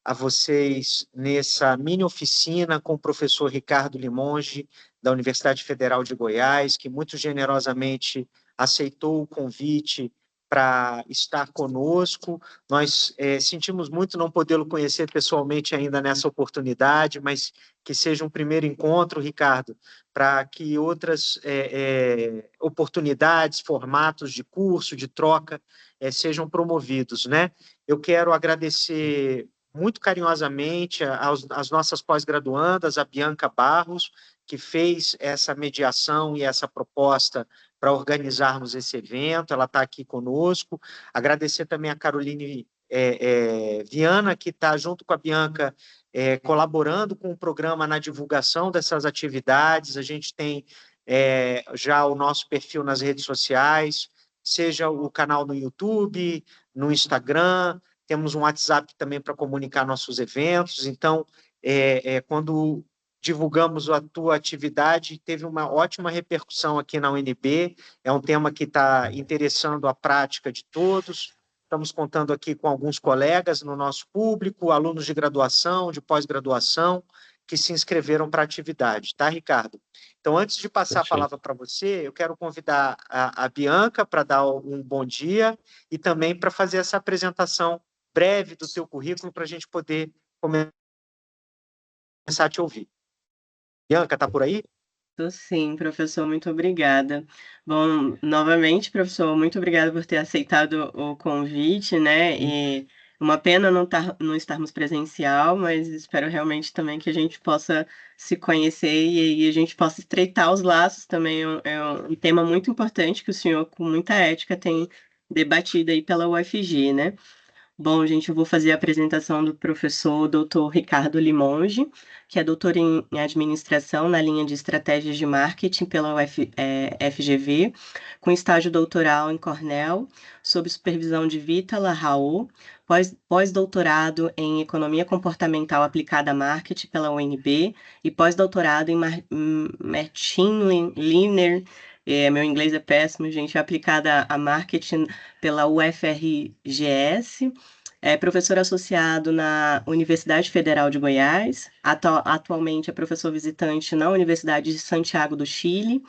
a vocês nessa mini oficina com o professor Ricardo Limonge, da Universidade Federal de Goiás, que muito generosamente aceitou o convite para estar conosco. Nós sentimos muito não podê-lo conhecer pessoalmente ainda nessa oportunidade, mas que seja um primeiro encontro, Ricardo, para que outras oportunidades, formatos de curso, de troca, sejam promovidos, né? Eu quero agradecer muito carinhosamente às nossas pós-graduandas, a Bianca Barros, que fez essa mediação e essa proposta para organizarmos esse evento, ela está aqui conosco. Agradecer também a Caroline Viana, que está junto com a Bianca, colaborando com o programa na divulgação dessas atividades. A gente tem já o nosso perfil nas redes sociais, seja o canal no YouTube, no Instagram, temos um WhatsApp também para comunicar nossos eventos. Então, quando divulgamos a tua atividade, teve uma ótima repercussão aqui na UNB, é um tema que está interessando a prática de todos. Estamos contando aqui com alguns colegas no nosso público, alunos de graduação, de pós-graduação, que se inscreveram para a atividade, tá, Ricardo? Então, antes de passar a Perfeito. palavra para você, eu quero convidar a Bianca para dar um bom dia e também para fazer essa apresentação breve do teu currículo para a gente poder começar a te ouvir. Bianca, está por aí? Tô sim, professor, muito obrigada. Bom, novamente, professor, muito obrigada por ter aceitado o convite, né? E uma pena não estarmos presencial, mas espero realmente também que a gente possa se conhecer e a gente possa estreitar os laços também. É um tema muito importante que o senhor, com muita ética, tem debatido aí pela UFG, né? Bom, gente, eu vou fazer a apresentação do professor Dr. Ricardo Limonge, que é doutor em administração na linha de estratégias de marketing pela FGV, com estágio doutoral em Cornell, sob supervisão de Vítala Raul, pós-doutorado em economia comportamental aplicada a marketing pela UNB e pós-doutorado em machine learning, meu inglês é péssimo, gente, aplicada a marketing pela UFRGS. É professor associado na Universidade Federal de Goiás, atualmente é professor visitante na Universidade de Santiago do Chile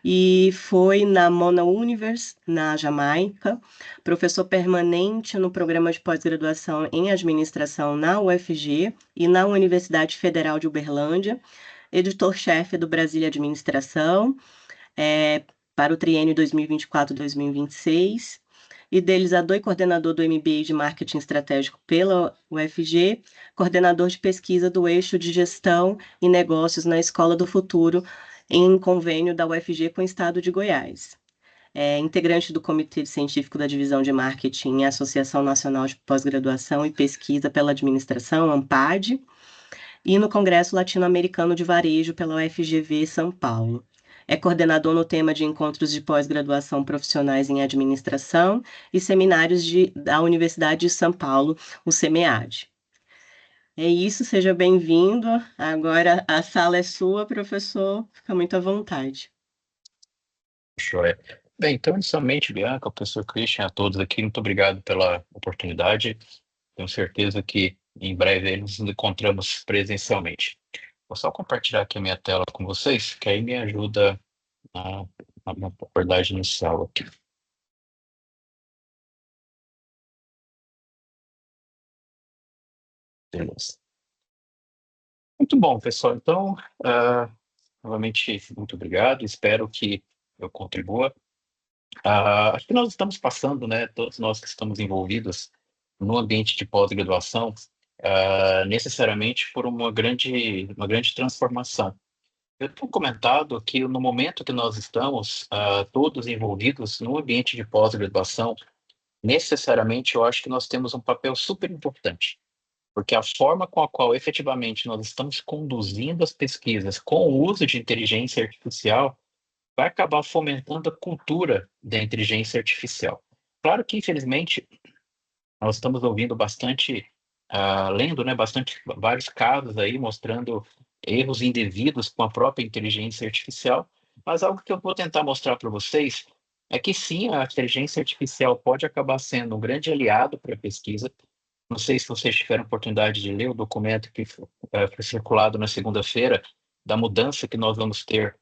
e foi na Mona Universe, na Jamaica, professor permanente no programa de pós-graduação em administração na UFG e na Universidade Federal de Uberlândia, editor-chefe do Brasília Administração, para o triênio 2024-2026, idealizador e coordenador do MBA de Marketing Estratégico pela UFG, coordenador de pesquisa do eixo de gestão e negócios na Escola do Futuro, em convênio da UFG com o Estado de Goiás. É integrante do Comitê Científico da Divisão de Marketing e Associação Nacional de Pós-Graduação e Pesquisa pela Administração, AMPAD, e no Congresso Latino-Americano de Varejo pela UFGV São Paulo. É coordenador no tema de encontros de pós-graduação profissionais em administração e seminários da Universidade de São Paulo, o SEMEAD. É isso, seja bem-vindo. Agora a sala é sua, professor. Fica muito à vontade. Joia. Bem, então, inicialmente, Bianca, o professor Christian, a todos aqui, muito obrigado pela oportunidade. Tenho certeza que em breve nos encontramos presencialmente. Vou só compartilhar aqui a minha tela com vocês, que aí me ajuda na abordagem inicial aqui. Beleza. Muito bom, pessoal. Então, novamente, muito obrigado. Espero que eu contribua. Acho que nós estamos passando, né, todos nós que estamos envolvidos no ambiente de pós-graduação, necessariamente por uma grande transformação. Eu tenho comentado que no momento que nós estamos todos envolvidos no ambiente de pós-graduação, necessariamente eu acho que nós temos um papel super importante, porque a forma com a qual efetivamente nós estamos conduzindo as pesquisas com o uso de inteligência artificial vai acabar fomentando a cultura da inteligência artificial. Claro que, infelizmente, nós estamos ouvindo bastante, lendo, né, bastante vários casos aí mostrando erros indevidos com a própria inteligência artificial, mas algo que eu vou tentar mostrar para vocês é que sim, a inteligência artificial pode acabar sendo um grande aliado para a pesquisa, não sei se vocês tiveram oportunidade de ler o documento que foi circulado na segunda-feira, da mudança que nós vamos ter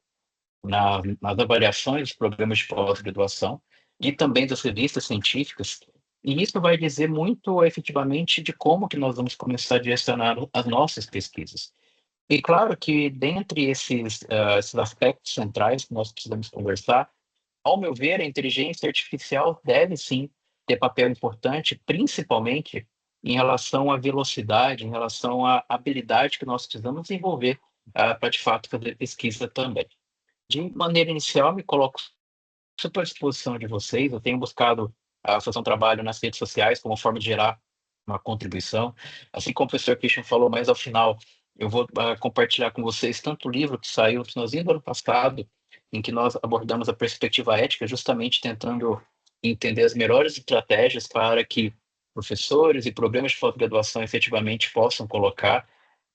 nas avaliações dos programas de pós-graduação e também das revistas científicas. E isso vai dizer muito efetivamente de como que nós vamos começar a direcionar as nossas pesquisas. E claro que dentre esses aspectos centrais que nós precisamos conversar, ao meu ver, a inteligência artificial deve sim ter papel importante, principalmente em relação à velocidade, em relação à habilidade que nós precisamos desenvolver para, de fato, fazer pesquisa também. De maneira inicial, me coloco super à disposição de vocês. Eu tenho buscado fazer um trabalho nas redes sociais como forma de gerar uma contribuição. Assim como o professor Christian falou, mais ao final, eu vou compartilhar com vocês tanto o livro que saiu no finalzinho do ano passado, em que nós abordamos a perspectiva ética, justamente tentando entender as melhores estratégias para que professores e programas de pós-graduação efetivamente possam colocar.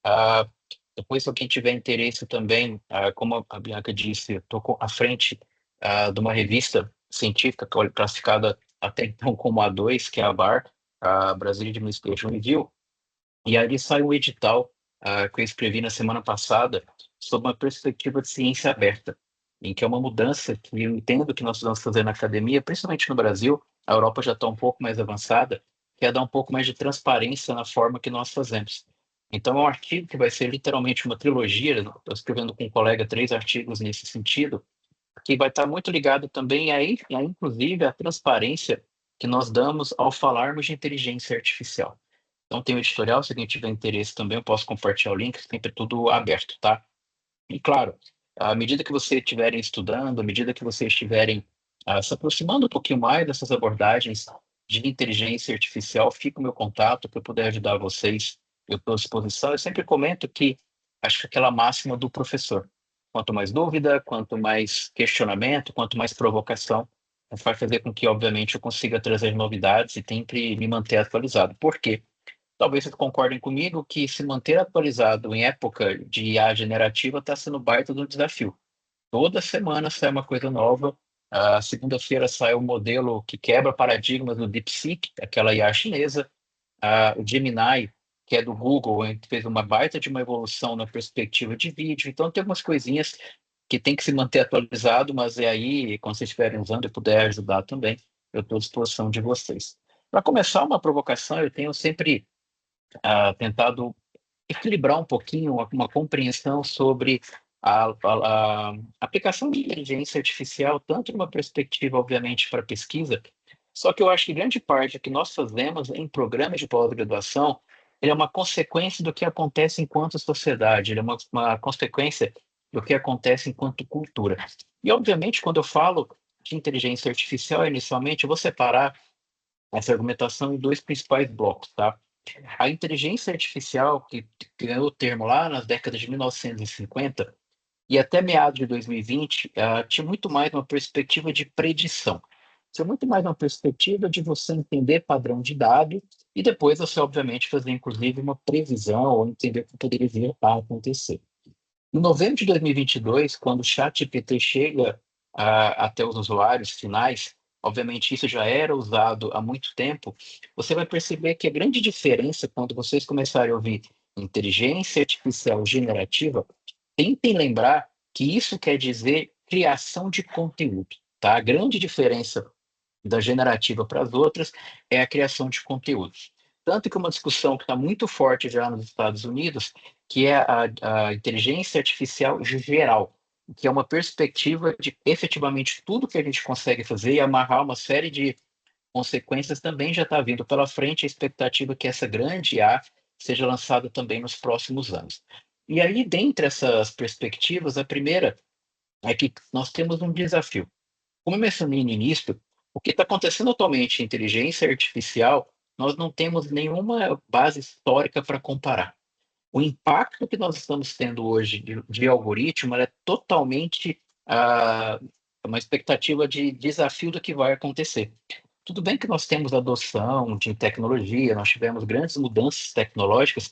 ah, Depois, se alguém tiver interesse também, como a Bianca disse, estou à frente de uma revista científica classificada até então como A2, que é a BAR, a Brazilian Administration Review, e ali sai um edital que eu escrevi na semana passada sobre uma perspectiva de ciência aberta, em que é uma mudança que eu entendo que nós precisamos fazer na academia, principalmente no Brasil. A Europa já está um pouco mais avançada, que é dar um pouco mais de transparência na forma que nós fazemos. Então, é um artigo que vai ser literalmente uma trilogia. Estou escrevendo com um colega 3 artigos nesse sentido, que vai estar muito ligado também inclusive, à transparência que nós damos ao falarmos de inteligência artificial. Então, tem o editorial, se alguém tiver interesse também, eu posso compartilhar o link, sempre tudo aberto, tá? E, claro, à medida que vocês estiverem estudando, à medida que vocês estiverem se aproximando um pouquinho mais dessas abordagens de inteligência artificial, fica o meu contato, para eu puder ajudar vocês, eu estou à disposição. Eu sempre comento que acho que aquela máxima do professor, quanto mais dúvida, quanto mais questionamento, quanto mais provocação, vai fazer com que, obviamente, eu consiga trazer novidades e sempre me manter atualizado. Por quê? Talvez vocês concordem comigo que se manter atualizado em época de IA generativa está sendo baita de um desafio. Toda semana sai uma coisa nova. Segunda-feira sai um modelo que quebra paradigmas do DeepSeek, aquela IA chinesa. O Gemini, que é do Google, fez uma baita de uma evolução na perspectiva de vídeo. Então, tem algumas coisinhas que tem que se manter atualizado, mas é aí, quando vocês estiverem usando e puder ajudar também, eu estou à disposição de vocês. Para começar uma provocação, eu tenho sempre tentado equilibrar um pouquinho uma compreensão sobre a aplicação de inteligência artificial, tanto numa perspectiva, obviamente, para pesquisa, só que eu acho que grande parte do que nós fazemos em programas de pós-graduação, ele é uma consequência do que acontece enquanto sociedade, ele é uma consequência do que acontece enquanto cultura. E, obviamente, quando eu falo de inteligência artificial, inicialmente, eu vou separar essa argumentação em 2 principais blocos, tá? A inteligência artificial, que ganhou o termo lá nas décadas de 1950 e até meados de 2020, tinha muito mais uma perspectiva de predição. Tinha muito mais uma perspectiva de você entender padrão de dados e depois você, obviamente, fazer, inclusive, uma previsão ou entender o que poderia vir a acontecer. Em novembro de 2022, quando o ChatGPT chega até os usuários finais, obviamente isso já era usado há muito tempo, você vai perceber que a grande diferença quando vocês começarem a ouvir inteligência artificial generativa, tentem lembrar que isso quer dizer criação de conteúdo, tá? A grande diferença da generativa para as outras é a criação de conteúdos. Tanto que uma discussão que está muito forte já nos Estados Unidos, que é a inteligência artificial geral, que é uma perspectiva de efetivamente tudo que a gente consegue fazer e amarrar uma série de consequências também já está vindo pela frente, a expectativa é que essa grande IA seja lançada também nos próximos anos. E aí, dentre essas perspectivas, a primeira é que nós temos um desafio. Como eu mencionei no início, o que está acontecendo atualmente em inteligência artificial, nós não temos nenhuma base histórica para comparar. O impacto que nós estamos tendo hoje de algoritmo é totalmente uma expectativa de desafio do que vai acontecer. Tudo bem que nós temos adoção de tecnologia, nós tivemos grandes mudanças tecnológicas,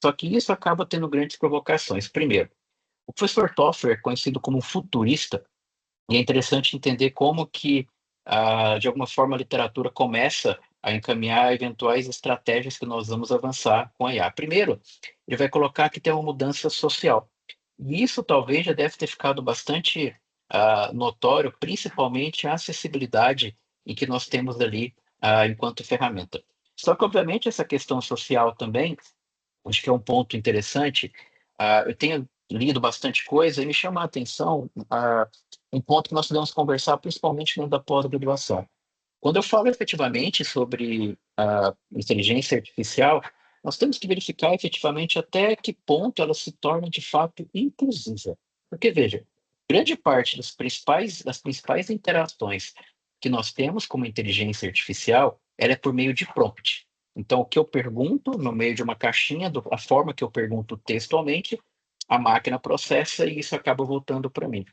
só que isso acaba tendo grandes provocações. Primeiro, o professor Toffler é conhecido como um futurista, e é interessante entender como que, de alguma forma, a literatura começa a encaminhar eventuais estratégias que nós vamos avançar com a IA. Primeiro, ele vai colocar que tem uma mudança social. E isso talvez já deve ter ficado bastante notório, principalmente a acessibilidade em que nós temos ali enquanto ferramenta. Só que, obviamente, essa questão social também, acho que é um ponto interessante. Eu tenho lido bastante coisa e me chama a atenção um ponto que nós podemos conversar, principalmente dentro da pós-graduação. Quando eu falo efetivamente sobre a inteligência artificial, nós temos que verificar efetivamente até que ponto ela se torna de fato inclusiva. Porque, veja, grande parte das principais interações que nós temos com a inteligência artificial, ela é por meio de prompt. Então, o que eu pergunto no meio de uma caixinha, a forma que eu pergunto textualmente, a máquina processa e isso acaba voltando para mim.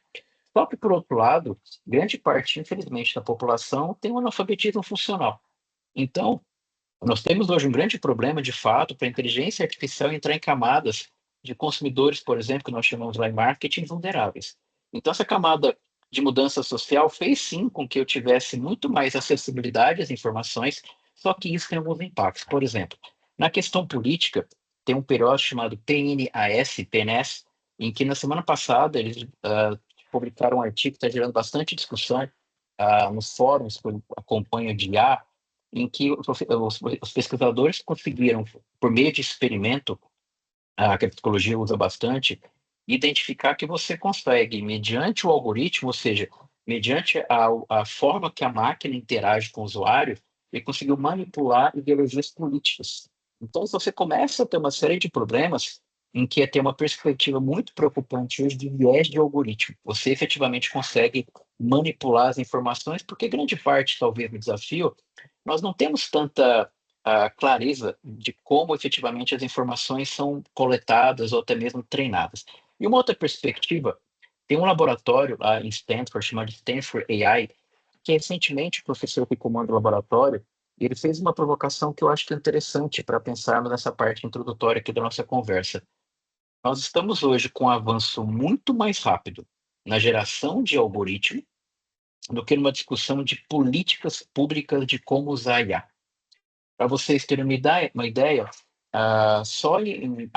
Só que, por outro lado, grande parte, infelizmente, da população tem um analfabetismo funcional. Então, nós temos hoje um grande problema, de fato, para a inteligência artificial entrar em camadas de consumidores, por exemplo, que nós chamamos lá em marketing, vulneráveis. Então, essa camada de mudança social fez sim com que eu tivesse muito mais acessibilidade às informações, só que isso tem alguns impactos. Por exemplo, na questão política, tem um periódico chamado PNAS, em que na semana passada eles publicaram um artigo que está gerando bastante discussão nos fóruns que eu acompanho de IA, em que os pesquisadores conseguiram, por meio de experimento, que a psicologia usa bastante, identificar que você consegue, mediante o algoritmo, ou seja, mediante a forma que a máquina interage com o usuário, ele conseguiu manipular ideologias políticas. Então, você começa a ter uma série de problemas em que ter uma perspectiva muito preocupante hoje de viés de algoritmo. Você efetivamente consegue manipular as informações, porque grande parte, talvez, do desafio, nós não temos tanta clareza de como efetivamente as informações são coletadas ou até mesmo treinadas. E uma outra perspectiva, tem um laboratório lá em Stanford, chamado Stanford AI, que recentemente o professor que comanda o laboratório, ele fez uma provocação que eu acho que é interessante para pensarmos nessa parte introdutória aqui da nossa conversa. Nós estamos hoje com um avanço muito mais rápido na geração de algoritmo do que numa discussão de políticas públicas de como usar a IA. Para vocês terem uma ideia, só em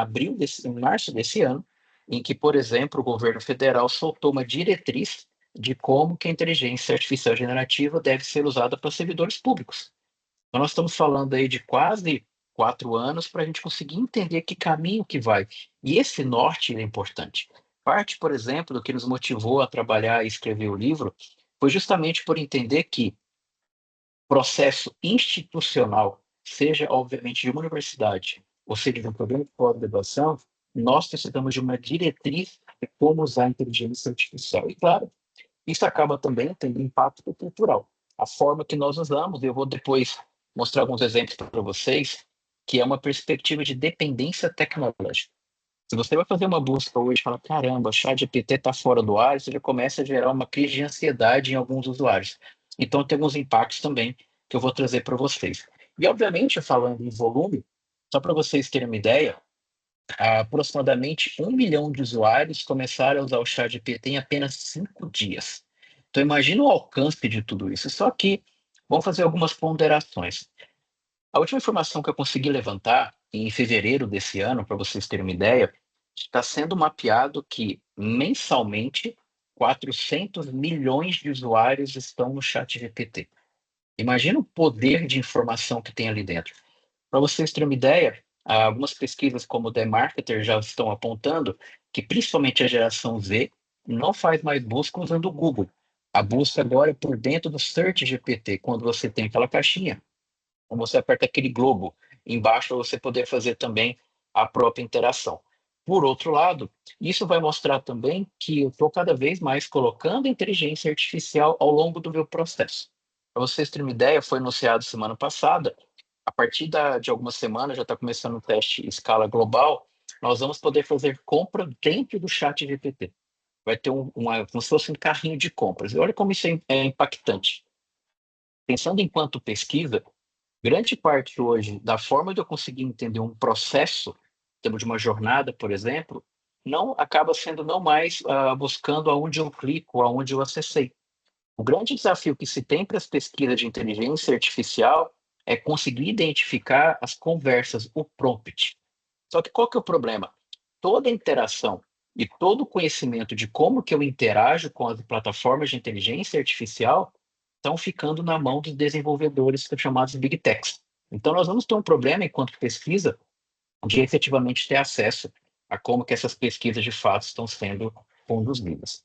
março desse ano, em que, por exemplo, o governo federal soltou uma diretriz de como que a inteligência artificial generativa deve ser usada para servidores públicos. Então, nós estamos falando aí de quase 4 anos para a gente conseguir entender que caminho que vai. E esse norte é importante. Parte, por exemplo, do que nos motivou a trabalhar e escrever o livro foi justamente por entender que processo institucional, seja, obviamente, de uma universidade, ou seja, de um programa de pós-graduação, nós precisamos de uma diretriz de como usar a inteligência artificial. E, claro, isso acaba também tendo impacto cultural. A forma que nós usamos, eu vou depois mostrar alguns exemplos para vocês, que é uma perspectiva de dependência tecnológica. Se você vai fazer uma busca hoje e fala, caramba, o ChatGPT está fora do ar, você já começa a gerar uma crise de ansiedade em alguns usuários. Então, tem alguns impactos também que eu vou trazer para vocês. E, obviamente, falando em volume, só para vocês terem uma ideia, aproximadamente 1 milhão de usuários começaram a usar o ChatGPT em apenas 5 dias. Então, imagina o alcance de tudo isso. Só que vamos fazer algumas ponderações. A última informação que eu consegui levantar, em fevereiro desse ano, para vocês terem uma ideia, está sendo mapeado que mensalmente 400 milhões de usuários estão no ChatGPT. Imagina o poder de informação que tem ali dentro. Para vocês terem uma ideia, algumas pesquisas como o The Marketer já estão apontando que principalmente a geração Z não faz mais busca usando o Google. A busca agora é por dentro do Search GPT, quando você tem aquela caixinha. Então você aperta aquele globo embaixo para você poder fazer também a própria interação. Por outro lado, isso vai mostrar também que eu estou cada vez mais colocando inteligência artificial ao longo do meu processo. Para vocês terem uma ideia, foi anunciado semana passada, a partir de algumas semanas, já está começando um teste em escala global, nós vamos poder fazer compra dentro do chat GPT. Vai ter como se fosse um carrinho de compras. E olha como isso é impactante. Pensando enquanto pesquisa, grande parte hoje da forma de eu conseguir entender um processo, temos de uma jornada, por exemplo, não acaba sendo não mais buscando aonde eu clico, aonde eu acessei. O grande desafio que se tem para as pesquisas de inteligência artificial é conseguir identificar as conversas, o prompt. Só que qual que é o problema? Toda a interação e todo o conhecimento de como que eu interajo com as plataformas de inteligência artificial estão ficando na mão dos desenvolvedores chamados Big Techs. Então, nós vamos ter um problema, enquanto pesquisa, de efetivamente ter acesso a como que essas pesquisas de fato estão sendo conduzidas.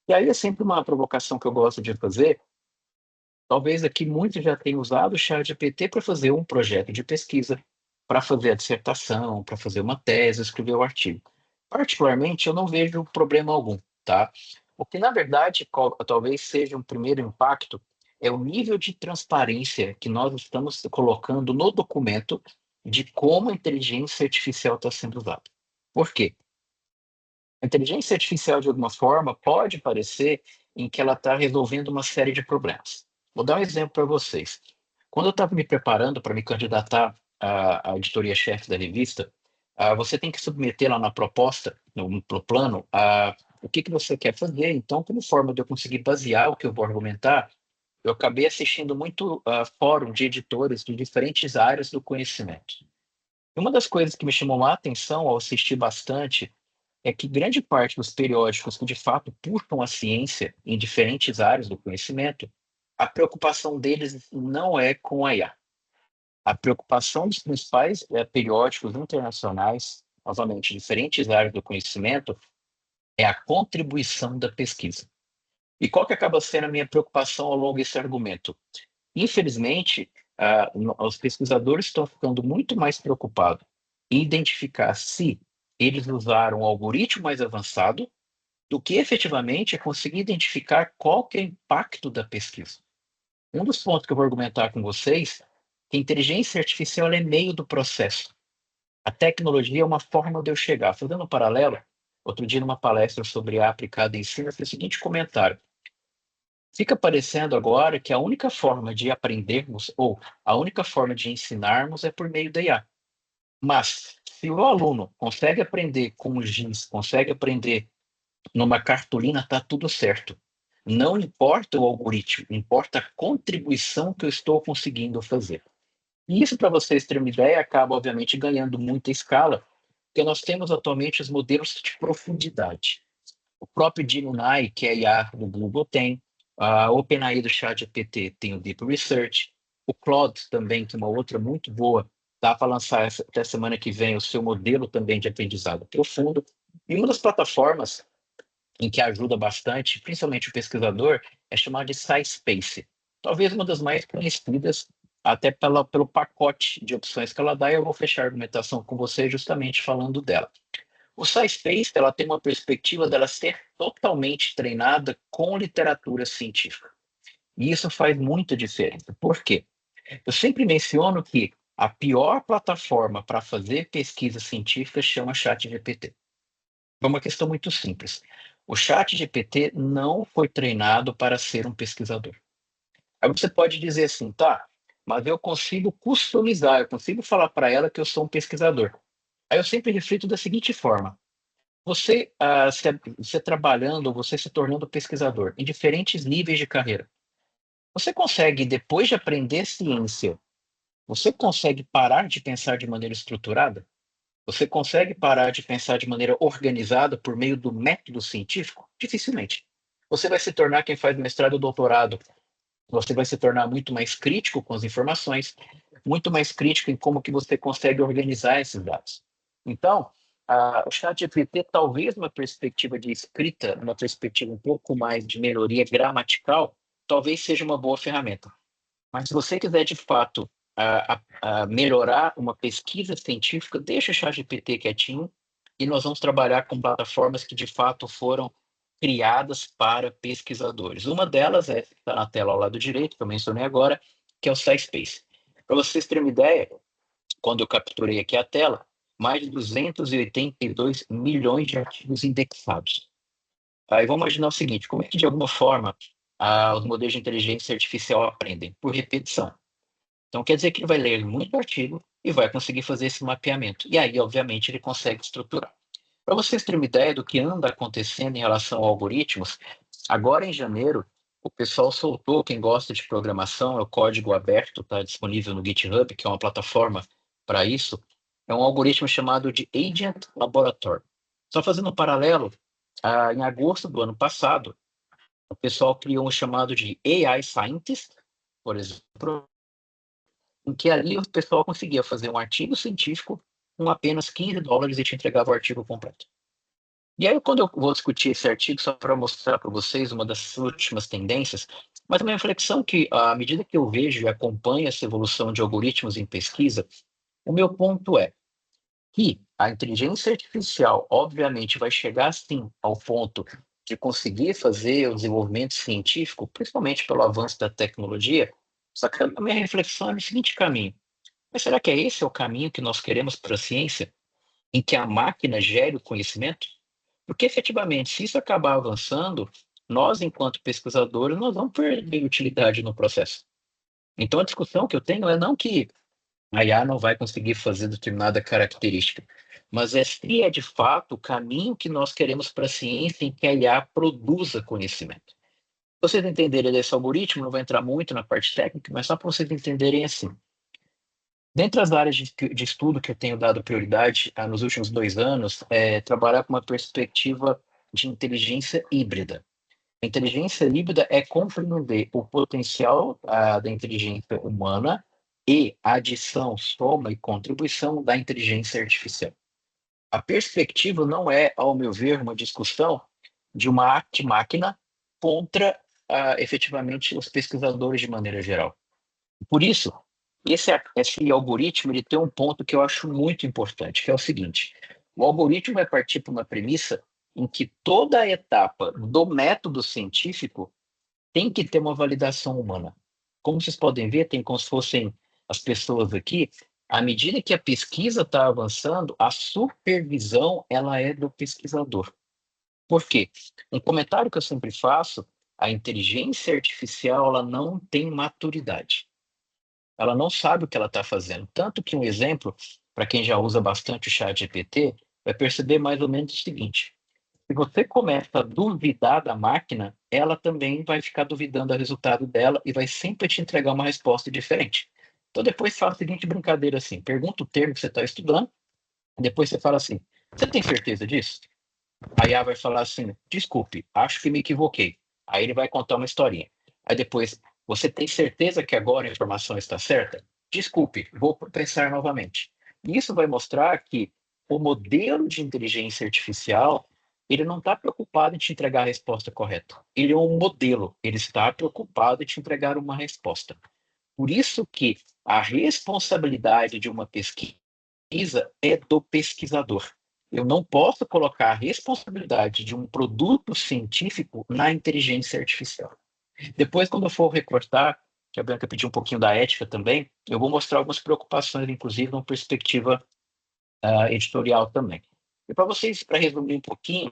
E aí é sempre uma provocação que eu gosto de fazer. Talvez aqui muitos já tenham usado o ChatGPT para fazer um projeto de pesquisa, para fazer a dissertação, para fazer uma tese, escrever o artigo. Particularmente, eu não vejo problema algum, tá? O que, na verdade, talvez seja um primeiro impacto é o nível de transparência que nós estamos colocando no documento de como a inteligência artificial está sendo usada. Por quê? A inteligência artificial, de alguma forma, pode parecer em que ela está resolvendo uma série de problemas. Vou dar um exemplo para vocês. Quando eu estava me preparando para me candidatar à editoria-chefe da revista, você tem que submeter lá na proposta, no plano, o que você quer fazer. Então, como forma de eu conseguir basear o que eu vou argumentar, eu acabei assistindo muito fórum de editores de diferentes áreas do conhecimento. E uma das coisas que me chamou a atenção ao assistir bastante é que grande parte dos periódicos que de fato puxam a ciência em diferentes áreas do conhecimento, a preocupação deles não é com a IA. A preocupação dos principais periódicos internacionais, novamente, diferentes áreas do conhecimento, é a contribuição da pesquisa. E qual que acaba sendo a minha preocupação ao longo desse argumento? Infelizmente, os pesquisadores estão ficando muito mais preocupados em identificar se eles usaram um algoritmo mais avançado do que efetivamente conseguir identificar qual que é o impacto da pesquisa. Um dos pontos que eu vou argumentar com vocês é que a inteligência artificial é meio do processo. A tecnologia é uma forma de eu chegar. Fazendo um paralelo, outro dia numa palestra sobre a aplicada em ensino, eu fiz o seguinte comentário. Fica parecendo agora que a única forma de aprendermos ou a única forma de ensinarmos é por meio da IA. Mas, se o aluno consegue aprender com o giz, consegue aprender numa cartolina, está tudo certo. Não importa o algoritmo, importa a contribuição que eu estou conseguindo fazer. E isso, para vocês terem uma ideia, acaba, obviamente, ganhando muita escala, porque nós temos atualmente os modelos de profundidade. O próprio Gemini, que é a IA do Google, tem. A OpenAI do ChatGPT tem o Deep Research. O Claude também, que é uma outra muito boa, dá para lançar até semana que vem o seu modelo também de aprendizado profundo. E uma das plataformas em que ajuda bastante, principalmente o pesquisador, é chamada de SciSpace. Talvez uma das mais conhecidas, até pelo pacote de opções que ela dá, e eu vou fechar a argumentação com você justamente falando dela. O SciSpace, ela tem uma perspectiva dela ser totalmente treinada com literatura científica. E isso faz muita diferença. Por quê? Eu sempre menciono que a pior plataforma para fazer pesquisa científica chama ChatGPT. É uma questão muito simples. O ChatGPT não foi treinado para ser um pesquisador. Aí você pode dizer assim, tá, mas eu consigo customizar, eu consigo falar para ela que eu sou um pesquisador. Aí eu sempre reflito da seguinte forma: você trabalhando, você se tornando pesquisador em diferentes níveis de carreira, você consegue, depois de aprender ciência, você consegue parar de pensar de maneira estruturada? Você consegue parar de pensar de maneira organizada por meio do método científico? Dificilmente. Você vai se tornar quem faz mestrado ou doutorado. Você vai se tornar muito mais crítico com as informações, muito mais crítico em como que você consegue organizar esses dados. Então, o ChatGPT, talvez uma perspectiva de escrita, uma perspectiva um pouco mais de melhoria gramatical, talvez seja uma boa ferramenta. Mas se você quiser, de fato, melhorar uma pesquisa científica, deixa o ChatGPT quietinho e nós vamos trabalhar com plataformas que, de fato, foram criadas para pesquisadores. Uma delas está na tela ao lado direito, que eu mencionei agora, que é o SciSpace. Para vocês terem uma ideia, quando eu capturei aqui a tela, mais de 282 milhões de artigos indexados. Aí vamos imaginar o seguinte: como é que, de alguma forma, os modelos de inteligência artificial aprendem? Por repetição. Então, quer dizer que ele vai ler muito artigo e vai conseguir fazer esse mapeamento. E aí, obviamente, ele consegue estruturar. Para vocês terem uma ideia do que anda acontecendo em relação a algoritmos, agora em janeiro, o pessoal soltou, quem gosta de programação, é o código aberto, está disponível no GitHub, que é uma plataforma para isso. É um algoritmo chamado de Agent Laboratory. Só fazendo um paralelo, em agosto do ano passado, o pessoal criou um chamado de AI Scientist, por exemplo, em que ali o pessoal conseguia fazer um artigo científico com apenas $15 e te entregava o artigo completo. E aí, quando eu vou discutir esse artigo, só para mostrar para vocês uma das últimas tendências, mas uma reflexão que, à medida que eu vejo e acompanho essa evolução de algoritmos em pesquisa, o meu ponto é que a inteligência artificial, obviamente, vai chegar, sim, ao ponto de conseguir fazer o desenvolvimento científico, principalmente pelo avanço da tecnologia, só que a minha reflexão é no seguinte caminho. Mas será que esse é o caminho que nós queremos para a ciência, em que a máquina gere o conhecimento? Porque, efetivamente, se isso acabar avançando, nós, enquanto pesquisadores, nós vamos perder utilidade no processo. Então, a discussão que eu tenho é não que a IA não vai conseguir fazer determinada característica, mas se é de fato o caminho que nós queremos para a ciência em que a IA produza conhecimento. Para vocês entenderem desse algoritmo, não vou entrar muito na parte técnica, mas só para vocês entenderem assim. Dentre as áreas de estudo que eu tenho dado prioridade nos últimos 2 anos, é trabalhar com uma perspectiva de inteligência híbrida. A inteligência híbrida é compreender o potencial da inteligência humana e a adição, soma e contribuição da inteligência artificial. A perspectiva não é, ao meu ver, uma discussão de uma arte-máquina contra, efetivamente, os pesquisadores de maneira geral. Por isso, esse algoritmo ele tem um ponto que eu acho muito importante, que é o seguinte: o algoritmo vai partir para uma premissa em que toda a etapa do método científico tem que ter uma validação humana. Como vocês podem ver, tem como se fossem as pessoas aqui. À medida que a pesquisa está avançando, a supervisão ela é do pesquisador. Por quê? Um comentário que eu sempre faço: a inteligência artificial ela não tem maturidade. Ela não sabe o que ela está fazendo. Tanto que um exemplo, para quem já usa bastante o ChatGPT, vai perceber mais ou menos o seguinte: se você começa a duvidar da máquina, ela também vai ficar duvidando do resultado dela e vai sempre te entregar uma resposta diferente. Então depois faz a seguinte brincadeira assim: pergunta o termo que você está estudando, depois você fala assim: você tem certeza disso? Aí a vai falar assim: desculpe, acho que me equivoquei. Aí ele vai contar uma historinha. Aí depois, você tem certeza que agora a informação está certa? Desculpe, vou pensar novamente. Isso vai mostrar que o modelo de inteligência artificial, ele não está preocupado em te entregar a resposta correta. Ele é um modelo, ele está preocupado em te entregar uma resposta. Por isso que a responsabilidade de uma pesquisa é do pesquisador. Eu não posso colocar a responsabilidade de um produto científico na inteligência artificial. Depois, quando eu for recortar, que a Bianca pediu um pouquinho da ética também, eu vou mostrar algumas preocupações, inclusive, numa perspectiva editorial também. E para vocês, para resumir um pouquinho,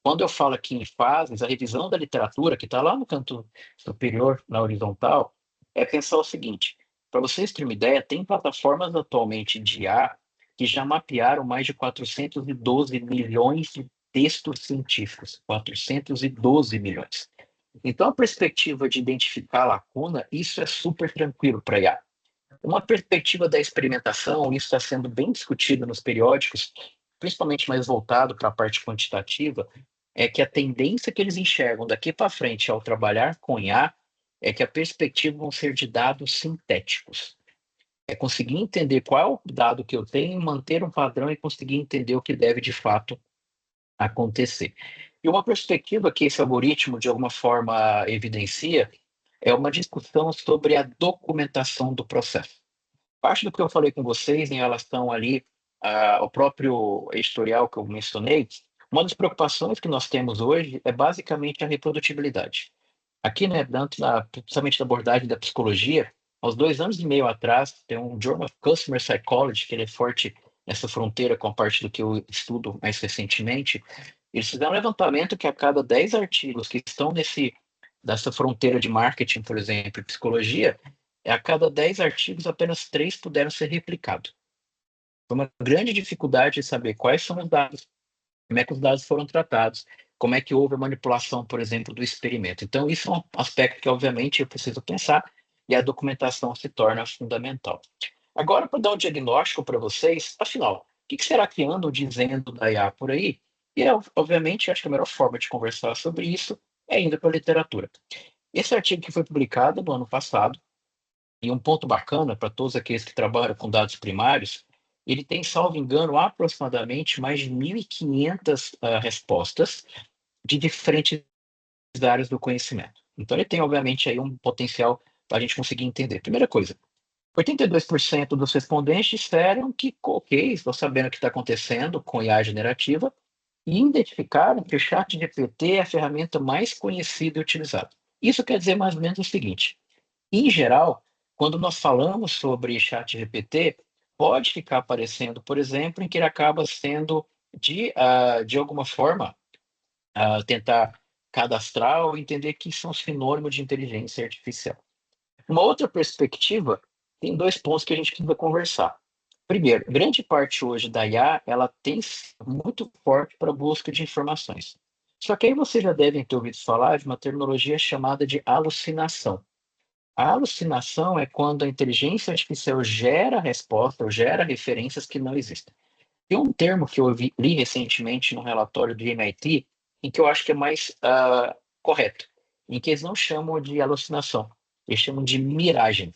quando eu falo aqui em fases, a revisão da literatura, que está lá no canto superior, na horizontal, é pensar o seguinte: para vocês terem uma ideia, tem plataformas atualmente de IA que já mapearam mais de 412 milhões de textos científicos. 412 milhões. Então, a perspectiva de identificar a lacuna, isso é super tranquilo para IA. Uma perspectiva da experimentação, isso está sendo bem discutido nos periódicos, principalmente mais voltado para a parte quantitativa, é que a tendência que eles enxergam daqui para frente ao trabalhar com IA é que a perspectiva vão ser de dados sintéticos. É conseguir entender qual é o dado que eu tenho, manter um padrão e conseguir entender o que deve de fato acontecer. E uma perspectiva que esse algoritmo de alguma forma evidencia é uma discussão sobre a documentação do processo. Parte do que eu falei com vocês em relação ali ao próprio editorial que eu mencionei, uma das preocupações que nós temos hoje é basicamente a reprodutibilidade. Aqui, né, principalmente da abordagem da psicologia, há uns 2 anos e meio atrás, tem um Journal of Customer Psychology, que ele é forte nessa fronteira com a parte do que eu estudo mais recentemente. Eles fizeram um levantamento que a cada 10 artigos que estão dessa fronteira de marketing, por exemplo, e psicologia, a cada 10 artigos, apenas 3 puderam ser replicados. Foi uma grande dificuldade de saber quais são os dados, como é que os dados foram tratados, como é que houve a manipulação, por exemplo, do experimento. Então, isso é um aspecto que, obviamente, eu preciso pensar e a documentação se torna fundamental. Agora, para dar um diagnóstico para vocês, afinal, o que será que andam dizendo da IA por aí? E, obviamente, acho que a melhor forma de conversar sobre isso é indo para a literatura. Esse artigo que foi publicado no ano passado, e um ponto bacana para todos aqueles que trabalham com dados primários, ele tem, salvo engano, aproximadamente mais de 1.500 respostas de diferentes áreas do conhecimento. Então, ele tem, obviamente, aí um potencial para a gente conseguir entender. Primeira coisa, 82% dos respondentes disseram que, ok, estou sabendo o que está acontecendo com IA generativa, e identificaram que o ChatGPT é a ferramenta mais conhecida e utilizada. Isso quer dizer mais ou menos o seguinte: em geral, quando nós falamos sobre ChatGPT, pode ficar parecendo, por exemplo, em que ele acaba sendo, de alguma forma, tentar cadastrar ou entender que são sinônimos de inteligência artificial. Uma outra perspectiva, tem dois pontos que a gente precisa conversar. Primeiro, grande parte hoje da IA, ela tem sido muito forte para a busca de informações. Só que aí vocês já devem ter ouvido falar de uma terminologia chamada de alucinação. A alucinação é quando a inteligência artificial gera resposta ou gera referências que não existem. Tem um termo que eu li recentemente no relatório do MIT, em que eu acho que é mais correto, em que eles não chamam de alucinação, eles chamam de miragem.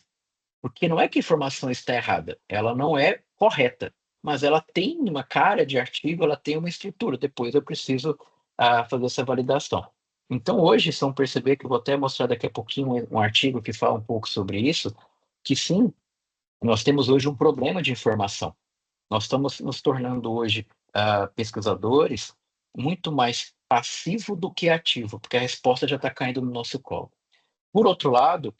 Porque não é que a informação está errada, ela não é correta, mas ela tem uma cara de artigo, ela tem uma estrutura. Depois eu preciso fazer essa validação. Então, hoje, se vão perceber que eu vou até mostrar daqui a pouquinho um artigo que fala um pouco sobre isso, que sim, nós temos hoje um problema de informação. Nós estamos nos tornando hoje pesquisadores muito mais passivo do que ativo, porque a resposta já está caindo no nosso colo. Por outro lado,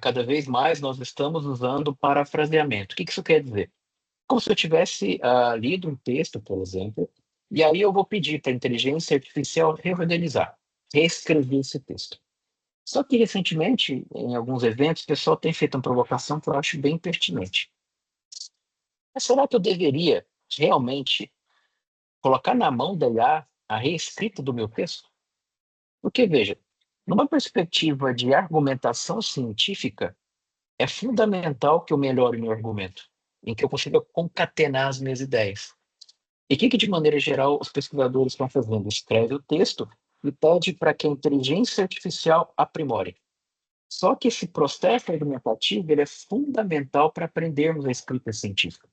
cada vez mais nós estamos usando parafraseamento. O que isso quer dizer? Como se eu tivesse lido um texto, por exemplo, e aí eu vou pedir para a inteligência artificial reorganizar, reescrever esse texto. Só que, recentemente, em alguns eventos, o pessoal tem feito uma provocação que eu acho bem pertinente. Mas será que eu deveria realmente colocar na mão da IA a reescrita do meu texto? Porque, veja, numa perspectiva de argumentação científica, é fundamental que eu melhore meu argumento, em que eu consiga concatenar as minhas ideias. E o que, de maneira geral, os pesquisadores estão fazendo? Escreve o texto e pede para que a inteligência artificial aprimore. Só que esse processo argumentativo ele é fundamental para aprendermos a escrita científica.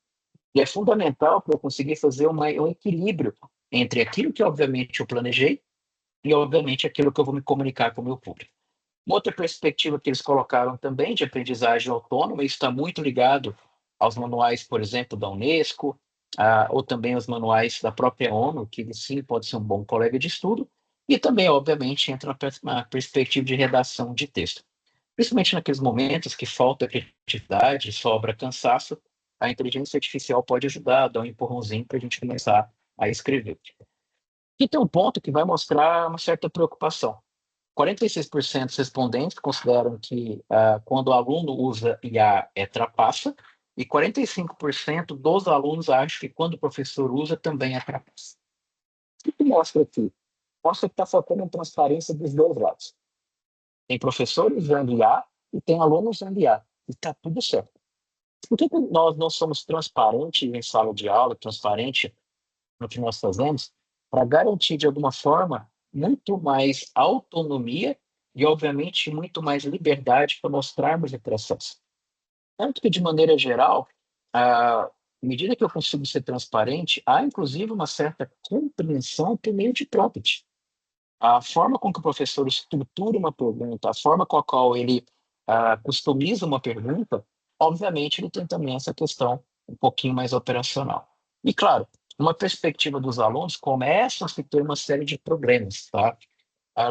E é fundamental para eu conseguir fazer um equilíbrio entre aquilo que, obviamente, eu planejei e, obviamente, aquilo que eu vou me comunicar com o meu público. Uma outra perspectiva que eles colocaram também de aprendizagem autônoma, isso está muito ligado aos manuais, por exemplo, da Unesco, ou também aos manuais da própria ONU, que sim pode ser um bom colega de estudo, e também, obviamente, entra na perspectiva de redação de texto. Principalmente naqueles momentos que falta criatividade, sobra cansaço, a inteligência artificial pode ajudar, dar um empurrãozinho para a gente começar a escrever. E tem um ponto que vai mostrar uma certa preocupação. 46% dos respondentes consideram que quando o aluno usa IA é trapaça, e 45% dos alunos acham que quando o professor usa também é trapaça. O que mostra aqui? Mostra que está faltando transparência dos dois lados. Tem professores usando IA e tem alunos usando IA. E está tudo certo. Por que nós não somos transparentes em sala de aula, transparentes no que nós fazemos, para garantir, de alguma forma, muito mais autonomia e, obviamente, muito mais liberdade para mostrarmos o processo? Tanto que, de maneira geral, à medida que eu consigo ser transparente, há, inclusive, uma certa compreensão por meio de prompt. A forma com que o professor estrutura uma pergunta, a forma com a qual ele customiza uma pergunta, obviamente ele tem também essa questão um pouquinho mais operacional. E, claro, uma perspectiva dos alunos começa a se ter uma série de problemas, tá?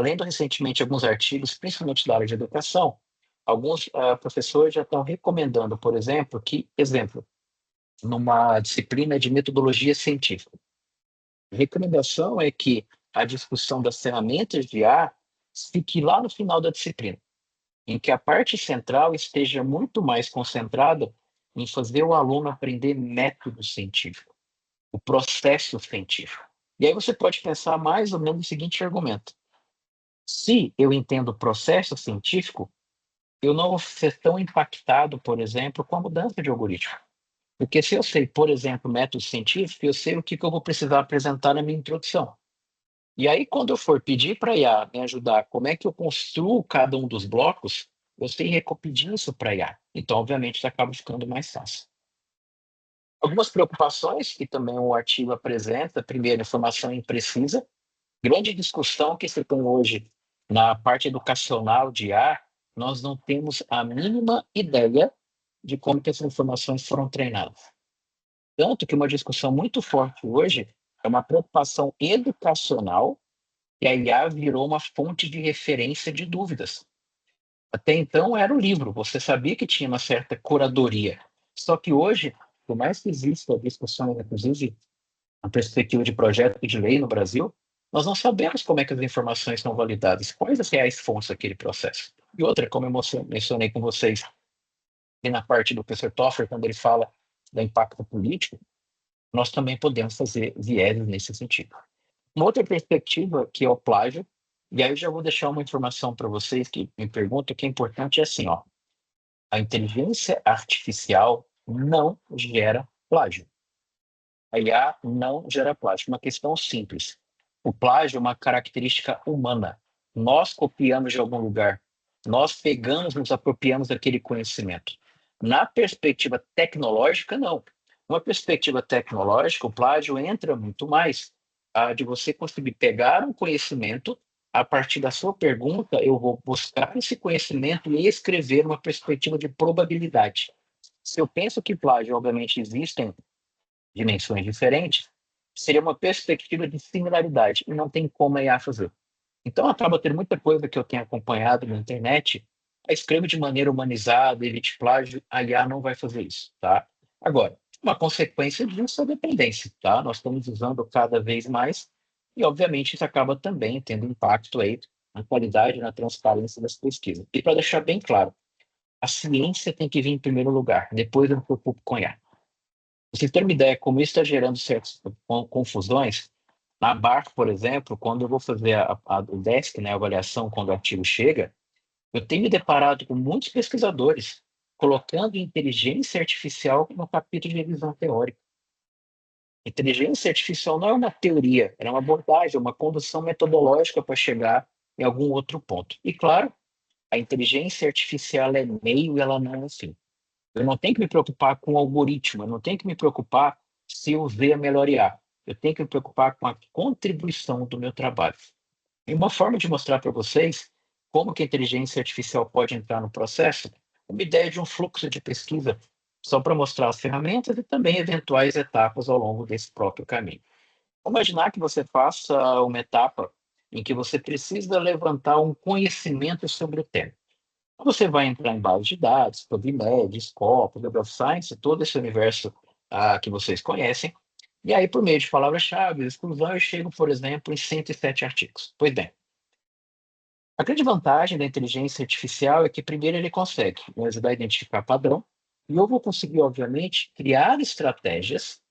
Lendo recentemente alguns artigos, principalmente da área de educação, alguns professores já estão recomendando, por exemplo, numa disciplina de metodologia científica, a recomendação é que a discussão das ferramentas de IA fique lá no final da disciplina, em que a parte central esteja muito mais concentrada em fazer o aluno aprender método científico, o processo científico. E aí você pode pensar mais ou menos o seguinte argumento. Se eu entendo o processo científico, eu não vou ser tão impactado, por exemplo, com a mudança de algoritmo. Porque se eu sei, por exemplo, método científico, eu sei o que eu vou precisar apresentar na minha introdução. E aí, quando eu for pedir para a IA me ajudar, como é que eu construo cada um dos blocos, eu sei repetir isso para a IA. Então, obviamente, isso acaba ficando mais fácil. Algumas preocupações que também o artigo apresenta. Primeiro, informação imprecisa. Grande discussão que se tem hoje na parte educacional de IA, nós não temos a mínima ideia de como que essas informações foram treinadas. Tanto que uma discussão muito forte hoje é uma preocupação educacional, e a IA virou uma fonte de referência de dúvidas. Até então era o livro, você sabia que tinha uma certa curadoria. Só que hoje, por mais que exista a discussão, inclusive, a perspectiva de projeto de lei no Brasil, nós não sabemos como é que as informações são validadas, quais as reais fontes daquele processo. E outra, como eu mencionei com vocês, e na parte do professor Toffer, quando ele fala do impacto político, nós também podemos fazer vieses nesse sentido. Uma outra perspectiva, que é o plágio, e aí eu já vou deixar uma informação para vocês que me perguntam, que é importante, é assim, ó, a inteligência artificial não gera plágio. A IA não gera plágio. Uma questão simples. O plágio é uma característica humana. Nós copiamos de algum lugar. Nós pegamos, nos apropriamos daquele conhecimento. Na perspectiva tecnológica, não. Uma perspectiva tecnológica, o plágio entra muito mais de você conseguir pegar um conhecimento, a partir da sua pergunta, eu vou buscar esse conhecimento e escrever uma perspectiva de probabilidade. Se eu penso que plágio, obviamente, existem dimensões diferentes, seria uma perspectiva de similaridade, e não tem como a IA fazer. Então, acaba tendo muita coisa que eu tenho acompanhado na internet, eu escrevo de maneira humanizada, evite plágio, a IA não vai fazer isso, tá? Agora, uma consequência disso é a dependência, tá? Nós estamos usando cada vez mais, e obviamente isso acaba também tendo impacto aí na qualidade e na transparência das pesquisas. E para deixar bem claro, a ciência tem que vir em primeiro lugar, depois eu me preocupo com a IA. Vocês terem uma ideia como isso está gerando certas confusões, na BARC, por exemplo, quando eu vou fazer o desk, né, a avaliação, quando o artigo chega, eu tenho me deparado com muitos pesquisadores colocando inteligência artificial no capítulo de revisão teórica. Inteligência artificial não é uma teoria, é uma abordagem, é uma condução metodológica para chegar em algum outro ponto. E, claro, a inteligência artificial é meio e ela não é fim. Eu não tenho que me preocupar com o algoritmo, eu não tenho que me preocupar se eu ver a melhor IA. Eu tenho que me preocupar com a contribuição do meu trabalho. E uma forma de mostrar para vocês como que a inteligência artificial pode entrar no processo, é uma ideia de um fluxo de pesquisa, só para mostrar as ferramentas e também eventuais etapas ao longo desse próprio caminho. Vamos imaginar que você faça uma etapa em que você precisa levantar um conhecimento sobre o tema. Você vai entrar em base de dados, PubMed, Scopus, Web of Science, todo esse universo que vocês conhecem, e aí, por meio de palavras-chave, exclusão, eu chego, por exemplo, em 107 artigos. Pois bem, a grande vantagem da inteligência artificial é que, primeiro, ele consegue me ajudar a identificar padrão, e eu vou conseguir, obviamente, criar estratégias,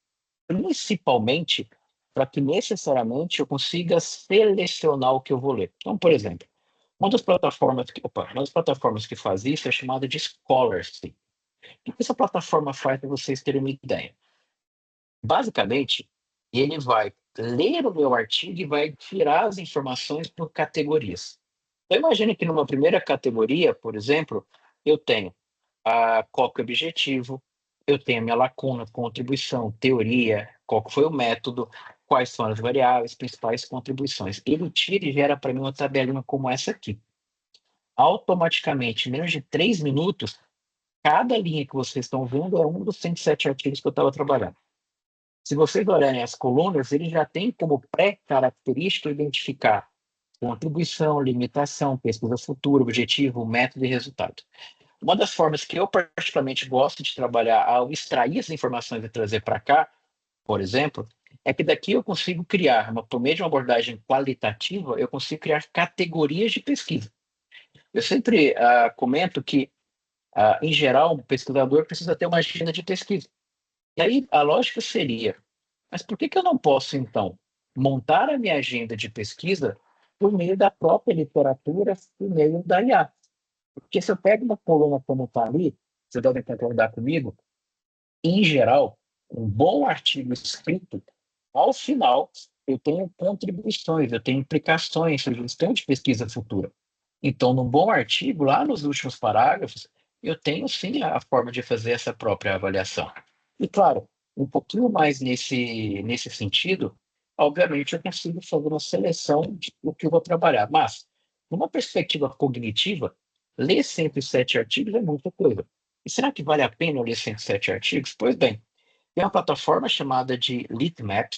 principalmente para que necessariamente eu consiga selecionar o que eu vou ler. Então, por exemplo, uma das plataformas que faz isso é chamada de Scholarly. O que essa plataforma faz para vocês terem uma ideia? Basicamente, ele vai ler o meu artigo e vai tirar as informações por categorias. Então, imagine que numa primeira categoria, por exemplo, eu tenho qual que é o objetivo, eu tenho a minha lacuna, contribuição, teoria, qual que foi o método, quais são as variáveis, principais contribuições. Ele tira e gera para mim uma tabelinha como essa aqui. Automaticamente, em menos de 3 minutos, cada linha que vocês estão vendo é um dos 107 artigos que eu estava trabalhando. Se vocês olharem as colunas, ele já tem como pré-característica identificar contribuição, limitação, pesquisa futura, objetivo, método e resultado. Uma das formas que eu particularmente gosto de trabalhar ao extrair essas informações e trazer para cá, por exemplo, é que daqui eu consigo criar, por meio de uma abordagem qualitativa, eu consigo criar categorias de pesquisa. Eu sempre comento que, em geral, um pesquisador precisa ter uma agenda de pesquisa. E aí a lógica seria, mas por que eu não posso, então, montar a minha agenda de pesquisa por meio da própria literatura, por meio da IA. Porque se eu pego uma coluna como está ali, você deve concordar comigo, em geral, um bom artigo escrito, ao final, eu tenho contribuições, eu tenho implicações, sugestão de pesquisa futura. Então, num bom artigo, lá nos últimos parágrafos, eu tenho sim a forma de fazer essa própria avaliação. E, claro, um pouquinho mais nesse sentido, obviamente eu consigo fazer uma seleção do que eu vou trabalhar. Mas, numa perspectiva cognitiva, ler 107 artigos é muita coisa. E será que vale a pena ler 107 artigos? Pois bem, tem uma plataforma chamada de Litmap,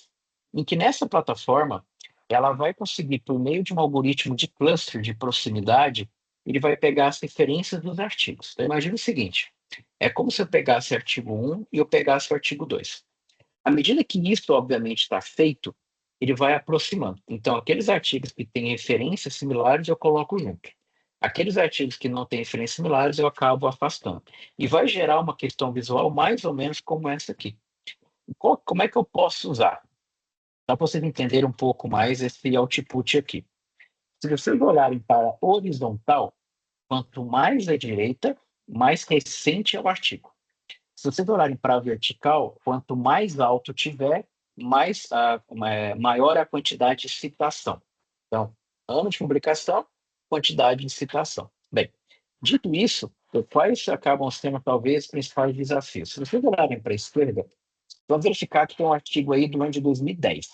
em que nessa plataforma ela vai conseguir, por meio de um algoritmo de cluster de proximidade, ele vai pegar as referências dos artigos. Então, imagine o seguinte, é como se eu pegasse artigo 1 e eu pegasse o artigo 2. À medida que isso, obviamente, está feito, ele vai aproximando. Então, aqueles artigos que têm referências similares, eu coloco junto. Aqueles artigos que não têm referências similares, eu acabo afastando. E vai gerar uma questão visual mais ou menos como essa aqui. Como é que eu posso usar? Só para vocês entenderem um pouco mais esse output aqui. Se vocês olharem para a horizontal, quanto mais à direita, mais recente é o artigo. Se vocês olharem para a vertical, quanto mais alto tiver, maior é a quantidade de citação. Então, ano de publicação, quantidade de citação. Bem, dito isso, quais acabam sendo talvez os principais desafios? Se vocês olharem para a esquerda, vão verificar que tem um artigo aí do ano de 2010.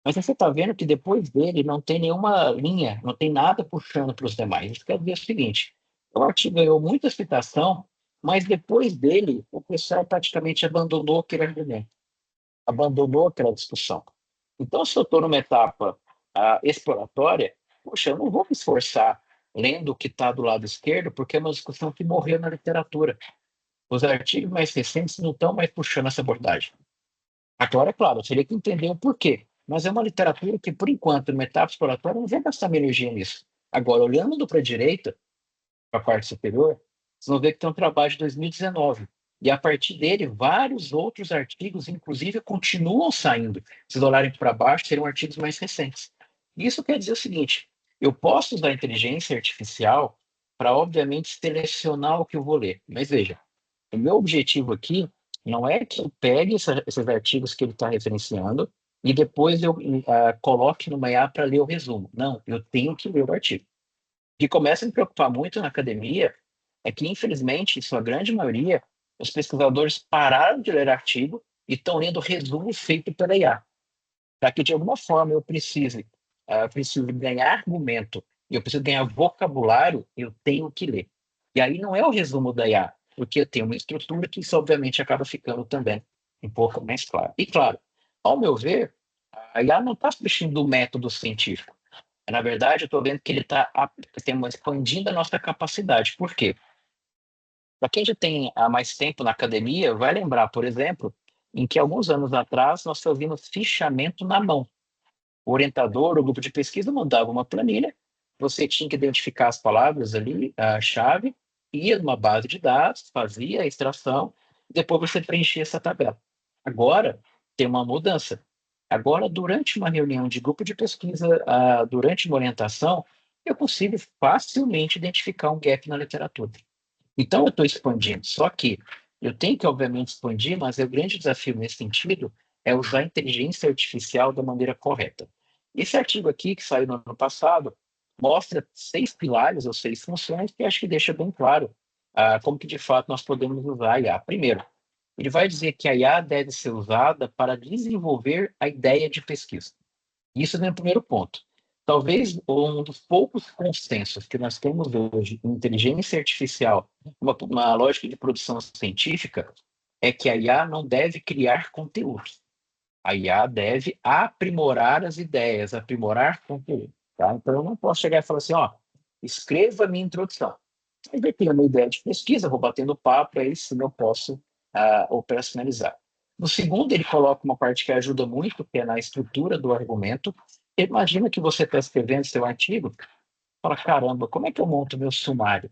Mas você está vendo que depois dele não tem nenhuma linha, não tem nada puxando para os demais. Isso quer dizer o seguinte: o artigo ganhou muita citação, mas depois dele o pessoal praticamente abandonou aquele argumento, abandonou aquela discussão. Então, se eu estou numa etapa exploratória, poxa, eu não vou me esforçar lendo o que está do lado esquerdo, porque é uma discussão que morreu na literatura. Os artigos mais recentes não estão mais puxando essa abordagem. Agora, é claro, eu teria que entender o porquê. Mas é uma literatura que, por enquanto, numa etapa exploratória, não vai gastar minha energia nisso. Agora, olhando para a direita, para a parte superior, vocês vão ver que tem um trabalho de 2019. E a partir dele, vários outros artigos, inclusive, continuam saindo. Se vocês olharem para baixo, seriam artigos mais recentes. Isso quer dizer o seguinte: eu posso usar a inteligência artificial para, obviamente, selecionar o que eu vou ler. Mas veja, o meu objetivo aqui não é que eu pegue esses artigos que ele está referenciando e depois eu coloque numa IA para ler o resumo. Não, eu tenho que ler o artigo. O que começa a me preocupar muito na academia é que, infelizmente, em sua grande maioria, os pesquisadores pararam de ler artigo e estão lendo resumo feito pela IA. Para que, de alguma forma, eu preciso ganhar argumento e eu preciso ganhar vocabulário, eu tenho que ler. E aí não é o resumo da IA, porque eu tenho uma estrutura que isso, obviamente, acaba ficando também um pouco mais claro. E, claro, ao meu ver, a IA não está substituindo o método científico. Na verdade, eu estou vendo que ele está expandindo a nossa capacidade. Por quê? Para quem já tem há mais tempo na academia, vai lembrar, por exemplo, em que alguns anos atrás nós fazíamos fichamento na mão. O orientador, o grupo de pesquisa mandava uma planilha, você tinha que identificar as palavras ali, a chave, ia numa base de dados, fazia a extração, depois você preenchia essa tabela. Agora tem uma mudança. Agora, durante uma reunião de grupo de pesquisa, durante uma orientação, eu consigo facilmente identificar um gap na literatura. Então, eu estou expandindo. Só que eu tenho que, obviamente, expandir, mas o grande desafio nesse sentido é usar a inteligência artificial da maneira correta. Esse artigo aqui, que saiu no ano passado, mostra 6 pilares ou 6 funções que acho que deixa bem claro como que, de fato, nós podemos usar a IA. Primeiro, ele vai dizer que a IA deve ser usada para desenvolver a ideia de pesquisa. Isso é o primeiro ponto. Talvez um dos poucos consensos que nós temos hoje em inteligência artificial, uma lógica de produção científica, é que a IA não deve criar conteúdo. A IA deve aprimorar as ideias, aprimorar conteúdo. Tá? Então, eu não posso chegar e falar assim, ó, escreva a minha introdução. Aí eu tenho uma ideia de pesquisa, vou batendo papo, aí sim eu posso operacionalizar. No segundo, ele coloca uma parte que ajuda muito, que é na estrutura do argumento. Imagina que você está escrevendo seu artigo, fala, caramba, como é que eu monto meu sumário?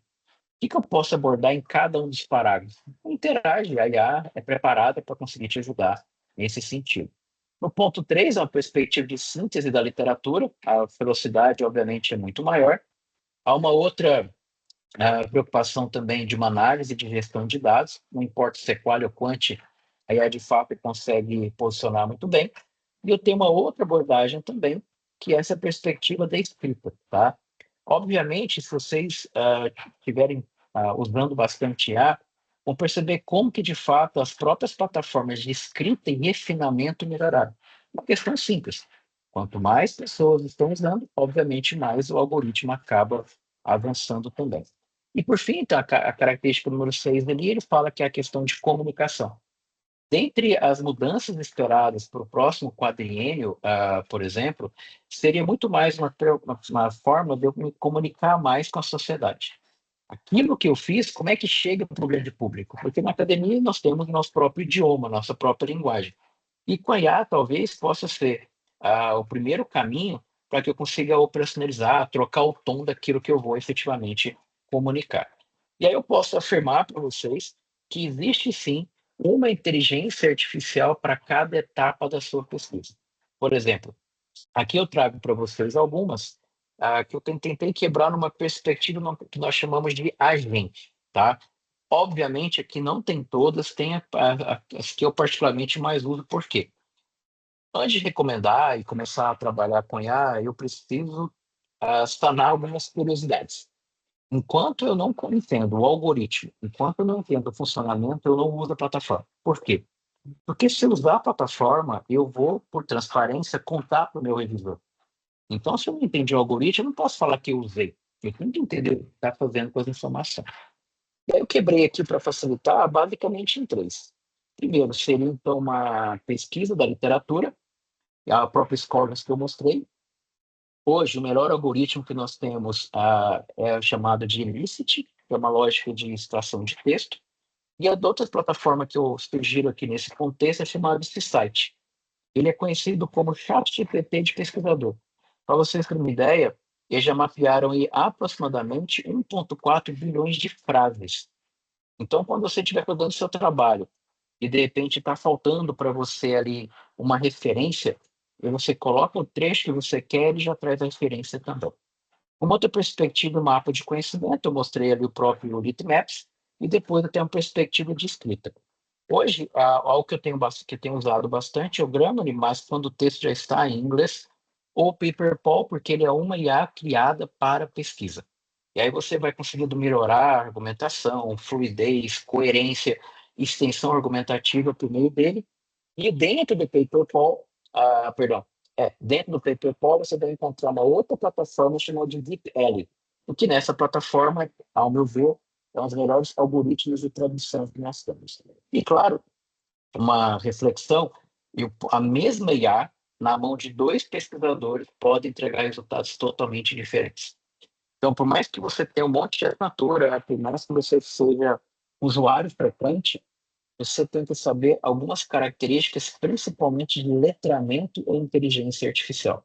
O que eu posso abordar em cada um dos parágrafos? Interage, a IA é preparada para conseguir te ajudar nesse sentido. No ponto 3, é uma perspectiva de síntese da literatura. A velocidade, obviamente, é muito maior. Há uma outra preocupação também de uma análise de gestão de dados. Não importa se é qual ou quant, a IA de fato consegue posicionar muito bem. E eu tenho uma outra abordagem também, que é essa perspectiva da escrita, tá? Obviamente, se vocês estiverem usando bastante IA, vão perceber como que, de fato, as próprias plataformas de escrita e refinamento melhoraram. Uma questão simples. Quanto mais pessoas estão usando, obviamente, mais o algoritmo acaba avançando também. E, por fim, então, a característica número 6 ali, ele fala que é a questão de comunicação. Dentre as mudanças esperadas para o próximo quadriênio, por exemplo, seria muito mais uma forma de eu me comunicar mais com a sociedade. Aquilo que eu fiz, como é que chega para o grande público? Porque na academia nós temos nosso próprio idioma, nossa própria linguagem. E com a IA, talvez possa ser o primeiro caminho para que eu consiga operacionalizar, trocar o tom daquilo que eu vou efetivamente comunicar. E aí eu posso afirmar para vocês que existe sim uma inteligência artificial para cada etapa da sua pesquisa. Por exemplo, aqui eu trago para vocês algumas que eu tentei quebrar numa perspectiva que nós chamamos de agente, tá? Obviamente, aqui não tem todas, tem as que eu particularmente mais uso, por quê? Antes de recomendar e começar a trabalhar com IA, eu preciso sanar algumas curiosidades. Enquanto eu não entendo o algoritmo, enquanto eu não entendo o funcionamento, eu não uso a plataforma. Por quê? Porque se eu usar a plataforma, eu vou, por transparência, contar para o meu revisor. Então, se eu não entendi o algoritmo, eu não posso falar que eu usei. Eu tenho que entender o que está fazendo com as informações. E aí eu quebrei aqui para facilitar, basicamente em três. Primeiro, seria então uma pesquisa da literatura, a própria Scholars que eu mostrei. Hoje, o melhor algoritmo que nós temos é chamado de Elicit, que é uma lógica de extração de texto. E a outra plataforma que eu sugiro aqui nesse contexto é chamada Scite. Ele é conhecido como ChatGPT de pesquisador. Para vocês terem uma ideia, eles já mapearam aí aproximadamente 1,4 bilhões de frases. Então, quando você estiver fazendo seu trabalho e de repente está faltando para você ali uma referência, e você coloca o trecho que você quer e já traz a referência também. Uma outra perspectiva, mapa de conhecimento, eu mostrei ali o próprio Litmaps, e depois eu tenho uma perspectiva de escrita. Hoje, algo que eu tenho usado bastante é o Grammarly, mas quando o texto já está em inglês, ou o Paperpal, porque ele é uma IA criada para pesquisa. E aí você vai conseguindo melhorar a argumentação, fluidez, coerência, extensão argumentativa por meio dele. E dentro do PaperPal, dentro do PaperPal você vai encontrar uma outra plataforma chamada de DeepL, o que nessa plataforma, ao meu ver, é um dos melhores algoritmos de tradução que nós temos. E claro, uma reflexão, a mesma IA, na mão de dois pesquisadores, pode entregar resultados totalmente diferentes. Então, por mais que você tenha um monte de assinatura, por mais que você seja usuário frequente, você tem que saber algumas características, principalmente de letramento ou inteligência artificial.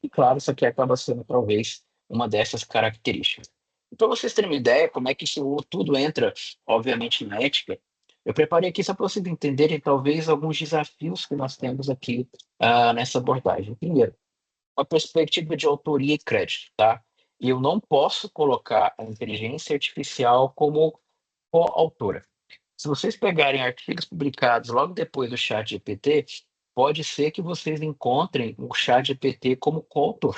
E, claro, isso aqui acaba sendo, talvez, uma dessas características. E para vocês terem uma ideia como é que isso tudo entra, obviamente, na ética, eu preparei aqui só para vocês entenderem, talvez, alguns desafios que nós temos aqui nessa abordagem. Primeiro, uma perspectiva de autoria e crédito, tá? E eu não posso colocar a inteligência artificial como coautora. Se vocês pegarem artigos publicados logo depois do ChatGPT, pode ser que vocês encontrem o ChatGPT como coautor.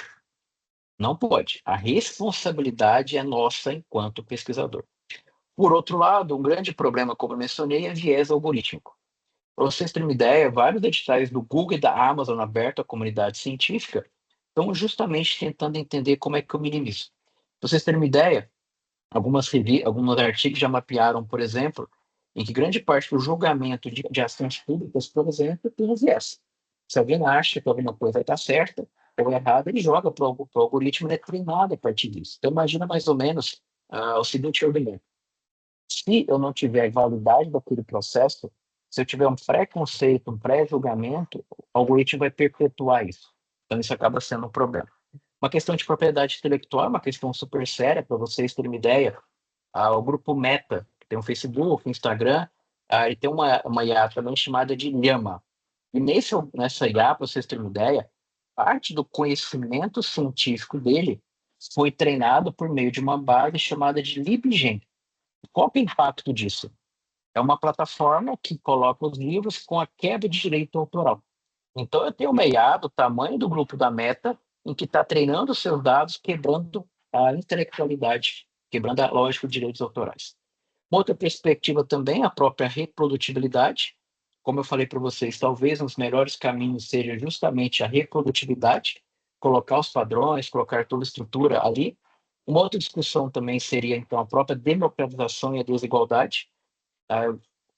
Não pode. A responsabilidade é nossa enquanto pesquisador. Por outro lado, um grande problema, como eu mencionei, é viés algorítmico. Para vocês terem uma ideia, vários editais do Google e da Amazon abertos à comunidade científica estão justamente tentando entender como é que eu minimizo. Para vocês terem uma ideia, alguns artigos já mapearam, por exemplo, em que grande parte do julgamento de ações públicas, por exemplo, tem um viés. Se alguém acha que alguma coisa está certa ou errada, ele joga para o algoritmo, ele é treinado a partir disso. Então, imagina mais ou menos o seguinte argumento. Se eu não tiver validade daquele processo, se eu tiver um preconceito, um pré-julgamento, o algoritmo vai perpetuar isso. Então, isso acaba sendo um problema. Uma questão de propriedade intelectual é uma questão super séria, para vocês terem uma ideia. O grupo Meta, que tem o Facebook, o Instagram, ele tem uma IA também chamada de Llama. E nessa IA, para vocês terem uma ideia, parte do conhecimento científico dele foi treinado por meio de uma base chamada de LibGen. Qual que é o impacto disso? É uma plataforma que coloca os livros com a quebra de direito autoral. Então, eu tenho uma IA do tamanho do grupo da Meta, em que está treinando os seus dados, quebrando a intelectualidade, quebrando a lógica de direitos autorais. Uma outra perspectiva também é a própria reprodutibilidade. Como eu falei para vocês, talvez um dos melhores caminhos seja justamente a reprodutibilidade, colocar os padrões, colocar toda a estrutura ali. Uma outra discussão também seria, então, a própria democratização e a desigualdade.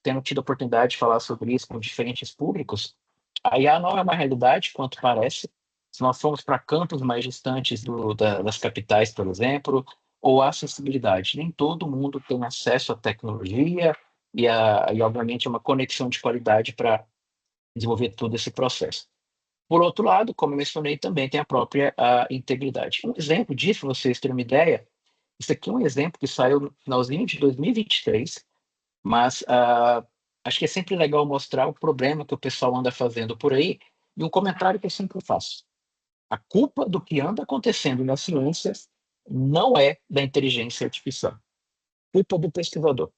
Tendo tido a oportunidade de falar sobre isso com diferentes públicos, a IA não é uma realidade, quanto parece. Se nós formos para campos mais distantes das capitais, por exemplo, ou a acessibilidade. Nem todo mundo tem acesso à tecnologia e obviamente, uma conexão de qualidade para desenvolver todo esse processo. Por outro lado, como eu mencionei, também tem a própria integridade. Um exemplo disso, para vocês terem uma ideia, isso aqui é um exemplo que saiu no finalzinho de 2023, mas acho que é sempre legal mostrar o problema que o pessoal anda fazendo por aí, e um comentário que eu sempre faço. A culpa do que anda acontecendo na ciência não é da inteligência artificial. Culpa do pesquisador.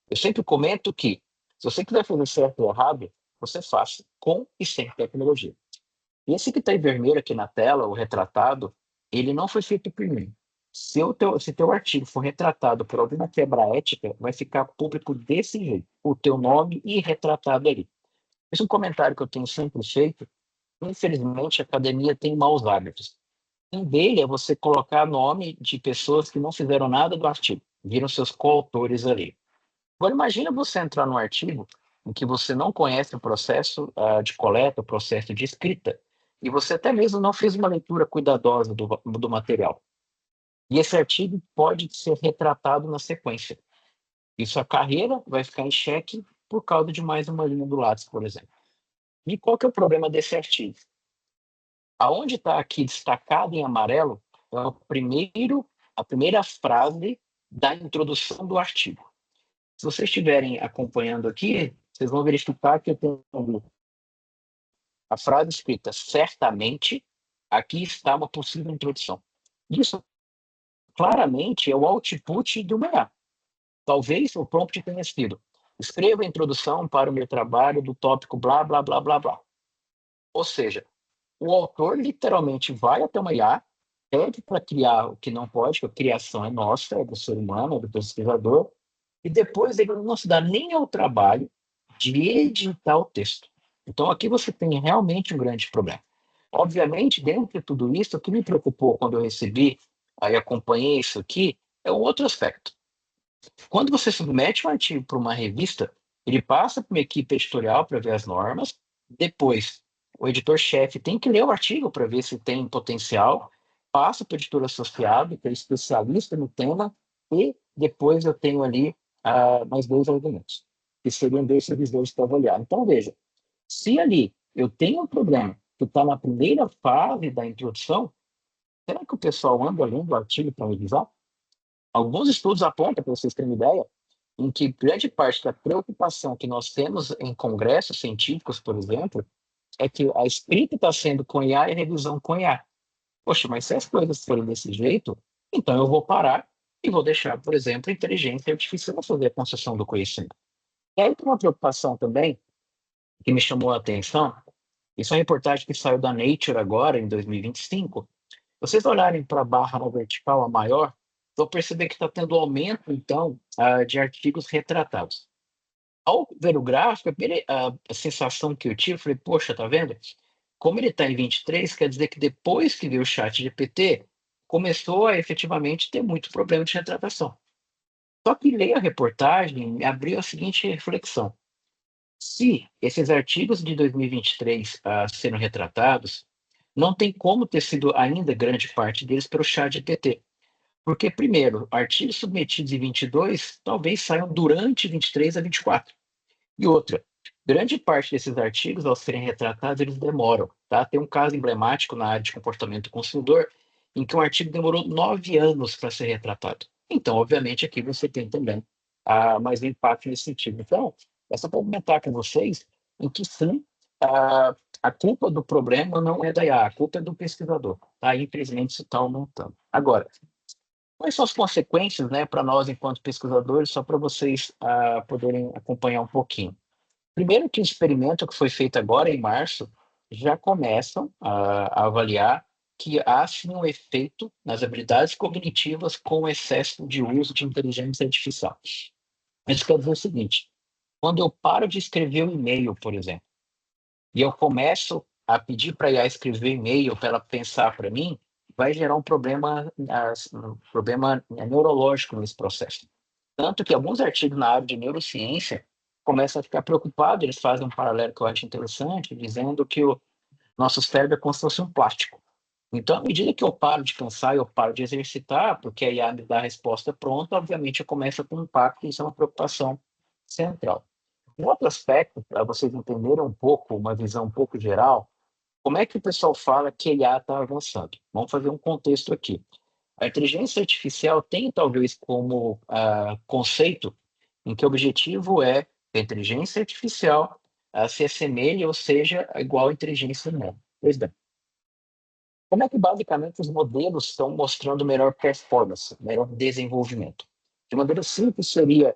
Eu sempre comento que, se você quiser fazer certo ou errado, você faça com e sem tecnologia. E esse que está em vermelho aqui na tela, o retratado, ele não foi feito por mim. Se teu artigo for retratado por alguma quebra ética, vai ficar público desse jeito, o teu nome e retratado ali. Esse é um comentário que eu tenho sempre feito. Infelizmente, a academia tem maus hábitos. Um dele é você colocar nome de pessoas que não fizeram nada do artigo, viram seus coautores ali. Agora, imagina você entrar num artigo em que você não conhece o processo de coleta, o processo de escrita, e você até mesmo não fez uma leitura cuidadosa do material. E esse artigo pode ser retratado na sequência. E sua carreira vai ficar em xeque por causa de mais uma linha do lápis, por exemplo. E qual que é o problema desse artigo? Aonde está aqui destacado em amarelo é a primeira frase da introdução do artigo. Se vocês estiverem acompanhando aqui, vocês vão verificar que eu tenho a frase escrita certamente, aqui está uma possível introdução. Isso claramente é o output do IA. Talvez o prompt tenha sido: escreva a introdução para o meu trabalho do tópico blá, blá, blá, blá, blá. Ou seja, o autor literalmente vai até uma IA, pede para criar o que não pode, que a criação é nossa, é do ser humano, é do pesquisador, e depois ele não se dá nem ao trabalho de editar o texto. Então aqui você tem realmente um grande problema. Obviamente, dentro de tudo isso, o que me preocupou quando eu recebi, aí acompanhei isso aqui, é um outro aspecto. Quando você submete um artigo para uma revista, ele passa para uma equipe editorial para ver as normas, depois o editor-chefe tem que ler o artigo para ver se tem potencial, passa para o editor associado, que é especialista no tema, e depois eu tenho ali mais dois argumentos, que seriam dois revisores para avaliar. Então, veja, se ali eu tenho um problema que está na primeira fase da introdução, será que o pessoal anda lendo o artigo para revisar? Alguns estudos apontam, para vocês terem uma ideia, em que grande parte da preocupação que nós temos em congressos científicos, por exemplo, é que a escrita está sendo com IA e a revisão com IA. Poxa, mas se as coisas forem desse jeito, então eu vou parar e vou deixar, por exemplo, a inteligência artificial fazer a concessão do conhecimento. E aí tem uma preocupação também que me chamou a atenção. Isso é uma reportagem que saiu da Nature agora, em 2025. Se vocês olharem para a barra na vertical, a maior, vão perceber que está tendo aumento, então, de artigos retratados. Ao ver o gráfico, a sensação que eu tive, falei, poxa, tá vendo? Como ele está em 23, quer dizer que depois que veio o chat GPT, começou a efetivamente ter muito problema de retratação. Só que ler a reportagem me abriu a seguinte reflexão. Se esses artigos de 2023 sendo retratados, não tem como ter sido ainda grande parte deles pelo chat GPT. Porque, primeiro, artigos submetidos em 22 talvez saiam durante 23 a 24. E outra, grande parte desses artigos, ao serem retratados, eles demoram. Tá? Tem um caso emblemático na área de comportamento do consumidor, em que um artigo demorou 9 anos para ser retratado. Então, obviamente, aqui você tem também mais impacto nesse sentido. Então, é só para comentar com vocês em que sim, a culpa do problema não é da IA, a culpa é do pesquisador. Tá? Infelizmente, isso está aumentando. Agora, quais são as consequências, né, para nós, enquanto pesquisadores, só para vocês poderem acompanhar um pouquinho? Primeiro que o experimento que foi feito agora, em março, já começam a avaliar que há sim um efeito nas habilidades cognitivas com o excesso de uso de inteligência artificial. Isso quer dizer o seguinte, quando eu paro de escrever um e-mail, por exemplo, e eu começo a pedir para a IA escrever e-mail para ela pensar para mim, vai gerar um problema neurológico nesse processo. Tanto que alguns artigos na área de neurociência começam a ficar preocupados, eles fazem um paralelo que eu acho interessante, dizendo que o nosso cérebro é como se fosse um plástico. Então, à medida que eu paro de pensar, eu paro de exercitar, porque a IA me dá a resposta pronta, obviamente eu começo a ter um impacto, e isso é uma preocupação central. Um outro aspecto, para vocês entenderem um pouco, uma visão um pouco geral, como é que o pessoal fala que a IA está avançando? Vamos fazer um contexto aqui. A inteligência artificial tem talvez como conceito em que o objetivo é que a inteligência artificial se assemelhe, ou seja, igual à inteligência humana. Pois bem, como é que basicamente os modelos estão mostrando melhor performance, melhor desenvolvimento? De maneira simples seria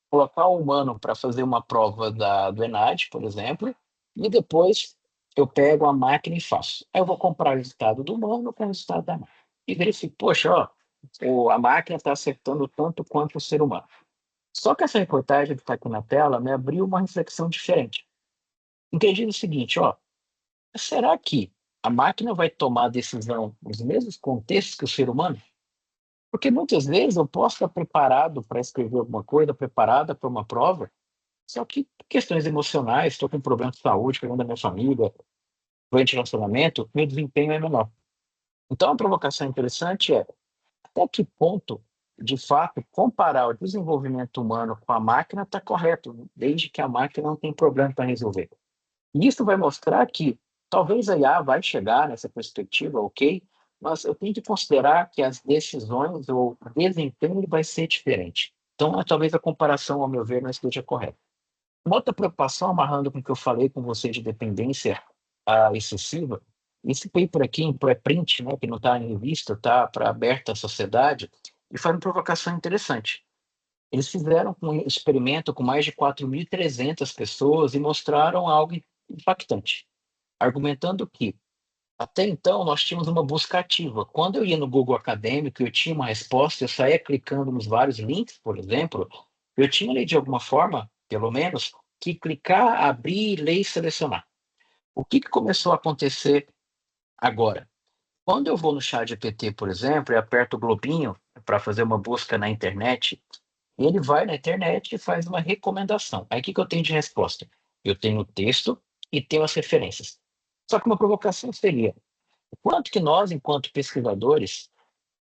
colocar o humano para fazer uma prova do ENAD, por exemplo, e depois eu pego a máquina e faço. Aí eu vou comparar o resultado do humano com o resultado da máquina. E verifico, poxa, ó, a máquina está acertando tanto quanto o ser humano. Só que essa reportagem que está aqui na tela me abriu uma reflexão diferente. Entendi o seguinte, ó, será que a máquina vai tomar a decisão nos mesmos contextos que o ser humano? Porque muitas vezes eu posso estar preparado para escrever alguma coisa, preparada para uma prova, só que questões emocionais, estou com um problema de saúde, problema da minha família, doente de relacionamento, meu desempenho é menor. Então, a provocação interessante é até que ponto, de fato, comparar o desenvolvimento humano com a máquina está correto, desde que a máquina não tem problema para resolver. E isso vai mostrar que talvez a IA vai chegar nessa perspectiva, ok, mas eu tenho que considerar que as decisões ou o desempenho vai ser diferente. Então, talvez a comparação, ao meu ver, não esteja correta. Uma outra preocupação, amarrando com o que eu falei com você de dependência excessiva, esse paper aqui em pré-print, né, que não está em revista, está para aberta à sociedade, e faz uma provocação interessante. Eles fizeram um experimento com mais de 4.300 pessoas e mostraram algo impactante, argumentando que até então nós tínhamos uma busca ativa. Quando eu ia no Google Acadêmico e eu tinha uma resposta, eu saía clicando nos vários links, por exemplo, eu tinha ali de alguma forma, pelo menos, que clicar, abrir, ler e selecionar. O que começou a acontecer agora? Quando eu vou no ChatGPT, por exemplo, e aperto o globinho para fazer uma busca na internet, ele vai na internet e faz uma recomendação. Aí o que eu tenho de resposta? Eu tenho o texto e tenho as referências. Só que uma provocação seria, o quanto que nós, enquanto pesquisadores,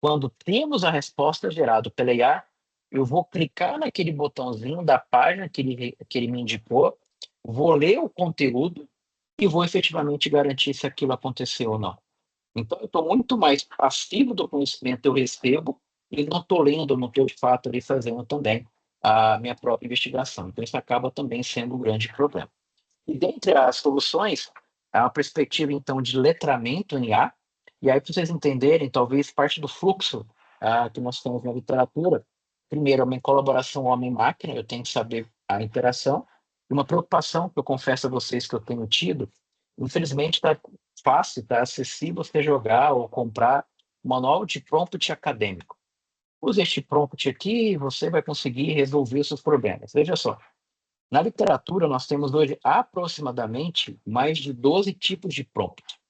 quando temos a resposta gerada pela IA, eu vou clicar naquele botãozinho da página que ele me indicou, vou ler o conteúdo e vou efetivamente garantir se aquilo aconteceu ou não. Então, eu estou muito mais passivo do conhecimento que eu recebo e não estou lendo, não estou de fato ali fazendo também a minha própria investigação. Então, isso acaba também sendo um grande problema. E dentre as soluções, há uma perspectiva, então, de letramento em IA, e aí, para vocês entenderem, talvez parte do fluxo que nós temos na literatura, primeiro, é uma colaboração homem-máquina, eu tenho que saber a interação, e uma preocupação que eu confesso a vocês que eu tenho tido, infelizmente está fácil, está acessível você jogar ou comprar manual de prompt acadêmico. Use este prompt aqui e você vai conseguir resolver os seus problemas. Veja só, na literatura, nós temos hoje aproximadamente mais de 12 tipos de prompt.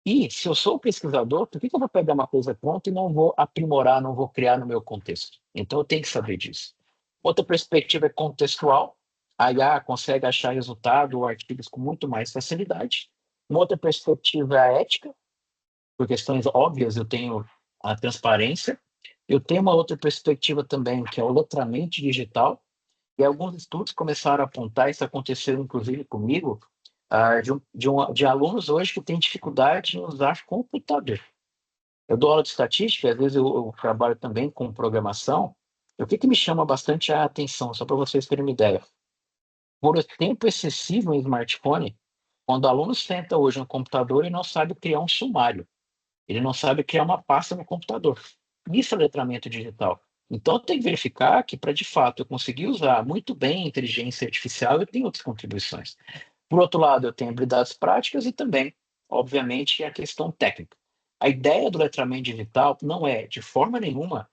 E, se eu sou pesquisador, por que eu vou pegar uma coisa pronta e não vou aprimorar, não vou criar no meu contexto? Então, eu tenho que saber disso. Outra perspectiva é contextual. A IA consegue achar resultado ou artigos com muito mais facilidade. Uma outra perspectiva é a ética. Por questões óbvias, eu tenho a transparência. Eu tenho uma outra perspectiva também, que é o letramento digital. E alguns estudos começaram a apontar, isso aconteceu inclusive comigo, de alunos hoje que têm dificuldade em usar computador. Eu dou aula de estatística, às vezes eu trabalho também com programação. E o que me chama bastante a atenção, só para vocês terem uma ideia? por tempo excessivo em smartphone, quando o aluno senta hoje no computador, ele não sabe criar um sumário, ele não sabe criar uma pasta no computador. Isso é letramento digital. Então, eu tenho que verificar que, para de fato eu conseguir usar muito bem a inteligência artificial, eu tenho outras contribuições. Por outro lado, eu tenho habilidades práticas e também, obviamente, a questão técnica. A ideia do letramento digital não é, de forma nenhuma,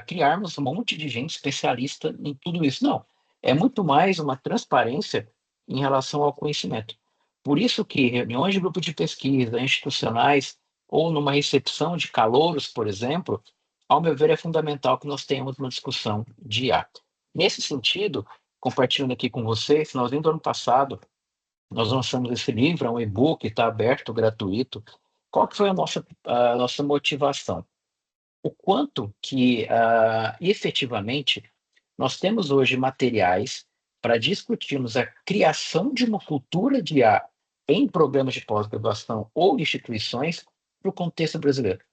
criarmos um monte de gente especialista em tudo isso. Não. É muito mais uma transparência em relação ao conhecimento. Por isso que reuniões de grupo de pesquisa, institucionais, ou numa recepção de calouros, por exemplo, ao meu ver, é fundamental que nós tenhamos uma discussão de IA. Nesse sentido, compartilhando aqui com vocês, finalzinho do ano passado, nós lançamos esse livro, é um e-book, está aberto, gratuito. Qual que foi a nossa motivação? O quanto que, efetivamente, nós temos hoje materiais para discutirmos a criação de uma cultura de IA em programas de pós-graduação ou instituições para o contexto brasileiro.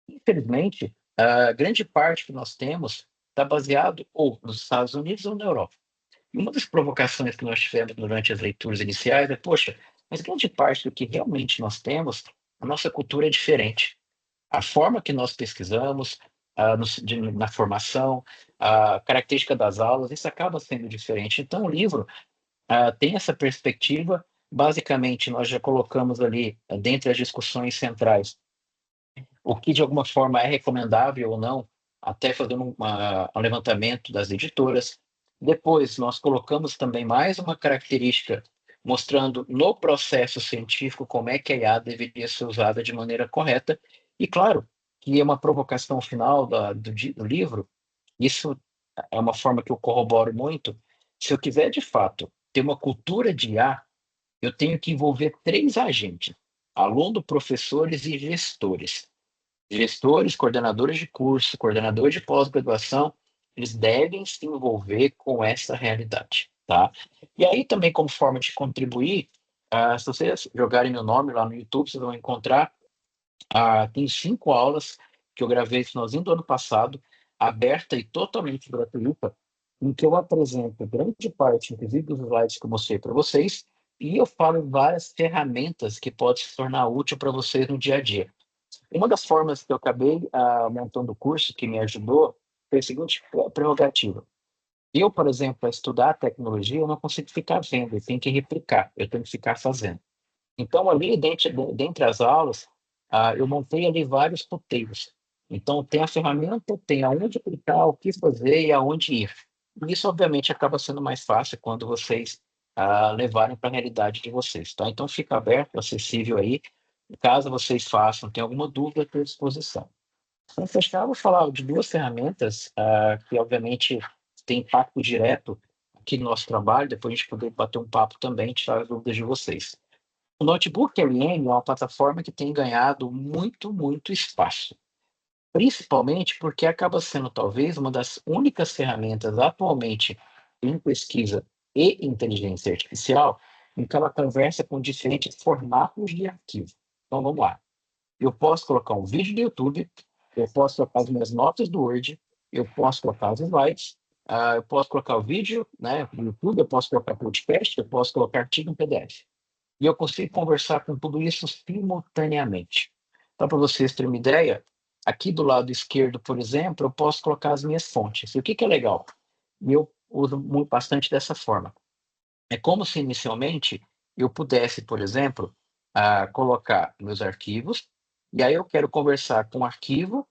Infelizmente, a grande parte que nós temos está baseado ou nos Estados Unidos ou na Europa. E uma das provocações que nós tivemos durante as leituras iniciais é, poxa, mas grande parte do que realmente nós temos, a nossa cultura é diferente. A forma que nós pesquisamos, na formação, a característica das aulas, isso acaba sendo diferente. Então, o livro tem essa perspectiva. Basicamente, nós já colocamos ali, dentre as discussões centrais, o que de alguma forma é recomendável ou não, até fazendo um levantamento das editoras. Depois, nós colocamos também mais uma característica mostrando no processo científico como é que a IA deveria ser usada de maneira correta. E, claro, que é uma provocação final do livro, isso é uma forma que eu corroboro muito. Se eu quiser, de fato, ter uma cultura de IA, eu tenho que envolver três agentes: aluno, professores e gestores. Gestores, coordenadores de curso, coordenadores de pós-graduação, eles devem se envolver com essa realidade, tá? E aí também, como forma de contribuir, se vocês jogarem meu nome lá no YouTube, vocês vão encontrar, tem 5 aulas que eu gravei no finalzinho do ano passado, aberta e totalmente gratuita, em que eu apresento grande parte, inclusive, dos slides que eu mostrei para vocês, e eu falo várias ferramentas que podem se tornar útil para vocês no dia a dia. Uma das formas que eu acabei montando o curso, que me ajudou, foi a seguinte prerrogativa. Eu, por exemplo, para estudar tecnologia, eu não consigo ficar vendo, eu tenho que replicar, eu tenho que ficar fazendo. Então, ali, dentre as aulas, eu montei ali vários roteiros. Então, tem a ferramenta, tem aonde clicar, o que fazer e aonde ir. E isso, obviamente, acaba sendo mais fácil quando vocês levarem para a realidade de vocês, tá? Então, fica aberto, acessível aí. Caso vocês façam, tem alguma dúvida, estou à disposição. Para fechar, eu vou falar de duas ferramentas que, obviamente, têm impacto direto aqui no nosso trabalho, depois a gente poder bater um papo também e tirar as dúvidas de vocês. O Notebook LM é uma plataforma que tem ganhado muito, muito espaço, principalmente porque acaba sendo talvez uma das únicas ferramentas atualmente em pesquisa e inteligência artificial em que ela conversa com diferentes formatos de arquivo. Então vamos lá. Eu posso colocar um vídeo do YouTube, eu posso colocar as minhas notas do Word, eu posso colocar os slides, eu posso colocar o vídeo, né, no YouTube, eu posso colocar podcast, eu posso colocar artigo em PDF. E eu consigo conversar com tudo isso simultaneamente. Então, para vocês terem uma ideia, aqui do lado esquerdo, por exemplo, eu posso colocar as minhas fontes. E o que é legal? Eu uso bastante dessa forma. É como se inicialmente eu pudesse, por exemplo, colocar meus arquivos, e aí eu quero conversar com o arquivo,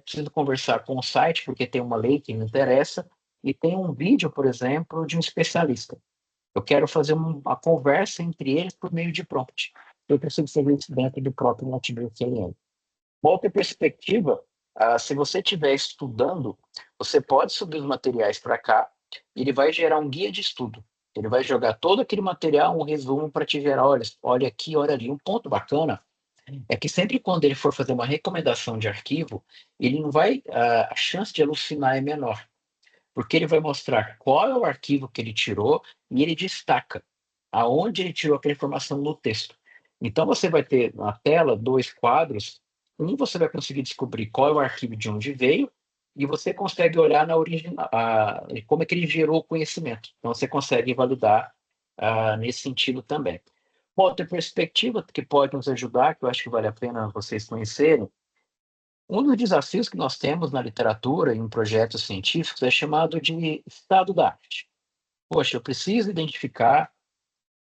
preciso conversar com o site, porque tem uma lei que me interessa, e tem um vídeo, por exemplo, de um especialista. Eu quero fazer uma conversa entre eles por meio de prompt. Eu preciso fazer isso dentro do próprio Notebook LM. Uma outra perspectiva, se você estiver estudando, você pode subir os materiais para cá, e ele vai gerar um guia de estudo. Ele vai jogar todo aquele material, um resumo para te gerar, olha aqui, olha ali. Um ponto bacana é que sempre quando ele for fazer uma recomendação de arquivo, ele não vai, a chance de alucinar é menor, porque ele vai mostrar qual é o arquivo que ele tirou e ele destaca aonde ele tirou aquela informação no texto. Então você vai ter na tela dois quadros. Um, você vai conseguir descobrir qual é o arquivo de onde veio, e você consegue olhar na origem, como é que ele gerou o conhecimento. Então, você consegue validar nesse sentido também. Uma outra perspectiva que pode nos ajudar, que eu acho que vale a pena vocês conhecerem, um dos desafios que nós temos na literatura e em projetos científicos é chamado de estado da arte. Poxa, eu preciso identificar,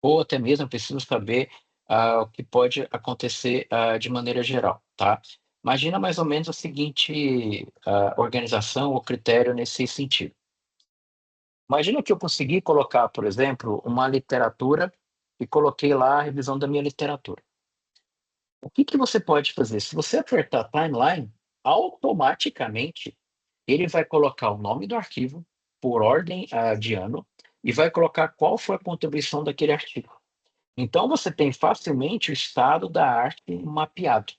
ou até mesmo eu preciso saber o que pode acontecer de maneira geral, tá? Imagina mais ou menos a seguinte organização ou critério nesse sentido. Imagina que eu consegui colocar, por exemplo, uma literatura e coloquei lá a revisão da minha literatura. O que que você pode fazer? Se você apertar timeline, automaticamente ele vai colocar o nome do arquivo por ordem de ano e vai colocar qual foi a contribuição daquele artigo. Então você tem facilmente o estado da arte mapeado.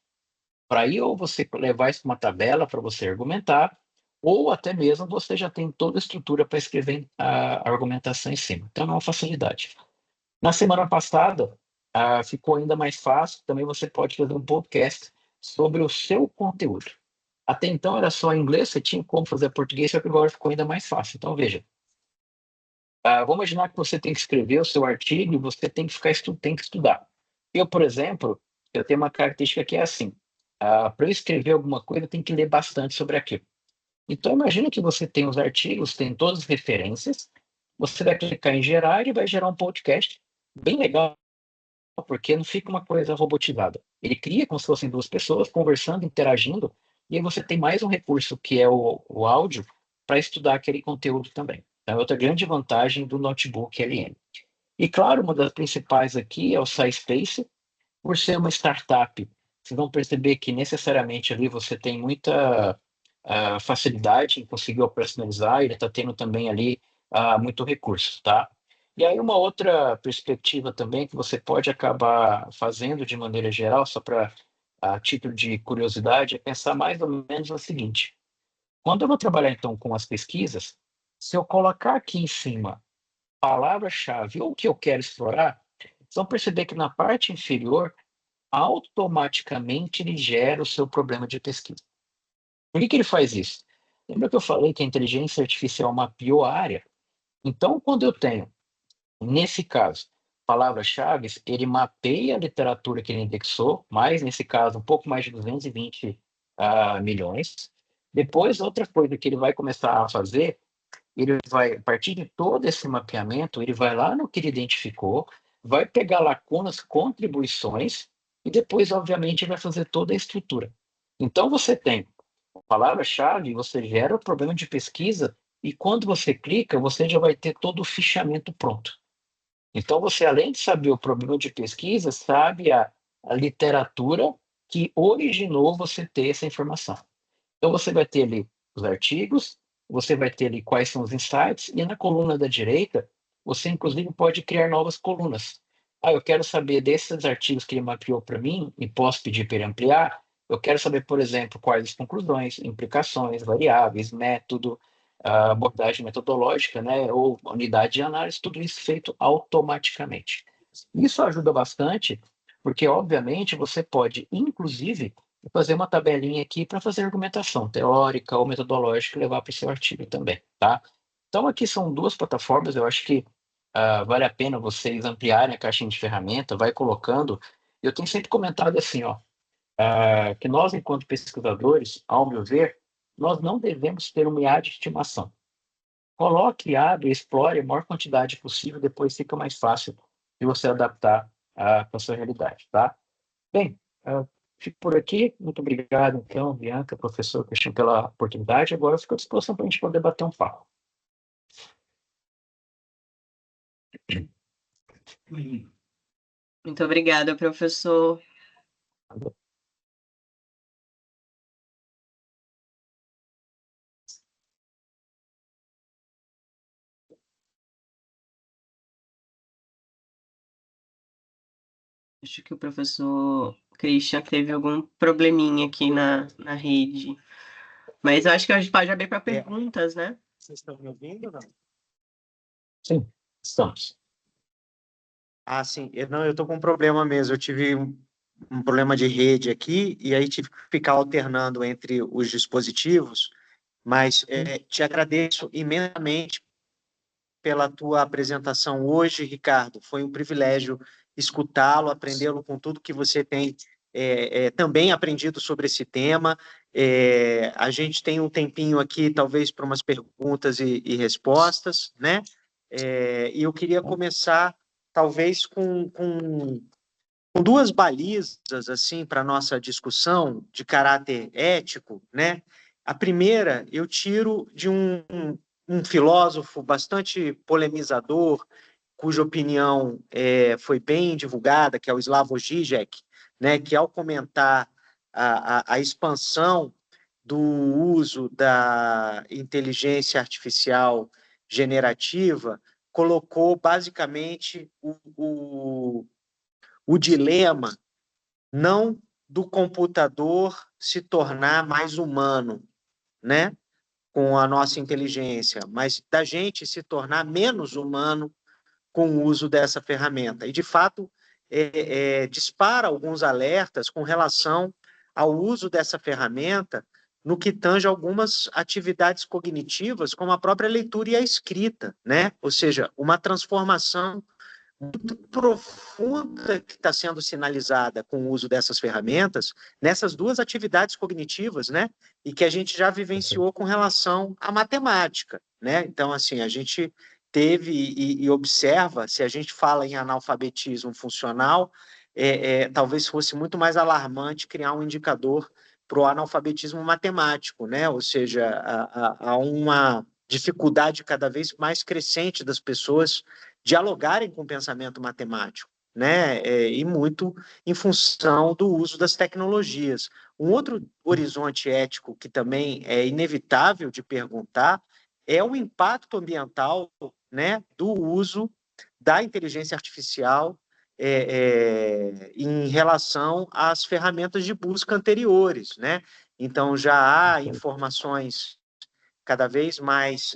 Para aí ou você levar isso para uma tabela para você argumentar, ou até mesmo você já tem toda a estrutura para escrever a argumentação em cima. Então é uma facilidade. Na semana passada, ficou ainda mais fácil, também você pode fazer um podcast sobre o seu conteúdo. Até então era só em inglês, você tinha como fazer português, só que agora ficou ainda mais fácil. Então veja, vamos imaginar que você tem que escrever o seu artigo e você tem que tem que estudar. Eu, por exemplo, eu tenho uma característica que é assim, para eu escrever alguma coisa, eu tenho que ler bastante sobre aquilo. Então imagina que você tem os artigos, tem todas as referências, você vai clicar em gerar e vai gerar um podcast bem legal, porque não fica uma coisa robotizada. Ele cria como se fossem duas pessoas conversando, interagindo, e aí você tem mais um recurso que é o áudio para estudar aquele conteúdo também. Então, é outra grande vantagem do notebook LM. E claro, uma das principais aqui é o SciSpace. Por ser uma startup, vocês vão perceber que necessariamente ali você tem muita facilidade em conseguir operacionalizar, ele está tendo também ali muito recurso, tá? E aí uma outra perspectiva também que você pode acabar fazendo de maneira geral, só para a título de curiosidade, é pensar mais ou menos no seguinte: quando eu vou trabalhar então com as pesquisas, se eu colocar aqui em cima palavra-chave ou o que eu quero explorar, vocês vão perceber que na parte inferior automaticamente ele gera o seu problema de pesquisa. Por que que ele faz isso? Lembra que eu falei que a inteligência artificial mapeou a área? Então, quando eu tenho, nesse caso, palavras-chave, ele mapeia a literatura que ele indexou, mais nesse caso, um pouco mais de 220 milhões. Depois, outra coisa que ele vai começar a fazer, ele vai, a partir de todo esse mapeamento, ele vai lá no que ele identificou, vai pegar lacunas, contribuições, e depois, obviamente, vai fazer toda a estrutura. Então, você tem palavra-chave, você gera o problema de pesquisa e quando você clica, você já vai ter todo o fichamento pronto. Então, você, além de saber o problema de pesquisa, sabe a literatura que originou você ter essa informação. Então, você vai ter ali os artigos, você vai ter ali quais são os insights, e na coluna da direita, você, inclusive, pode criar novas colunas. Eu quero saber desses artigos que ele mapeou para mim e posso pedir para ele ampliar. Eu quero saber, por exemplo, quais as conclusões, implicações, variáveis, método, abordagem metodológica, né, ou unidade de análise, tudo isso feito automaticamente. Isso ajuda bastante, porque, obviamente, você pode, inclusive, fazer uma tabelinha aqui para fazer argumentação teórica ou metodológica e levar para o seu artigo também, tá? Então, aqui são duas plataformas, eu acho que vale a pena vocês ampliarem a caixinha de ferramenta, vai colocando. Eu tenho sempre comentado assim, ó, que nós, enquanto pesquisadores, ao meu ver, nós não devemos ter uma IA de estimação. Coloque, abre, explore a maior quantidade possível, depois fica mais fácil de você adaptar para a sua realidade, tá? Bem, fico por aqui. Muito obrigado, então, Bianca, professor Cristian, pela oportunidade. Agora eu fico à disposição para a gente poder bater um papo. Muito obrigada, professor. Acho que o professor Christian teve algum probleminha aqui na rede. Mas eu acho que a gente pode abrir para perguntas, né? Vocês estão me ouvindo ou não? Sim, estamos. Sim. Não, eu estou com um problema mesmo. Eu tive um problema de rede aqui e aí tive que ficar alternando entre os dispositivos Mas te agradeço imensamente pela tua apresentação hoje, Ricardo. Foi um privilégio escutá-lo, aprendê-lo com tudo que você tem também aprendido sobre esse tema. A gente tem um tempinho aqui, talvez, para umas perguntas e respostas, né? E eu queria começar, talvez, com duas balizas assim para nossa discussão de caráter ético, né? A primeira eu tiro de um filósofo bastante polemizador, cuja opinião foi bem divulgada, que é o Slavoj Žižek, né? Que ao comentar a expansão do uso da inteligência artificial generativa, colocou basicamente o dilema não do computador se tornar mais humano, né, com a nossa inteligência, mas da gente se tornar menos humano com o uso dessa ferramenta. E, de fato, dispara alguns alertas com relação ao uso dessa ferramenta no que tange algumas atividades cognitivas, como a própria leitura e a escrita, né? Ou seja, uma transformação muito profunda que está sendo sinalizada com o uso dessas ferramentas nessas duas atividades cognitivas, né? E que a gente já vivenciou com relação à matemática, né? Então, assim, a gente teve e observa, se a gente fala em analfabetismo funcional, talvez fosse muito mais alarmante criar um indicador para o analfabetismo matemático, né? Ou seja, há uma dificuldade cada vez mais crescente das pessoas dialogarem com o pensamento matemático, né? E muito em função do uso das tecnologias. Um outro horizonte ético que também é inevitável de perguntar é o impacto ambiental, né, do uso da inteligência artificial em relação às ferramentas de busca anteriores, né? Então já há informações cada vez mais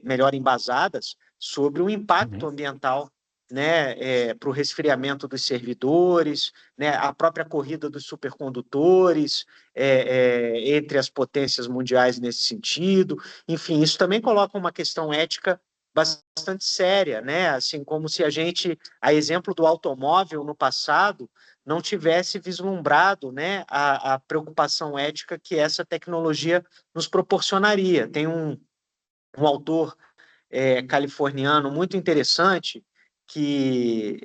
melhor embasadas sobre o impacto ambiental, né, para o resfriamento dos servidores, né, a própria corrida dos supercondutores entre as potências mundiais nesse sentido. Enfim, isso também coloca uma questão ética bastante séria, né? Assim como se a gente, a exemplo do automóvel no passado, não tivesse vislumbrado, né, a preocupação ética que essa tecnologia nos proporcionaria. Tem um autor californiano muito interessante que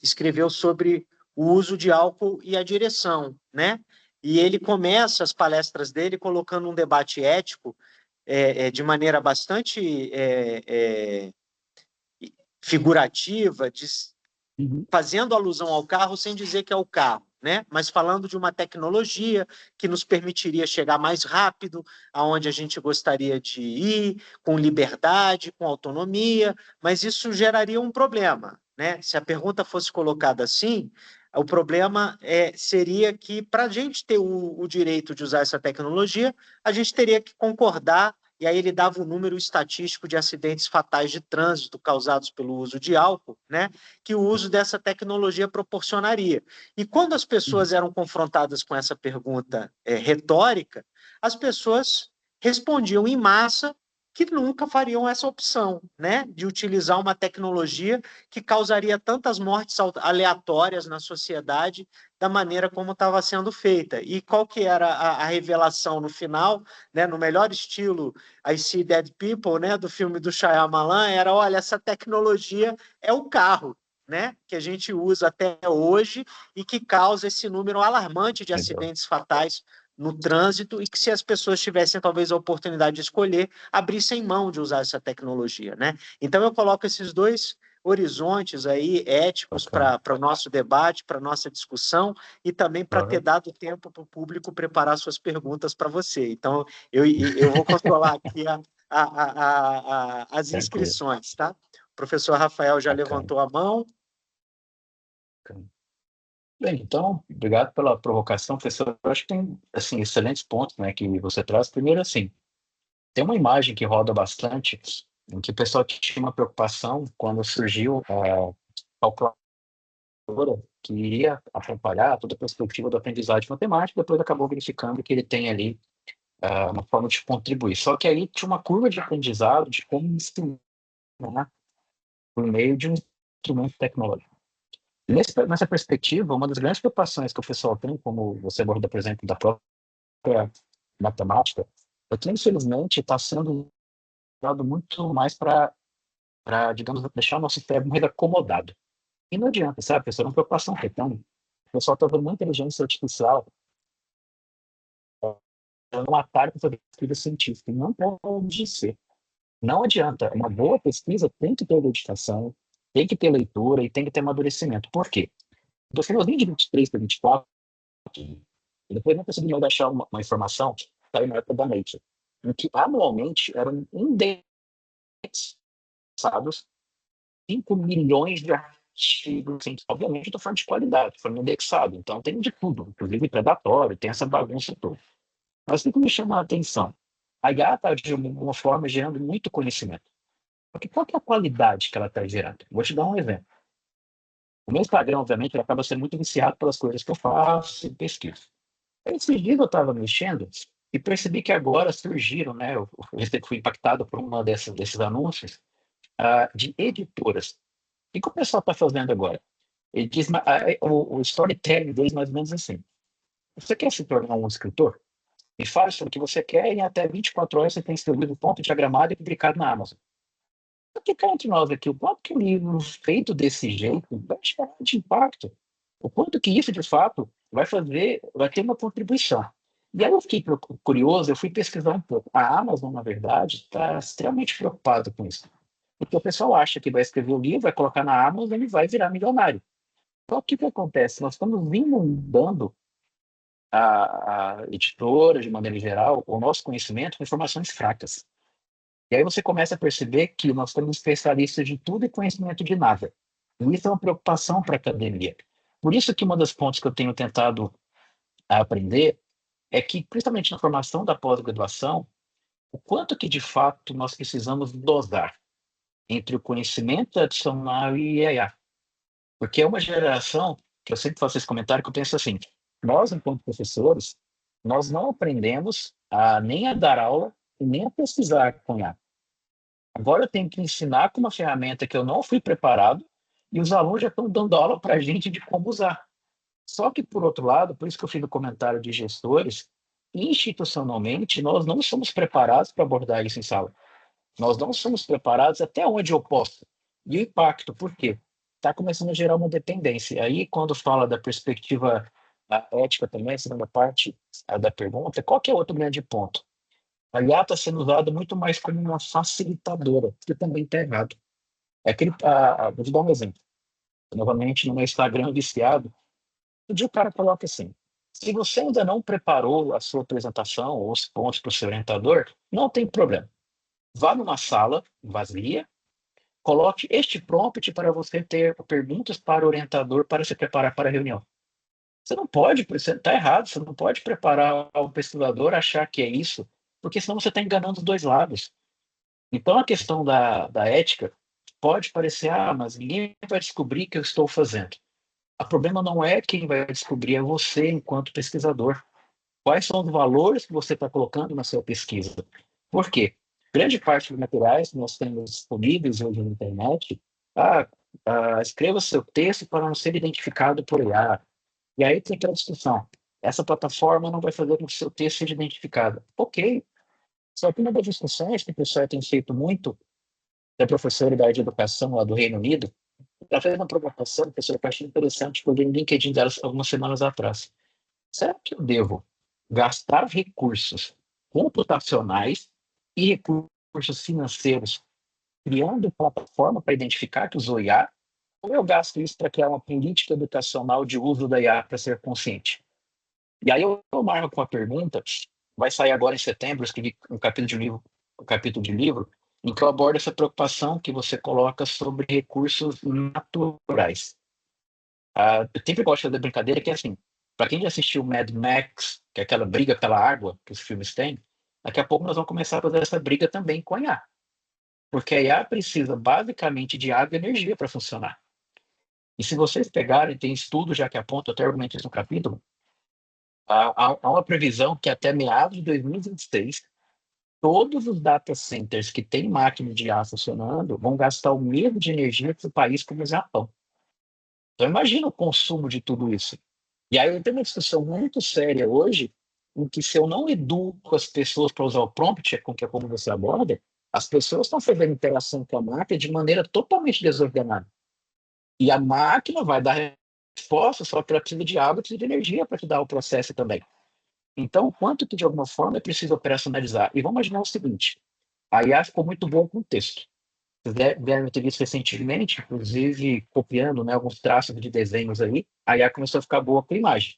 escreveu sobre o uso de álcool e a direção, né? E ele começa as palestras dele colocando um debate ético de maneira bastante figurativa, fazendo alusão ao carro sem dizer que é o carro, né? Mas falando de uma tecnologia que nos permitiria chegar mais rápido aonde a gente gostaria de ir, com liberdade, com autonomia, mas isso geraria um problema, né? Se a pergunta fosse colocada assim, o problema seria que, para a gente ter o direito de usar essa tecnologia, a gente teria que concordar, e aí ele dava o número estatístico de acidentes fatais de trânsito causados pelo uso de álcool, né? Que o uso dessa tecnologia proporcionaria. E quando as pessoas eram confrontadas com essa pergunta retórica, as pessoas respondiam em massa que nunca fariam essa opção, né, de utilizar uma tecnologia que causaria tantas mortes aleatórias na sociedade da maneira como estava sendo feita. E qual que era a revelação no final, né, no melhor estilo I See Dead People, né, do filme do Shyamalan, era, olha, essa tecnologia é o carro, né, que a gente usa até hoje e que causa esse número alarmante de acidentes fatais no trânsito e que, se as pessoas tivessem talvez a oportunidade de escolher, abrissem mão de usar essa tecnologia, né? Então eu coloco esses dois horizontes aí éticos para o nosso debate, para a nossa discussão e também para ter dado tempo para o público preparar suas perguntas para você. Então eu vou controlar aqui as inscrições, tá? O professor Rafael já levantou a mão. Bem, então, obrigado pela provocação, professor. Eu acho que tem, assim, excelentes pontos, né, que você traz. Primeiro, assim, tem uma imagem que roda bastante, em que o pessoal tinha uma preocupação quando surgiu a calculadora que iria atrapalhar toda a perspectiva do aprendizagem matemática, depois acabou verificando que ele tem ali uma forma de contribuir. Só que aí tinha uma curva de aprendizado de como ensinar por meio de um instrumento tecnológico. Nessa perspectiva, uma das grandes preocupações que o pessoal tem, como você abordou, por exemplo, da própria matemática, é que, infelizmente, está sendo usado muito mais para, digamos, deixar o nosso cérebro mais acomodado. E não adianta, sabe, pessoal? É uma preocupação que tem. O pessoal está vendo uma inteligência artificial dando um atalho para fazer pesquisa científica. E não pode ser. Não adianta. Uma boa pesquisa tem que ter dedicação, tem que ter leitura e tem que ter amadurecimento. Por quê? Do finalzinho de 23 para 24, e depois não consegui mais achar uma informação, saiu na época da Nature, em que anualmente eram indexados 5 milhões de artigos, assim, obviamente estou falando de qualidade, foram indexados, então tem de tudo, inclusive predatório, tem essa bagunça toda. Mas o que me chama a atenção? A IA está, de uma forma, gerando muito conhecimento. Porque qual que é a qualidade que ela está gerando? Vou te dar um exemplo. O meu Instagram, obviamente, ele acaba sendo muito viciado pelas coisas que eu faço e pesquiso. Esses dias eu estava mexendo e percebi que agora surgiram, né? Eu fui impactado por uma desses anúncios de editoras. O que o pessoal está fazendo agora? Ele diz, o storytelling deles mais ou menos assim. Você quer se tornar um escritor? Me fale sobre o que você quer e em até 24 horas você tem seu livro pronto, diagramado e publicado na Amazon. Só que cá entre nós aqui, o quanto que um livro feito desse jeito vai gerar de impacto? O quanto que isso, de fato, vai ter uma contribuição. E aí eu fiquei curioso, eu fui pesquisar um pouco. A Amazon, na verdade, está extremamente preocupada com isso. Porque o pessoal acha que vai escrever o livro, vai colocar na Amazon e vai virar milionário. Só que o que acontece? Nós estamos inundando a editora, de maneira geral, o nosso conhecimento com informações fracas. E aí você começa a perceber que nós temos especialistas de tudo e conhecimento de nada. E isso é uma preocupação para a academia. Por isso que uma das pontos que eu tenho tentado aprender é que, principalmente na formação da pós-graduação, o quanto que de fato nós precisamos dosar entre o conhecimento adicional e a IA. Porque é uma geração, que eu sempre faço esse comentário, que eu penso assim, nós, enquanto professores, nós não aprendemos nem a dar aula e nem a pesquisar com IA. Agora eu tenho que ensinar com uma ferramenta que eu não fui preparado e os alunos já estão dando aula para a gente de como usar. Só que, por outro lado, por isso que eu fiz o comentário de gestores, institucionalmente, nós não somos preparados para abordar isso em sala. Nós não somos preparados até onde eu posso. E o impacto, por quê? Está começando a gerar uma dependência. Aí, quando fala da perspectiva ética também, a segunda parte da pergunta, qual que é outro grande ponto? A IA está sendo usada muito mais como uma facilitadora, que também está errado. Vou te dar um exemplo. Novamente, no meu Instagram viciado, um dia o cara coloca assim, se você ainda não preparou a sua apresentação ou os pontos para o seu orientador, não tem problema. Vá numa sala vazia, coloque este prompt para você ter perguntas para o orientador para se preparar para a reunião. Você não pode, você está errado, você não pode preparar o pesquisador a achar que é isso, porque senão você está enganando os dois lados. Então, a questão da ética pode parecer, mas ninguém vai descobrir o que eu estou fazendo. O problema não é quem vai descobrir, é você enquanto pesquisador. Quais são os valores que você está colocando na sua pesquisa? Por quê? Grande parte dos materiais que nós temos disponíveis hoje na internet, escreva seu texto para não ser identificado por IA. E aí tem aquela discussão. Essa plataforma não vai fazer com que o seu texto seja identificado. Ok. Só que uma das discussões que o pessoal tem feito muito, da professora da área de educação lá do Reino Unido, ela fez uma provocação, professora, que eu achei interessante, que eu vi no LinkedIn dela algumas semanas atrás. Será que eu devo gastar recursos computacionais e recursos financeiros criando plataforma para identificar que usou IA, ou eu gasto isso para criar uma política educacional de uso da IA para ser consciente? E aí eu marco com a pergunta, vai sair agora em setembro, eu escrevi um capítulo de livro em que eu abordo essa preocupação que você coloca sobre recursos naturais. Eu sempre gosto da brincadeira que é assim, para quem já assistiu Mad Max, que é aquela briga pela água que os filmes têm, daqui a pouco nós vamos começar a fazer essa briga também com a IA. Porque a IA precisa basicamente de água e energia para funcionar. E se vocês pegarem, tem estudos já que apontam, até argumento isso no capítulo, Há uma previsão que até meados de 2026, todos os data centers que têm máquina de ar funcionando vão gastar o mesmo de energia que o país como o Japão. Então, imagina o consumo de tudo isso. E aí eu tenho uma discussão muito séria hoje, em que se eu não educo as pessoas para usar o prompt, que é como você aborda, as pessoas estão fazendo interação com a máquina de maneira totalmente desordenada. E a máquina vai dar resposta, só que ela precisa de água, precisa de energia para te dar o processo também. Então, quanto que de alguma forma é preciso operacionalizar? E vamos imaginar o seguinte: a IA ficou muito boa com o texto. Vocês devem ter visto recentemente, inclusive copiando, né, alguns traços de desenhos aí, a IA começou a ficar boa com a imagem.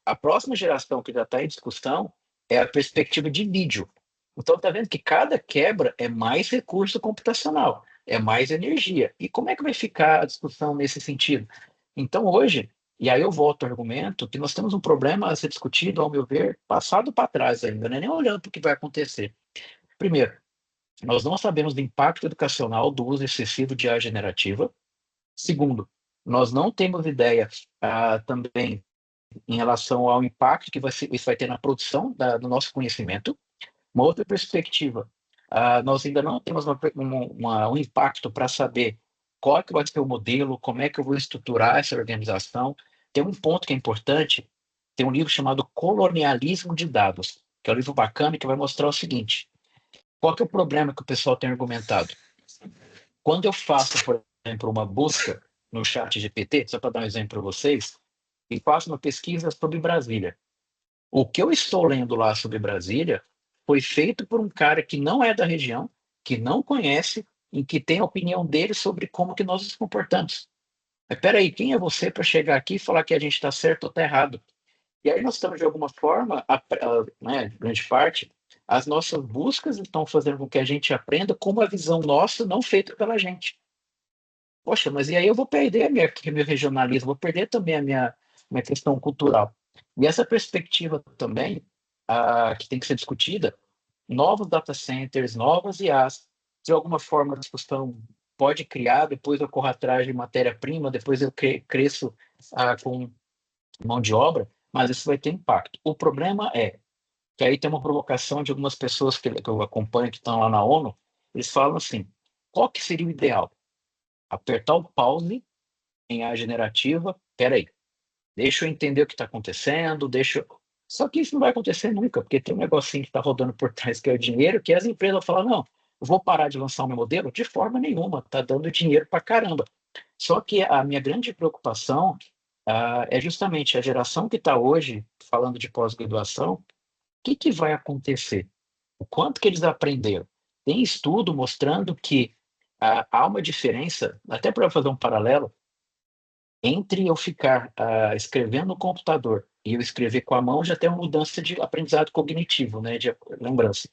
A próxima geração que já está em discussão é a perspectiva de vídeo. Então, está vendo que cada quebra é mais recurso computacional, é mais energia. E como é que vai ficar a discussão nesse sentido? Então, hoje, e aí eu volto ao argumento, que nós temos um problema a ser discutido, ao meu ver, passado para trás ainda, né? Nem olhando para o que vai acontecer. Primeiro, nós não sabemos do impacto educacional do uso excessivo de IA generativa. Segundo, nós não temos ideia também em relação ao impacto que isso vai ter na produção do nosso conhecimento. Uma outra perspectiva, nós ainda não temos um impacto para saber qual é que vai ser o modelo, como é que eu vou estruturar essa organização. Tem um ponto que é importante, tem um livro chamado Colonialismo de Dados, que é um livro bacana que vai mostrar o seguinte: qual que é o problema que o pessoal tem argumentado? Quando eu faço, por exemplo, uma busca no chat GPT, só para dar um exemplo para vocês, e faço uma pesquisa sobre Brasília. O que eu estou lendo lá sobre Brasília foi feito por um cara que não é da região, que não conhece e que tem a opinião dele sobre como que nós nos comportamos. Mas peraí, quem é você para chegar aqui e falar que a gente está certo ou está errado? E aí nós estamos, de alguma forma, né, grande parte, as nossas buscas estão fazendo com que a gente aprenda com uma visão nossa, não feita pela gente. Poxa, mas e aí eu vou perder meu regionalismo, vou perder também minha questão cultural. E essa perspectiva também, que tem que ser discutida, novos data centers, novas IAs, de alguma forma a discussão pode criar, depois eu corro atrás de matéria-prima, depois eu cresço com mão de obra, mas isso vai ter impacto. O problema é que aí tem uma provocação de algumas pessoas que eu acompanho, que estão lá na ONU, eles falam assim: qual que seria o ideal? Apertar o pause em A generativa, peraí, deixa eu entender o que está acontecendo, deixa eu... Só que isso não vai acontecer nunca, porque tem um negocinho que está rodando por trás, que é o dinheiro, que as empresas vão falar: não, eu vou parar de lançar o meu modelo? De forma nenhuma, está dando dinheiro para caramba. Só que a minha grande preocupação é justamente a geração que está hoje, falando de pós-graduação, o que vai acontecer? O quanto que eles aprenderam? Tem estudo mostrando que há uma diferença, até para fazer um paralelo, entre eu ficar escrevendo no computador e eu escrever com a mão, já tem uma mudança de aprendizado cognitivo, né, de lembrança.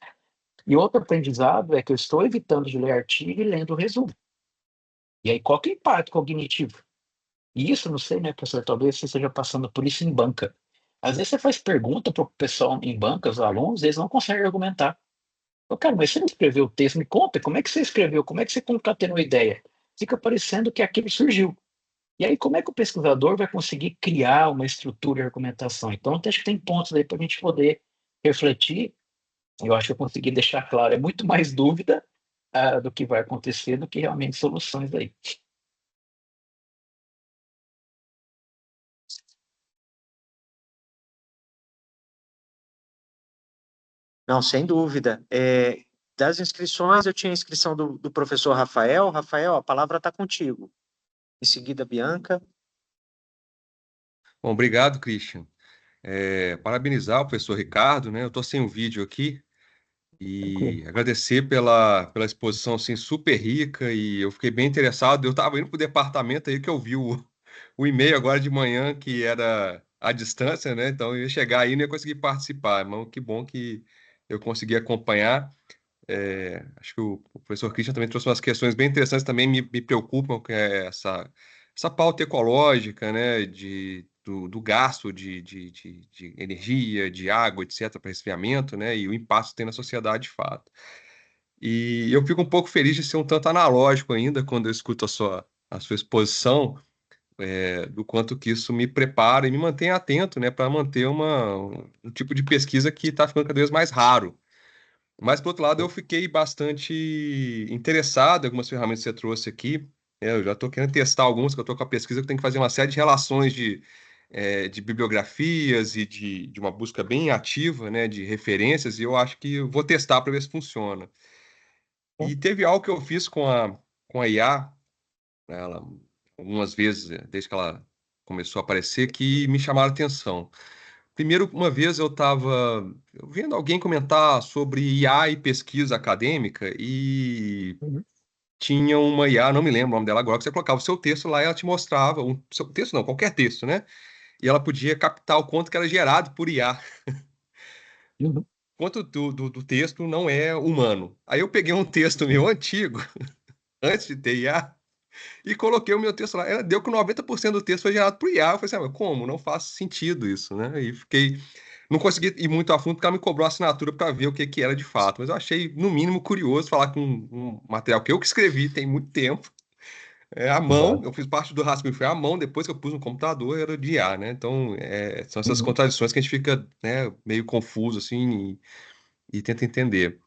E outro aprendizado é que eu estou evitando de ler artigo e lendo o resumo. E aí, qual que é o impacto cognitivo? E isso, não sei, né, professor, talvez você esteja passando por isso em banca. Às vezes você faz pergunta para o pessoal em banca, os alunos, eles não conseguem argumentar. Eu, cara, mas você não escreveu o texto, me conta, como é que você escreveu? Como é que você concatenou a ideia? Fica parecendo que aquilo surgiu. E aí, como é que o pesquisador vai conseguir criar uma estrutura de argumentação? Então, acho que tem pontos aí para a gente poder refletir. Eu acho que eu consegui deixar claro. É muito mais dúvida do que vai acontecer do que realmente soluções aí. Não, sem dúvida. Das inscrições, eu tinha a inscrição do professor Rafael. Rafael, a palavra está contigo. Em seguida, Bianca. Bom, obrigado, Christian. Parabenizar o professor Ricardo, né? Eu estou sem o vídeo aqui e agradecer pela exposição assim, super rica e eu fiquei bem interessado. Eu estava indo para o departamento aí que eu vi o e-mail agora de manhã que era à distância, né? Então eu ia chegar aí e não ia conseguir participar, mas que bom que eu consegui acompanhar. Acho que o professor Christian também trouxe umas questões bem interessantes, também me preocupam, que é essa pauta ecológica, né, do gasto de energia, de água, etc., para resfriamento, né, e o impacto que tem na sociedade de fato. E eu fico um pouco feliz de ser um tanto analógico ainda quando eu escuto a sua exposição, do quanto que isso me prepara e me mantém atento, né, para manter um tipo de pesquisa que está ficando cada vez mais raro. Mas, por outro lado, eu fiquei bastante interessado em algumas ferramentas que você trouxe aqui. Eu já estou querendo testar algumas, que eu estou com a pesquisa, que eu tenho que fazer uma série de relações de bibliografias e de uma busca bem ativa, né, de referências, e eu acho que eu vou testar para ver se funciona. E teve algo que eu fiz com a IA, né, algumas vezes, desde que ela começou a aparecer, que me chamaram a atenção. Primeiro, uma vez eu estava vendo alguém comentar sobre IA e pesquisa acadêmica e Uhum. tinha uma IA, não me lembro o nome dela agora, que você colocava o seu texto lá e ela te mostrava, seu texto não, qualquer texto, né? E ela podia captar o quanto que era gerado por IA, Uhum. quanto do texto não é humano. Aí eu peguei um texto meu antigo, antes de ter IA, e coloquei o meu texto lá. Ela deu que 90% do texto foi gerado por IA. Eu falei assim, mas como? Não faz sentido isso, né? E fiquei. Não consegui ir muito a fundo porque ela me cobrou a assinatura para ver o que, que era de fato. Mas eu achei, no mínimo, curioso falar com um material que eu que escrevi tem muito tempo. É à mão, Exato. eu fiz parte do rascunho, foi à mão, depois que eu pus no computador, era de IA, né? Então, são essas Uhum. contradições que a gente fica, né, meio confuso, assim, e tenta entender.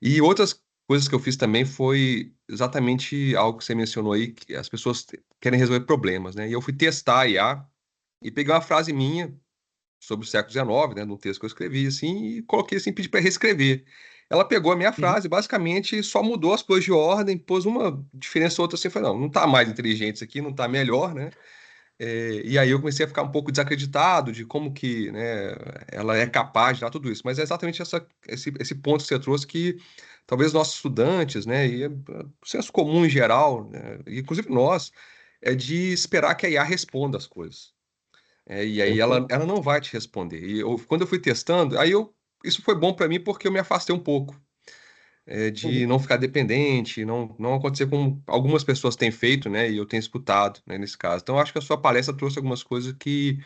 E outras coisas que eu fiz também foi exatamente algo que você mencionou aí, que as pessoas querem resolver problemas, né? E eu fui testar a IA e peguei uma frase minha sobre o século XIX, né, num texto que eu escrevi, assim, e coloquei assim, pedi para reescrever. Ela pegou a minha Uhum. frase, basicamente só mudou as coisas de ordem, pôs uma diferença ou outra assim, falei, não, não tá mais inteligente isso aqui, não tá melhor, né? E aí eu comecei a ficar um pouco desacreditado de como que, né, ela é capaz de dar tudo isso. Mas é exatamente esse ponto que você trouxe que talvez nossos estudantes, né, e o senso comum em geral, né, e inclusive nós, é de esperar que a IA responda as coisas. E aí Perfeito. ela não vai te responder. Quando eu fui testando, isso foi bom para mim porque eu me afastei um pouco de Uhum. não ficar dependente, não acontecer como algumas pessoas têm feito, né? E eu tenho escutado, né, nesse caso. Então, eu acho que a sua palestra trouxe algumas coisas que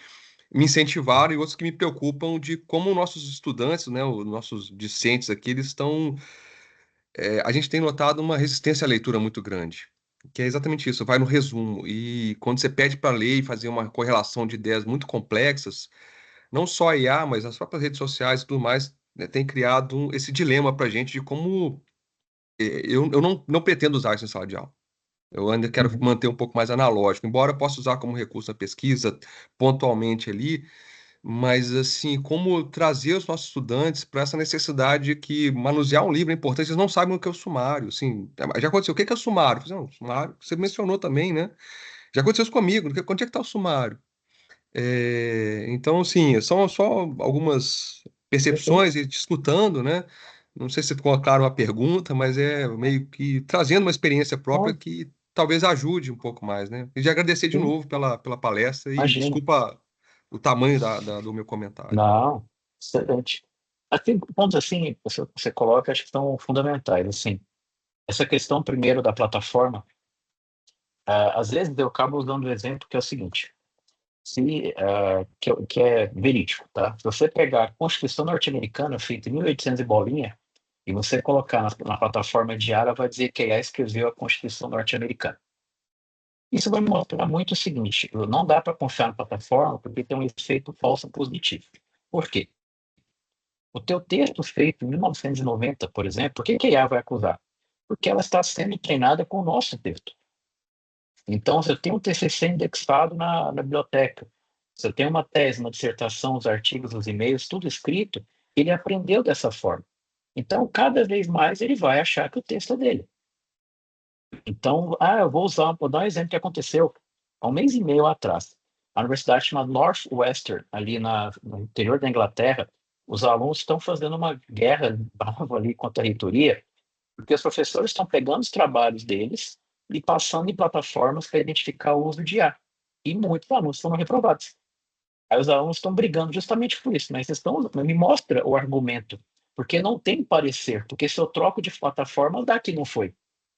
me incentivaram e outras que me preocupam de como nossos estudantes, né, os nossos discentes aqui, eles estão. A gente tem notado uma resistência à leitura muito grande. Que é exatamente isso, vai no resumo. E quando você pede para ler e fazer uma correlação de ideias muito complexas, não só a IA, mas as próprias redes sociais e tudo mais, né, tem criado esse dilema para a gente de como eu não pretendo usar isso em sala de aula. Eu ainda quero Uhum. manter um pouco mais analógico, embora eu possa usar como recurso na pesquisa, pontualmente ali, mas assim, como trazer os nossos estudantes para essa necessidade que manusear um livro é importante, eles não sabem o que é o sumário, assim, já aconteceu, o que é o sumário? Eu falei, não, o sumário, você mencionou também, né? Já aconteceu isso comigo, onde é que está o sumário? Então, assim, são só algumas Perfeito. percepções e escutando, né? Não sei se ficou claro a pergunta, mas é meio que trazendo uma experiência própria Bom, que talvez ajude um pouco mais, né? E de agradecer de sim, novo pela palestra e imagino. desculpa o tamanho do meu comentário. Não, excelente. Tem pontos assim, que você coloca, acho que são fundamentais, assim. Essa questão primeiro da plataforma, às vezes eu acabo usando o exemplo que é o seguinte, que é verídico, tá? Se você pegar a Constituição norte-americana, feita em 1800 e bolinha, e você colocar na plataforma diária, vai dizer que a IA escreveu a Constituição norte-americana. Isso vai mostrar muito o seguinte, não dá para confiar na plataforma porque tem um efeito falso positivo. Por quê? O teu texto feito em 1990, por exemplo, por que que a IA vai acusar? Porque ela está sendo treinada com o nosso texto. Então, se eu tenho um TCC indexado na biblioteca, se eu tenho uma tese, uma dissertação, os artigos, os e-mails, tudo escrito, ele aprendeu dessa forma. Então, cada vez mais ele vai achar que o texto é dele. Então, eu vou dar um exemplo que aconteceu há um mês e meio atrás. A universidade chamada Northwestern, ali no interior da Inglaterra, os alunos estão fazendo uma guerra brava ali contra a reitoria, porque os professores estão pegando os trabalhos deles e passando em plataformas para identificar o uso de IA. E muitos alunos foram reprovados. Aí os alunos estão brigando justamente por isso, mas me mostra o argumento, porque não tem parecer, porque se eu troco de plataforma, dá que não foi.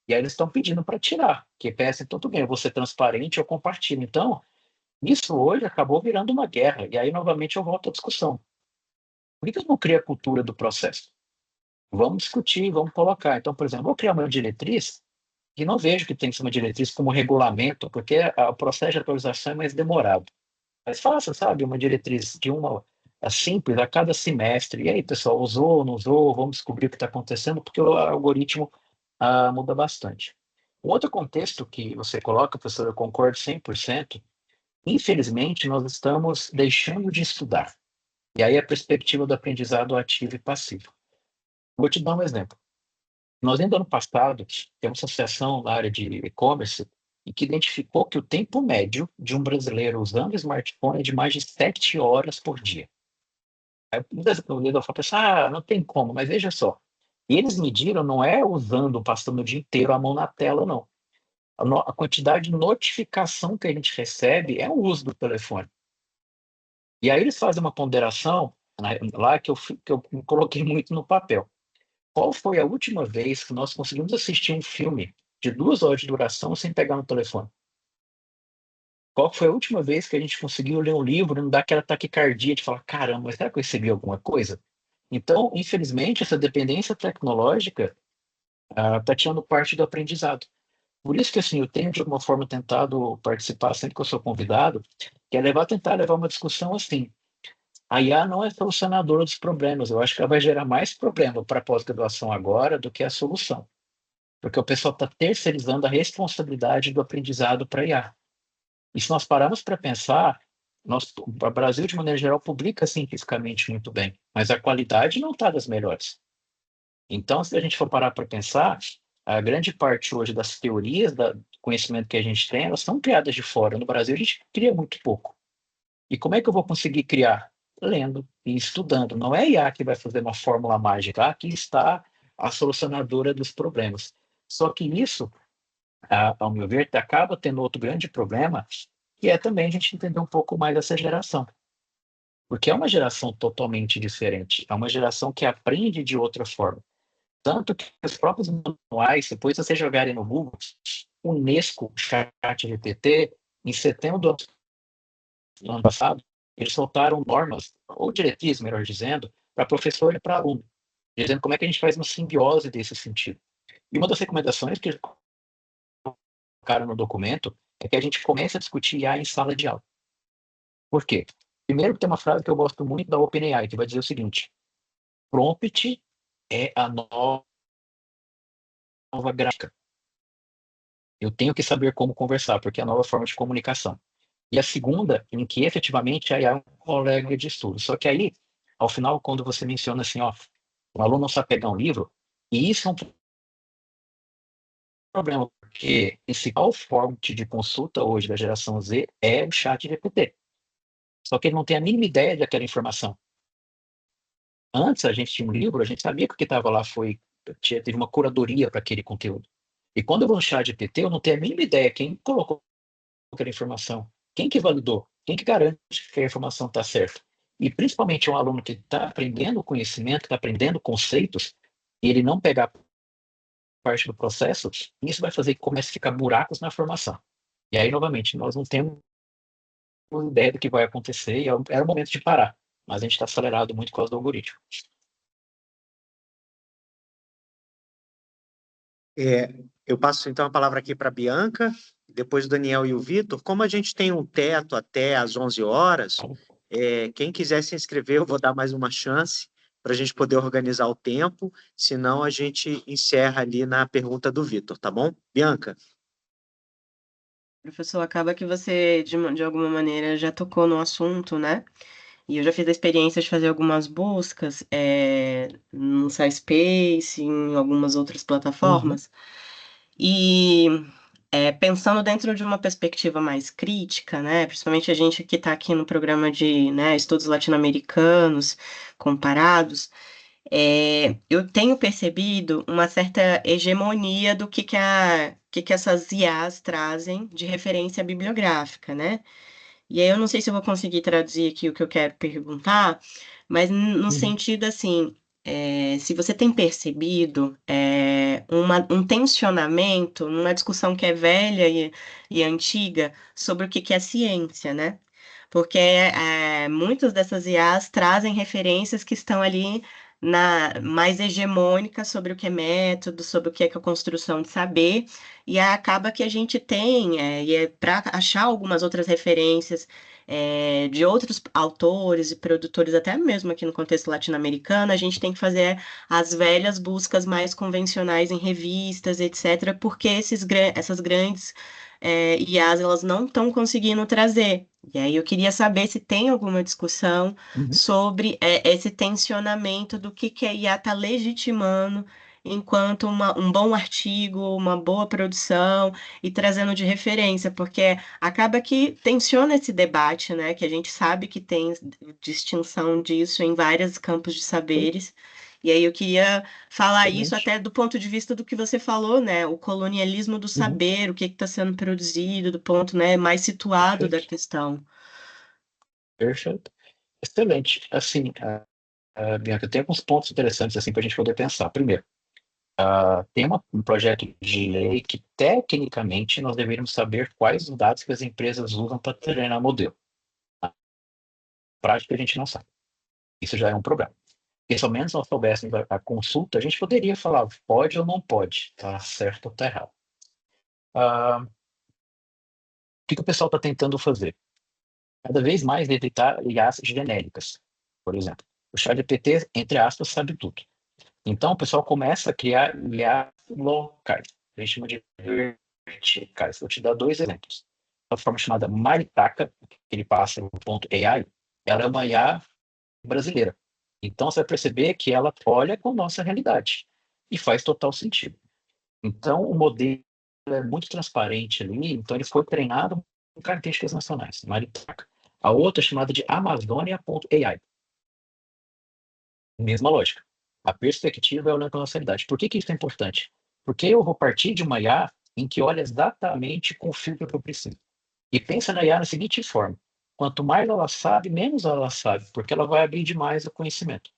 E aí eles estão pedindo para tirar, que peça, então tudo bem, eu vou ser transparente, eu compartilho. Então, isso hoje acabou virando uma guerra, e aí novamente eu volto à discussão. Por que eu não crio a cultura do processo? Vamos discutir, vamos colocar. Então, por exemplo, vou criar uma diretriz E não vejo que tem que ser uma diretriz como regulamento, porque o processo de atualização é mais demorado. Mas faça, sabe, uma diretriz de simples a cada semestre. E aí, pessoal, usou, não usou? Vamos descobrir o que está acontecendo, porque o algoritmo muda bastante. Um outro contexto que você coloca, professor, eu concordo 100%. Infelizmente, nós estamos deixando de estudar. E aí a perspectiva do aprendizado ativo e passivo. Vou te dar um exemplo. Nós, ainda ano passado, temos uma associação na área de e-commerce e que identificou que o tempo médio de um brasileiro usando smartphone é de mais de 7 horas por dia. Aí, muitas vezes eu falo, não tem como, mas veja só. E eles mediram, não é usando, passando o dia inteiro a mão na tela, não. A quantidade de notificação que a gente recebe é o uso do telefone. E aí eles fazem uma ponderação, né, lá que eu coloquei muito no papel. Qual foi a última vez que nós conseguimos assistir um filme de 2 horas de duração sem pegar no telefone? Qual foi a última vez que a gente conseguiu ler um livro e não dar aquela taquicardia de falar, caramba, será que eu recebi alguma coisa? Então, infelizmente, essa dependência tecnológica está tirando parte do aprendizado. Por isso que, assim, eu tenho, de alguma forma, tentado participar sempre que eu sou convidado, que é tentar levar uma discussão assim. A IA não é solucionadora dos problemas. Eu acho que ela vai gerar mais problema para a pós-graduação agora do que a solução. Porque o pessoal está terceirizando a responsabilidade do aprendizado para a IA. E se nós pararmos para pensar, o Brasil, de maneira geral, publica cientificamente muito bem, mas a qualidade não está das melhores. Então, se a gente for parar para pensar, a grande parte hoje das teorias do conhecimento que a gente tem, elas são criadas de fora. No Brasil, a gente cria muito pouco. E como é que eu vou conseguir criar? Lendo e estudando. Não é a IA que vai fazer uma fórmula mágica. Aqui está a solucionadora dos problemas. Só que isso, ao meu ver, acaba tendo outro grande problema, que é também a gente entender um pouco mais dessa geração. Porque é uma geração totalmente diferente. É uma geração que aprende de outra forma. Tanto que os próprios manuais, depois vocês jogarem no Google, Unesco, ChatGPT, em setembro do ano passado, eles soltaram normas, ou diretrizes, melhor dizendo, para professor e para aluno, dizendo como é que a gente faz uma simbiose desse sentido. E uma das recomendações que eles colocaram no documento é que a gente comece a discutir IA em sala de aula. Por quê? Primeiro, tem uma frase que eu gosto muito da OpenAI, que vai dizer o seguinte: prompt é a nova gráfica. Eu tenho que saber como conversar, porque é a nova forma de comunicação. E a segunda, em que efetivamente a IA é um colega de estudo. Só que aí, ao final, quando você menciona assim, o aluno não sabe pegar um livro, e isso é um problema, porque a principal forma de consulta hoje da geração Z é o chat GPT. Só que ele não tem a mínima ideia daquela informação. Antes, a gente tinha um livro, a gente sabia que o que estava lá teve uma curadoria para aquele conteúdo. E quando eu vou no chat GPT, eu não tenho a mínima ideia quem colocou aquela informação, quem que validou, quem que garante que a informação está certa. E principalmente um aluno que está aprendendo conhecimento, está aprendendo conceitos, e ele não pegar parte do processo, isso vai fazer que comece a ficar buracos na formação. E aí, novamente, nós não temos ideia do que vai acontecer, e era o momento de parar. Mas a gente está acelerado muito por causa do algoritmo. Eu passo então a palavra aqui para a Bianca, depois o Daniel e o Vitor. Como a gente tem um teto até às 11 horas, quem quiser se inscrever, eu vou dar mais uma chance para a gente poder organizar o tempo, senão a gente encerra ali na pergunta do Vitor, tá bom? Bianca? Professor, acaba que você, de alguma maneira, já tocou no assunto, né? E eu já fiz a experiência de fazer algumas buscas no SciSpace, em algumas outras plataformas. E pensando dentro de uma perspectiva mais crítica, né? Principalmente a gente que está aqui no programa de, né, estudos latino-americanos comparados, eu tenho percebido uma certa hegemonia do que essas IAs trazem de referência bibliográfica, né? E aí eu não sei se eu vou conseguir traduzir aqui o que eu quero perguntar, mas no sentido assim, se você tem percebido um tensionamento numa discussão que é velha e antiga sobre o que é ciência, né? Porque muitas dessas IAs trazem referências que estão ali mais hegemônica sobre o que é método, sobre o que é a construção de saber, e acaba que a gente tem, e para achar algumas outras referências de outros autores e produtores, até mesmo aqui no contexto latino-americano, a gente tem que fazer as velhas buscas mais convencionais em revistas, etc., porque essas grandes IAs elas não estão conseguindo trazer. E aí eu queria saber se tem alguma discussão Uhum. sobre esse tensionamento do que a IA está legitimando enquanto um bom artigo, uma boa produção e trazendo de referência, porque acaba que tensiona esse debate, né? Que a gente sabe que tem distinção disso em vários campos de saberes. E aí eu queria falar isso Excelente. até do ponto de vista do que você falou, né? O colonialismo do Uhum. saber, o que está sendo produzido, do ponto, né, mais situado da Perfeito. questão. Perfeito. Excelente. Assim, Bianca, tem alguns pontos interessantes assim para a gente poder pensar. Primeiro, tem um projeto de lei que, tecnicamente, nós deveríamos saber quais os dados que as empresas usam para treinar modelo. Na prática, a gente não sabe. Isso já é um problema. Porque se ao menos nós soubéssemos a consulta, a gente poderia falar pode ou não pode, tá certo ou tá errado. O que o pessoal está tentando fazer? Cada vez mais evitar IAs genéricas. Por exemplo, o ChatGPT, entre aspas, sabe tudo. Então, o pessoal começa a criar IAs locais. A gente chama de verticais. Vou te dar dois exemplos. Uma forma chamada Maritaka, que ele passa no ponto AI, ela é uma IA brasileira. Então, você vai perceber que ela olha com a nossa realidade e faz total sentido. Então, o modelo é muito transparente ali, então ele foi treinado com características nacionais, Maritaka. A outra é chamada de Amazônia.ai. Mesma lógica. A perspectiva é olhando com a nossa realidade. Por que isso é importante? Porque eu vou partir de uma IA em que olha exatamente com o filtro que eu preciso. E pensa na IA da seguinte forma: quanto mais ela sabe, menos ela sabe, porque ela vai abrir demais o conhecimento.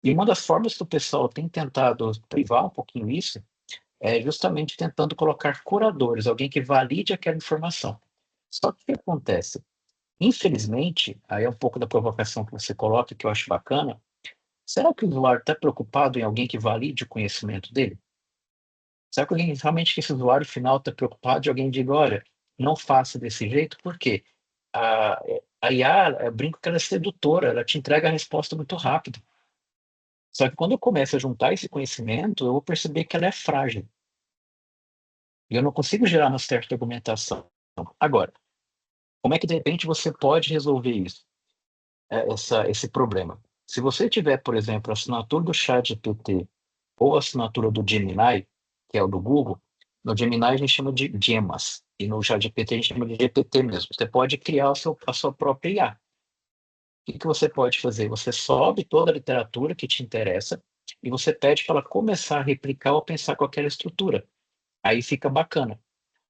E uma das formas que o pessoal tem tentado privar um pouquinho isso é justamente tentando colocar curadores, alguém que valide aquela informação. Só que o que acontece? Infelizmente, aí é um pouco da provocação que você coloca, que eu acho bacana. Será que o usuário está preocupado em alguém que valide o conhecimento dele? Será que realmente esse usuário final está preocupado de alguém que diga, olha, não faça desse jeito? Por quê? A, a IA, eu brinco que ela é sedutora, ela te entrega a resposta muito rápido. Só que quando eu começo a juntar esse conhecimento, eu vou perceber que ela é frágil. E eu não consigo gerar uma certa argumentação. Agora, como é que de repente você pode resolver isso? Esse problema? Se você tiver, por exemplo, a assinatura do ChatGPT ou a assinatura do Gemini, que é o do Google, no Gemini a gente chama de Gemas, e no ChatGPT a gente chama de GPT mesmo. Você pode criar a sua própria IA. O que você pode fazer? Você sobe toda a literatura que te interessa e você pede para ela começar a replicar ou pensar com aquela estrutura. Aí fica bacana,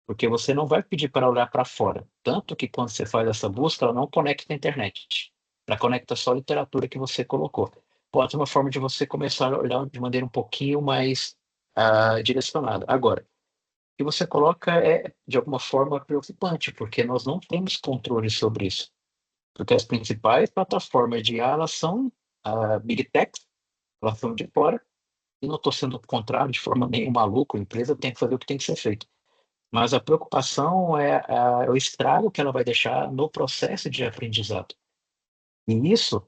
porque você não vai pedir para olhar para fora. Tanto que quando você faz essa busca, ela não conecta a internet. Ela conecta só a literatura que você colocou. Pode ser uma forma de você começar a olhar de maneira um pouquinho mais direcionada. Agora, o que você coloca é, de alguma forma, preocupante, porque nós não temos controle sobre isso. Porque as principais plataformas de IA, elas são Big Tech, elas são de fora, e não estou sendo contrário de forma nenhuma maluco, a empresa tem que fazer o que tem que ser feito. Mas a preocupação é o estrago que ela vai deixar no processo de aprendizado. E isso,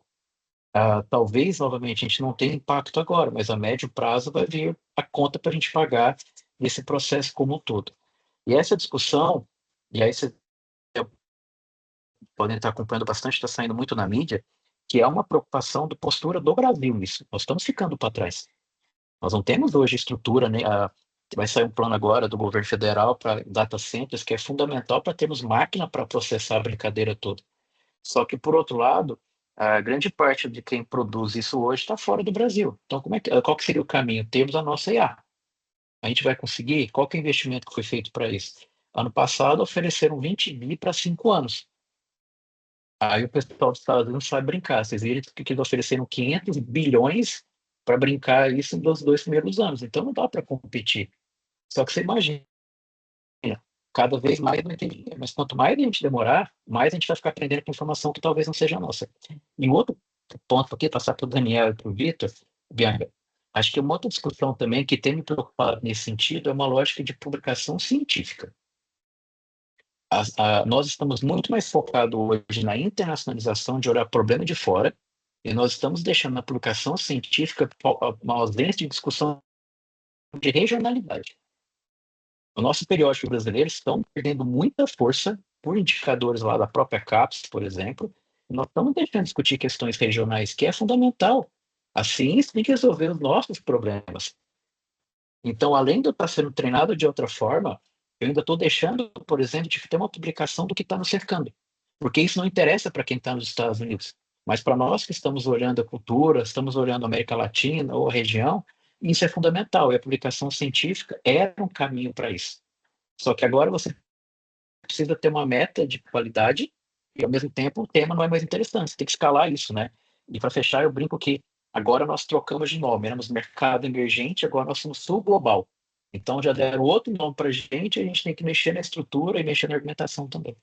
talvez, novamente, a gente não tenha impacto agora, mas a médio prazo vai vir a conta para a gente pagar esse processo como um todo. E essa discussão, e aí vocês podem estar acompanhando bastante, está saindo muito na mídia, que é uma preocupação da postura do Brasil nisso. Nós estamos ficando para trás. Nós não temos hoje estrutura, né? Vai sair um plano agora do governo federal para data centers, que é fundamental para termos máquina para processar a brincadeira toda. Só que, por outro lado, a grande parte de quem produz isso hoje está fora do Brasil. Então, qual que seria o caminho? Temos a nossa IA. A gente vai conseguir? Qual que é o investimento que foi feito para isso? Ano passado, ofereceram 20 bi para 5 anos. Aí o pessoal dos Estados Unidos sabe brincar. Vocês viram que eles ofereceram 500 bilhões para brincar isso nos 2 primeiros anos. Então, não dá para competir. Só que você imagina, cada vez mais não tem dinheiro. Mas quanto mais a gente demorar, mais a gente vai ficar aprendendo com informação que talvez não seja nossa. E um outro ponto aqui, passar para o Daniel e para o Vitor, Bianca, acho que uma outra discussão também que tem me preocupado nesse sentido é uma lógica de publicação científica. Nós estamos muito mais focados hoje na internacionalização de olhar problema de fora, e nós estamos deixando na publicação científica uma ausência de discussão de regionalidade. O nosso periódico brasileiro estão perdendo muita força por indicadores lá da própria CAPES, por exemplo, e nós estamos deixando de discutir questões regionais, que é fundamental. A ciência tem que resolver os nossos problemas. Então, além de eu estar sendo treinado de outra forma, eu ainda estou deixando, por exemplo, de ter uma publicação do que está nos cercando. Porque isso não interessa para quem está nos Estados Unidos. Mas para nós que estamos olhando a cultura, estamos olhando a América Latina ou a região, isso é fundamental. E a publicação científica era um caminho para isso. Só que agora você precisa ter uma meta de qualidade e, ao mesmo tempo, o tema não é mais interessante. Você tem que escalar isso, né? E para fechar, eu brinco que agora nós trocamos de nome. Éramos mercado emergente, agora nós somos sul global. Então já deram outro nome para a gente tem que mexer na estrutura e mexer na argumentação também.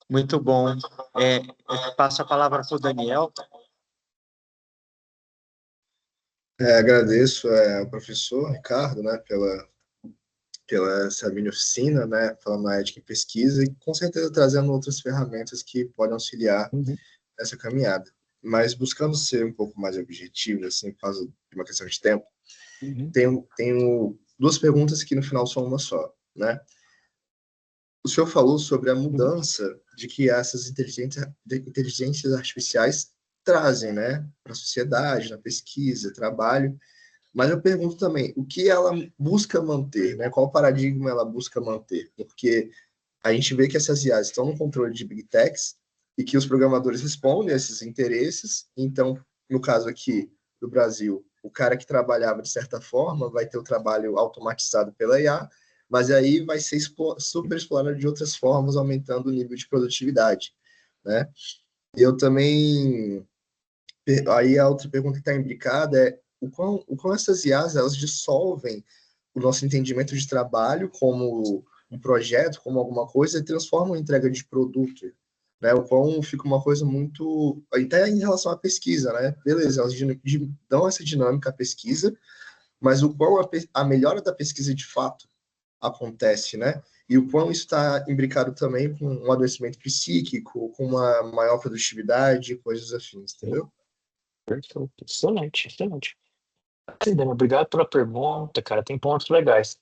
Muito bom. Eu passo a palavra para o Daniel. Agradeço ao professor Ricardo, né, pela essa mini oficina, né, falando na ética em pesquisa e com certeza trazendo outras ferramentas que podem auxiliar nessa caminhada. Mas buscando ser um pouco mais objetivo, assim, por causa de uma questão de tempo, tenho duas perguntas que no final são uma só, né? O senhor falou sobre a mudança de que essas inteligências artificiais trazem, né, para a sociedade, na pesquisa, trabalho. Mas eu pergunto também, o que ela busca manter, né? Qual paradigma ela busca manter? Porque a gente vê que essas IAs estão no controle de Big Techs e que os programadores respondem a esses interesses. Então, no caso aqui do Brasil, o cara que trabalhava de certa forma vai ter o trabalho automatizado pela IA, mas aí vai ser super explorado de outras formas, aumentando o nível de produtividade, né? E eu também... Aí a outra pergunta que está imbricada é o quão essas IAs, elas dissolvem o nosso entendimento de trabalho como um projeto, como alguma coisa, e transformam em entrega de produto, né? O quão fica uma coisa muito... Até em relação à pesquisa, né? Beleza, elas dão essa dinâmica à pesquisa, mas o quão a melhora da pesquisa de fato acontece, né? E o quão isso está imbricado também com um adoecimento psíquico, com uma maior produtividade, coisas afins, entendeu? Perfeito. Excelente, excelente. Daniel, obrigado pela pergunta, cara. Tem pontos legais.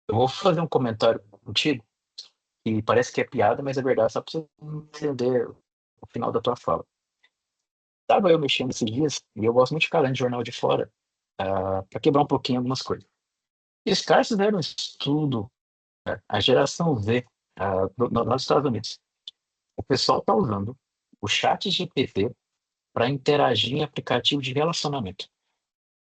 Eu vou fazer um comentário contigo, que parece que é piada, mas é verdade, só para você entender o final da tua fala. Estava eu mexendo esses dias, e eu gosto muito de ficar lendo jornal de fora, para quebrar um pouquinho algumas coisas. E os caras fizeram um estudo, a geração Z, nos Estados Unidos. O pessoal está usando o chat GPT para interagir em aplicativo de relacionamento.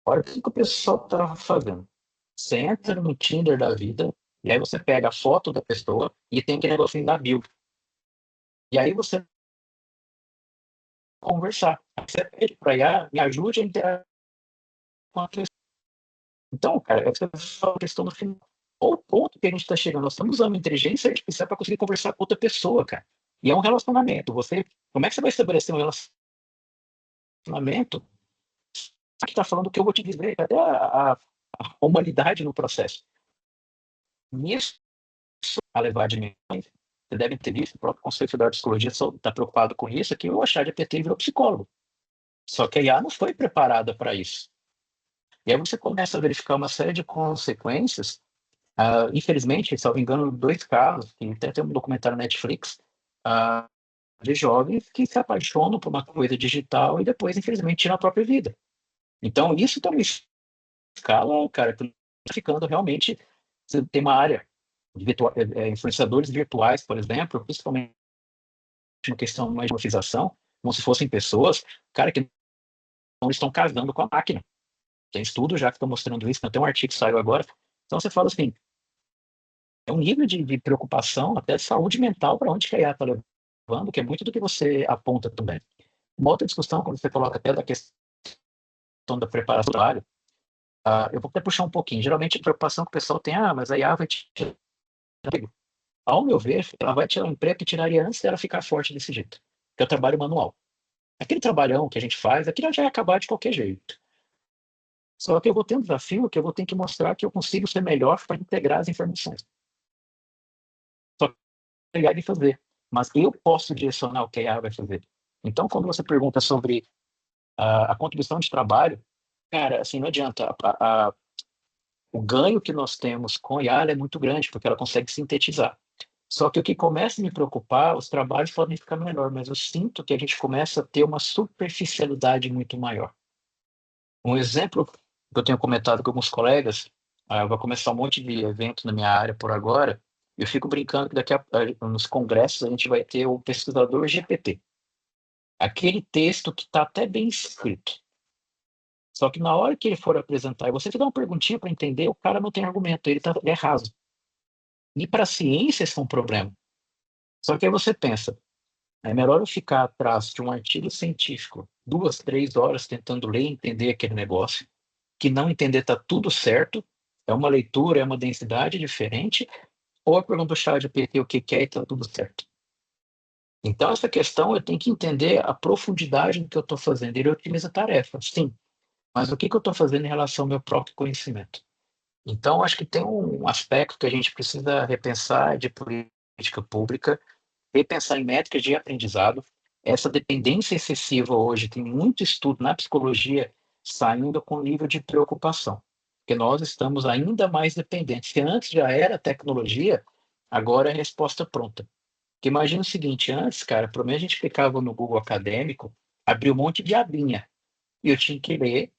Olha o que o pessoal está fazendo. Você entra no Tinder da vida, e aí você pega a foto da pessoa e tem aquele negocinho da bio. E aí você conversar. Aí você pede para IA, me ajude a interagir com a pessoa. Então, cara, é só a questão do final. Ou o ponto que a gente está chegando, nós estamos usando inteligência artificial para conseguir conversar com outra pessoa, cara. E é um relacionamento. Como é que você vai estabelecer um relacionamento que está falando o que eu vou te dizer? Cadê a humanidade no processo? Nisso, a levar de mim, você deve ter visto, o próprio Conceito da Psicologia está preocupado com isso, que o ChatGPT virou psicólogo. Só que a IA não foi preparada para isso. E aí você começa a verificar uma série de consequências. Infelizmente, se eu não me engano, 2 casos, que até tem um documentário na Netflix, de jovens que se apaixonam por uma coisa digital e depois, infelizmente, tiram a própria vida. Então, isso tem uma escala, cara, que está ficando realmente... Você tem uma área de influenciadores virtuais, por exemplo, principalmente na questão mais de monetização, como se fossem pessoas, cara, que não estão casando com a máquina. Tem estudos já que estão mostrando isso, tem um artigo que saiu agora. Então você fala assim, é um nível de preocupação, até de saúde mental, para onde que a IA está levando, que é muito do que você aponta também. Uma outra discussão, quando você coloca até da questão da preparação do trabalho, eu vou até puxar um pouquinho. Geralmente a preocupação que o pessoal tem, mas a IA vai te tirar emprego. Ao meu ver, ela vai tirar um emprego que tiraria antes dela ficar forte desse jeito, que é o trabalho manual. Aquele trabalhão que a gente faz, aquilo já vai acabar de qualquer jeito. Só que eu vou ter um desafio que eu vou ter que mostrar que eu consigo ser melhor para integrar as informações. Só que é pegar e fazer. Mas eu posso direcionar o que a IA vai fazer. Então, quando você pergunta sobre a contribuição de trabalho, cara, assim, não adianta. O ganho que nós temos com a IA é muito grande, porque ela consegue sintetizar. Só que o que começa a me preocupar, os trabalhos podem ficar menor, mas eu sinto que a gente começa a ter uma superficialidade muito maior. Um exemplo que eu tenho comentado com alguns colegas, vai começar um monte de evento na minha área por agora, eu fico brincando que nos congressos a gente vai ter o pesquisador GPT. Aquele texto que está até bem escrito. Só que na hora que ele for apresentar, e você fizer uma perguntinha para entender, o cara não tem argumento, ele é raso. E para a ciência isso é um problema. Só que aí você pensa, é melhor eu ficar atrás de um artigo científico 2, 3 horas tentando ler e entender aquele negócio, que não entender está tudo certo, é uma leitura, é uma densidade diferente, ou eu pergunto ao ChatGPT o que quer e está tudo certo. Então, essa questão eu tenho que entender a profundidade do que eu estou fazendo. Ele otimiza a tarefa, sim, mas o que eu estou fazendo em relação ao meu próprio conhecimento? Então, acho que tem um aspecto que a gente precisa repensar de política pública, repensar em métricas de aprendizado. Essa dependência excessiva hoje, tem muito estudo na psicologia saindo com nível de preocupação, porque nós estamos ainda mais dependentes. Se antes já era tecnologia, agora é resposta pronta. Porque imagina o seguinte, antes, cara, pelo menos a gente clicava no Google Acadêmico, abria um monte de abinha, e eu tinha que ler,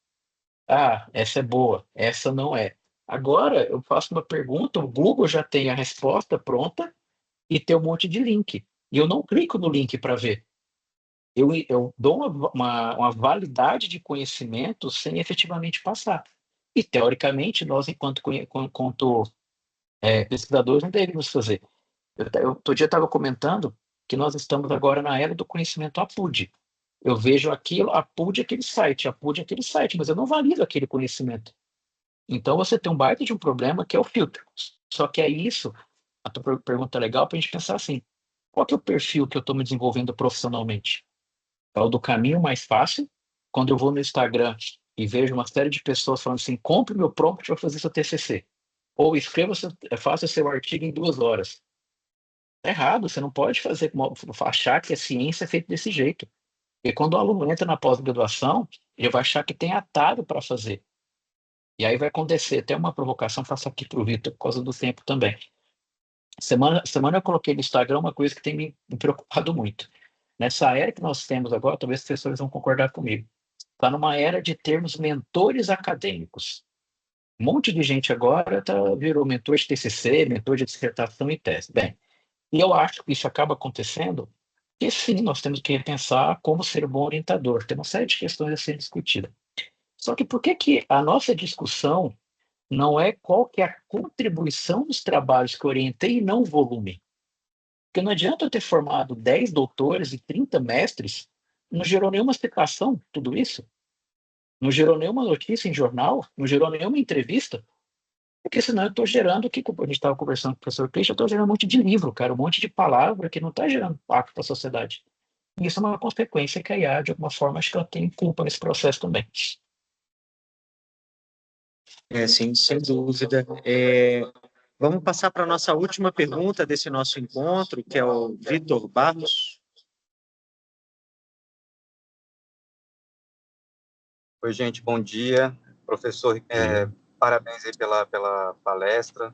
essa é boa, essa não é. Agora eu faço uma pergunta, o Google já tem a resposta pronta e tem um monte de link. E eu não clico no link para ver. Eu dou uma validade de conhecimento sem efetivamente passar. E, teoricamente, nós, enquanto pesquisadores, não deveríamos fazer. Outro dia estava comentando que nós estamos agora na era do conhecimento APUD. Eu vejo aquilo, APUD é aquele site, APUD é aquele site, mas eu não valido aquele conhecimento. Então, você tem um baita de um problema que é o filtro. Só que é isso, a tua pergunta é legal para a gente pensar assim, qual que é o perfil que eu estou me desenvolvendo profissionalmente? É o do caminho mais fácil? Quando eu vou no Instagram e vejo uma série de pessoas falando assim, compre meu prompt para fazer seu TCC. Ou faça seu artigo em 2 horas. Tá errado, você não pode achar que a ciência é feita desse jeito. Porque quando o aluno entra na pós-graduação, ele vai achar que tem atalho para fazer. E aí vai acontecer até uma provocação, faço aqui para o Vitor, por causa do tempo também. Semana eu coloquei no Instagram uma coisa que tem me preocupado muito. Nessa era que nós temos agora, talvez os professores vão concordar comigo, está numa era de termos mentores acadêmicos. Um monte de gente agora virou mentor de TCC, mentor de dissertação e tese. Bem, e eu acho que isso acaba acontecendo porque, sim, nós temos que repensar como ser um bom orientador. Tem uma série de questões a ser discutida. Só que por que a nossa discussão não é qual que é a contribuição dos trabalhos que eu orientei e não o volume? Porque não adianta eu ter formado 10 doutores e 30 mestres, não gerou nenhuma citação, tudo isso. Não gerou nenhuma notícia em jornal, não gerou nenhuma entrevista, porque senão eu estou gerando, a gente estava conversando com o professor Christian, eu estou gerando um monte de livro, cara, um monte de palavra que não está gerando impacto para a sociedade. E isso é uma consequência que a IA, de alguma forma, acho que ela tem culpa nesse processo também. Sim, sem dúvida. Vamos passar para a nossa última pergunta desse nosso encontro, que é o Vitor Barros. Oi, gente, bom dia. Professor, parabéns aí pela palestra.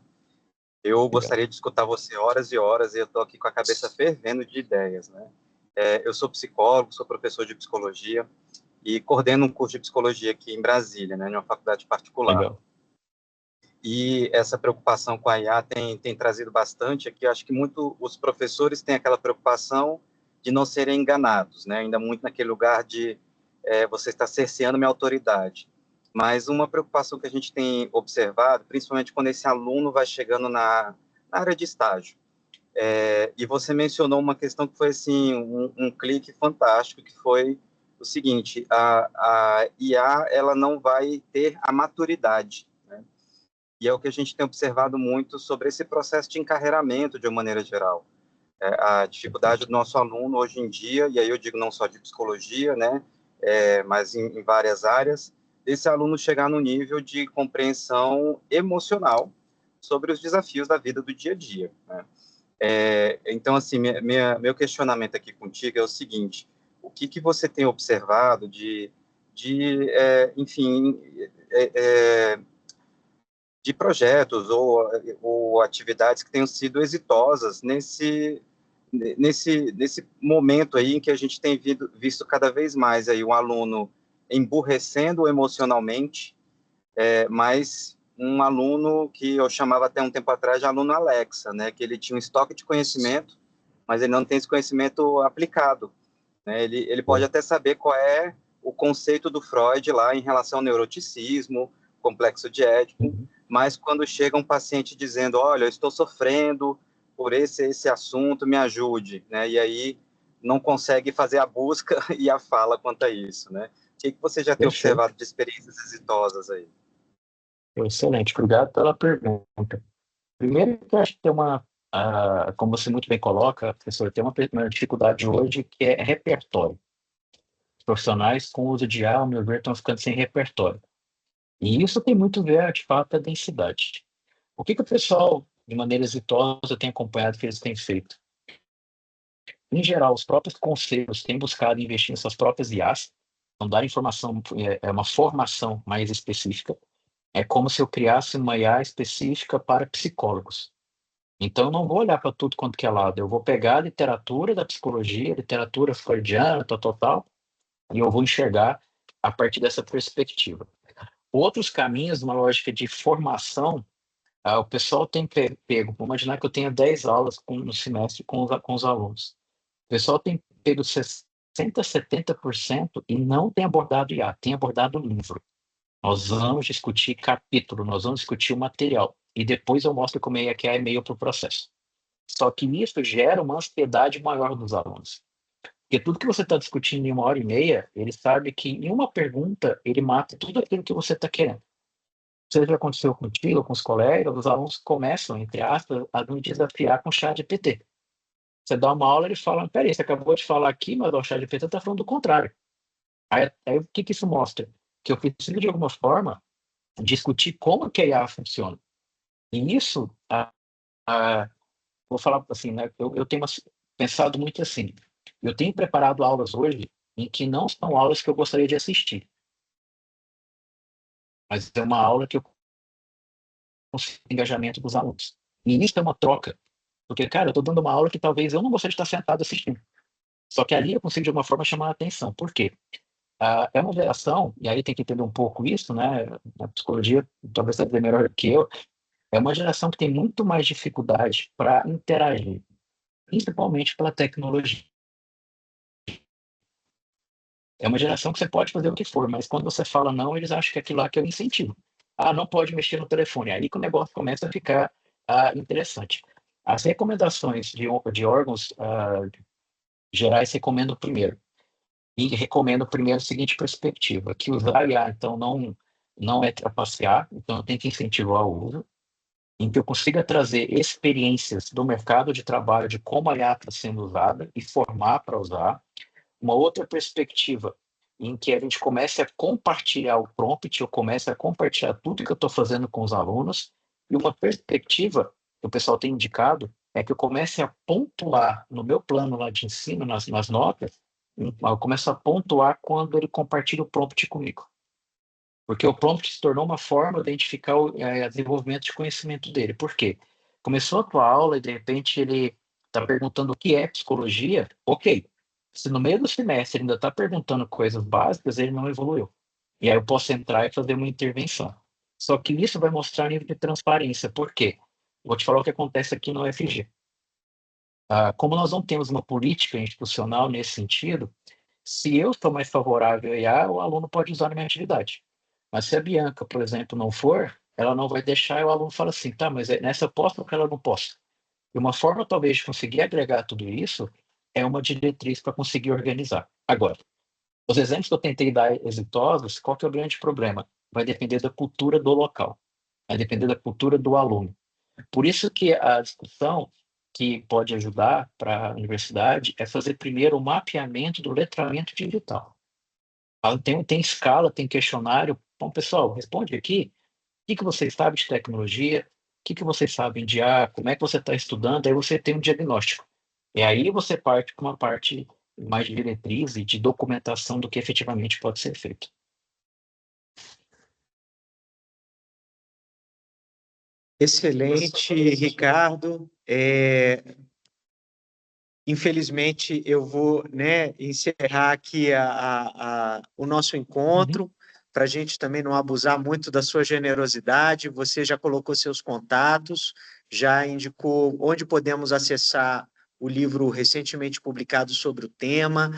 Eu gostaria de escutar você horas e horas, e eu estou aqui com a cabeça fervendo de ideias, né? Eu sou psicólogo, sou professor de psicologia e coordeno um curso de psicologia aqui em Brasília, né, em uma faculdade particular. Legal. E essa preocupação com a IA tem trazido bastante aqui. Eu acho que os professores têm aquela preocupação de não serem enganados, né? Ainda muito naquele lugar de você está cerceando minha autoridade. Mas uma preocupação que a gente tem observado, principalmente quando esse aluno vai chegando na área de estágio, e você mencionou uma questão que foi assim um clique fantástico, que foi o seguinte: a IA ela não vai ter a maturidade, né? E é o que a gente tem observado muito sobre esse processo de encarreiramento de uma maneira geral. a dificuldade do nosso aluno hoje em dia, e aí eu digo não só de psicologia, né, mas em várias áreas, esse aluno chegar no nível de compreensão emocional sobre os desafios da vida do dia a dia, né? Então, assim, meu questionamento aqui contigo é o seguinte: o que você tem observado enfim, de projetos ou atividades que tenham sido exitosas nesse momento aí em que a gente tem visto cada vez mais aí um aluno emburrecendo emocionalmente, mas um aluno que eu chamava até um tempo atrás de aluno Alexa, né, que ele tinha um estoque de conhecimento, mas ele não tem esse conhecimento aplicado, né? Ele pode até saber qual é o conceito do Freud lá em relação ao neuroticismo, complexo de Édipo, mas quando chega um paciente dizendo, olha, eu estou sofrendo por esse assunto, me ajude, né? E aí não consegue fazer a busca e a fala quanto a isso, né? O que você já tem observado de experiências exitosas aí? Excelente, obrigado pela pergunta. Primeiro, que eu acho que tem como você muito bem coloca, professor, tem uma dificuldade hoje que é repertório. Os profissionais com uso de IA, ao meu ver, estão ficando sem repertório. E isso tem muito a ver, de fato, a densidade. O que o pessoal, de maneira exitosa, tem acompanhado que eles têm feito? Em geral, os próprios conselhos têm buscado investir em suas próprias IAs, então dar informação, uma formação mais específica. É como se eu criasse uma IA específica para psicólogos. Então, eu não vou olhar para tudo quanto que é lado. Eu vou pegar a literatura da psicologia, literatura freudiana, tal, e eu vou enxergar a partir dessa perspectiva. Outros caminhos, uma lógica de formação, o pessoal tem pego. Vamos imaginar que eu tenha 10 aulas no semestre com os alunos. O pessoal tem pego 60%, 70% e não tem abordado IA, tem abordado livro. Nós vamos discutir capítulo, nós vamos discutir o material. E depois eu mostro como é que é e-mail para o processo. Só que isso gera uma ansiedade maior dos alunos. Porque tudo que você está discutindo em 1h30, ele sabe que em uma pergunta ele mata tudo aquilo que você está querendo. Isso já aconteceu contigo, com os colegas, os alunos começam, entre aspas, a me desafiar com o ChatGPT. Você dá uma aula, ele fala, peraí, você acabou de falar aqui, mas o ChatGPT está falando do contrário. Aí o que isso mostra? Que eu preciso, de alguma forma, discutir como que a IA funciona. E isso, vou falar assim, né? Eu tenho pensado muito assim. Eu tenho preparado aulas hoje em que não são aulas que eu gostaria de assistir, mas é uma aula que eu consigo engajamento dos alunos. E isso é uma troca, porque, cara, eu estou dando uma aula que talvez eu não gostaria de estar sentado assistindo. Só que ali eu consigo, de alguma forma, chamar a atenção. Por quê? É uma geração, e aí tem que entender um pouco isso, né? Na psicologia, talvez você dizer melhor que eu, é uma geração que tem muito mais dificuldade para interagir, principalmente pela tecnologia. É uma geração que você pode fazer o que for, mas quando você fala não, eles acham que aquilo lá que é o incentivo. Ah, não pode mexer no telefone. Aí que o negócio começa a ficar interessante. As recomendações de órgãos gerais recomendam primeiro. E recomendo primeiro a seguinte perspectiva, que usar IA, então, não é trapacear, então eu tenho que incentivar o uso, em que eu consiga trazer experiências do mercado de trabalho de como a IA está sendo usada e formar para usar. Uma outra perspectiva em que a gente comece a compartilhar o prompt, eu comece a compartilhar tudo que eu estou fazendo com os alunos, e uma perspectiva que o pessoal tem indicado é que eu comece a pontuar no meu plano lá de ensino, nas notas, eu começo a pontuar quando ele compartilha o prompt comigo. Porque o prompt se tornou uma forma de identificar o desenvolvimento de conhecimento dele. Por quê? Começou a tua aula e, de repente, ele está perguntando o que é psicologia. Ok. Se no meio do semestre ele ainda está perguntando coisas básicas, ele não evoluiu. E aí eu posso entrar e fazer uma intervenção. Só que isso vai mostrar nível de transparência. Por quê? Vou te falar o que acontece aqui no UFG. Como nós não temos uma política institucional nesse sentido, se eu estou mais favorável a IA, o aluno pode usar na minha atividade. Mas se a Bianca, por exemplo, não for, ela não vai deixar e o aluno fala assim, tá, mas nessa eu posso ou ela não posso? E uma forma, talvez, de conseguir agregar tudo isso é uma diretriz para conseguir organizar. Agora, os exemplos que eu tentei dar exitosos, qual que é o grande problema? Vai depender da cultura do local, vai depender da cultura do aluno. Por isso que a discussão que pode ajudar para a universidade é fazer primeiro o mapeamento do letramento digital. Tem escala, tem questionário. Bom, pessoal, responde aqui. O que você sabe de tecnologia? O que vocês sabem de como é que você está estudando? Aí você tem um diagnóstico. E aí você parte com uma parte mais de diretriz e de documentação do que efetivamente pode ser feito. Excelente, Ricardo. Infelizmente, eu vou, né, encerrar aqui o nosso encontro, para a gente também não abusar muito da sua generosidade. Você já colocou seus contatos, já indicou onde podemos acessar o livro recentemente publicado sobre o tema.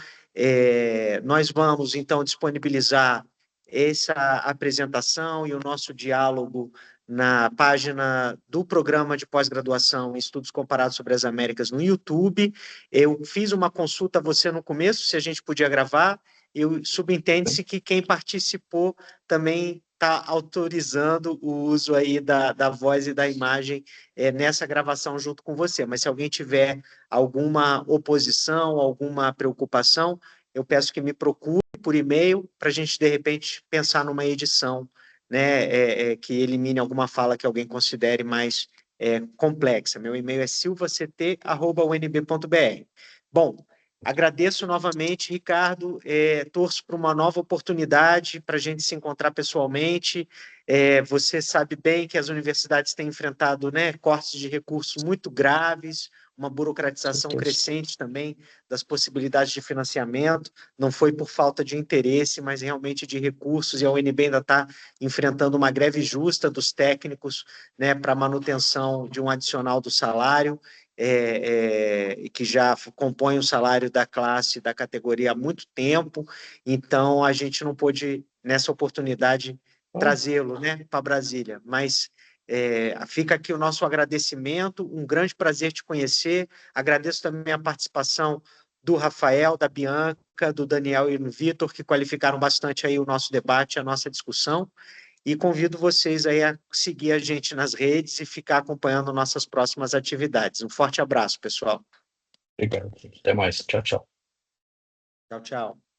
Nós vamos, então, disponibilizar essa apresentação e o nosso diálogo na página do programa de pós-graduação em Estudos Comparados sobre as Américas no YouTube. Eu fiz uma consulta a você no começo, se a gente podia gravar, subentende-se que quem participou também está autorizando o uso aí da voz e da imagem nessa gravação junto com você. Mas se alguém tiver alguma oposição, alguma preocupação, eu peço que me procure por e-mail para a gente, de repente, pensar numa edição, né, que elimine alguma fala que alguém considere mais complexa. Meu e-mail é silvact@unb.br. Bom, agradeço novamente, Ricardo, torço para uma nova oportunidade para a gente se encontrar pessoalmente. Você sabe bem que as universidades têm enfrentado, né, cortes de recursos muito graves, uma burocratização crescente também das possibilidades de financiamento. Não foi por falta de interesse, mas realmente de recursos, e a UNB ainda está enfrentando uma greve justa dos técnicos, né, para manutenção de um adicional do salário, que já compõe o salário da classe, da categoria há muito tempo. Então, a gente não pôde, nessa oportunidade, trazê-lo, né, para Brasília, mas fica aqui o nosso agradecimento, um grande prazer te conhecer. Agradeço também a participação do Rafael, da Bianca, do Daniel e do Vitor, que qualificaram bastante aí o nosso debate, a nossa discussão, e convido vocês aí a seguir a gente nas redes e ficar acompanhando nossas próximas atividades. Um forte abraço, pessoal. Obrigado. Até mais. Tchau, tchau. Tchau, tchau.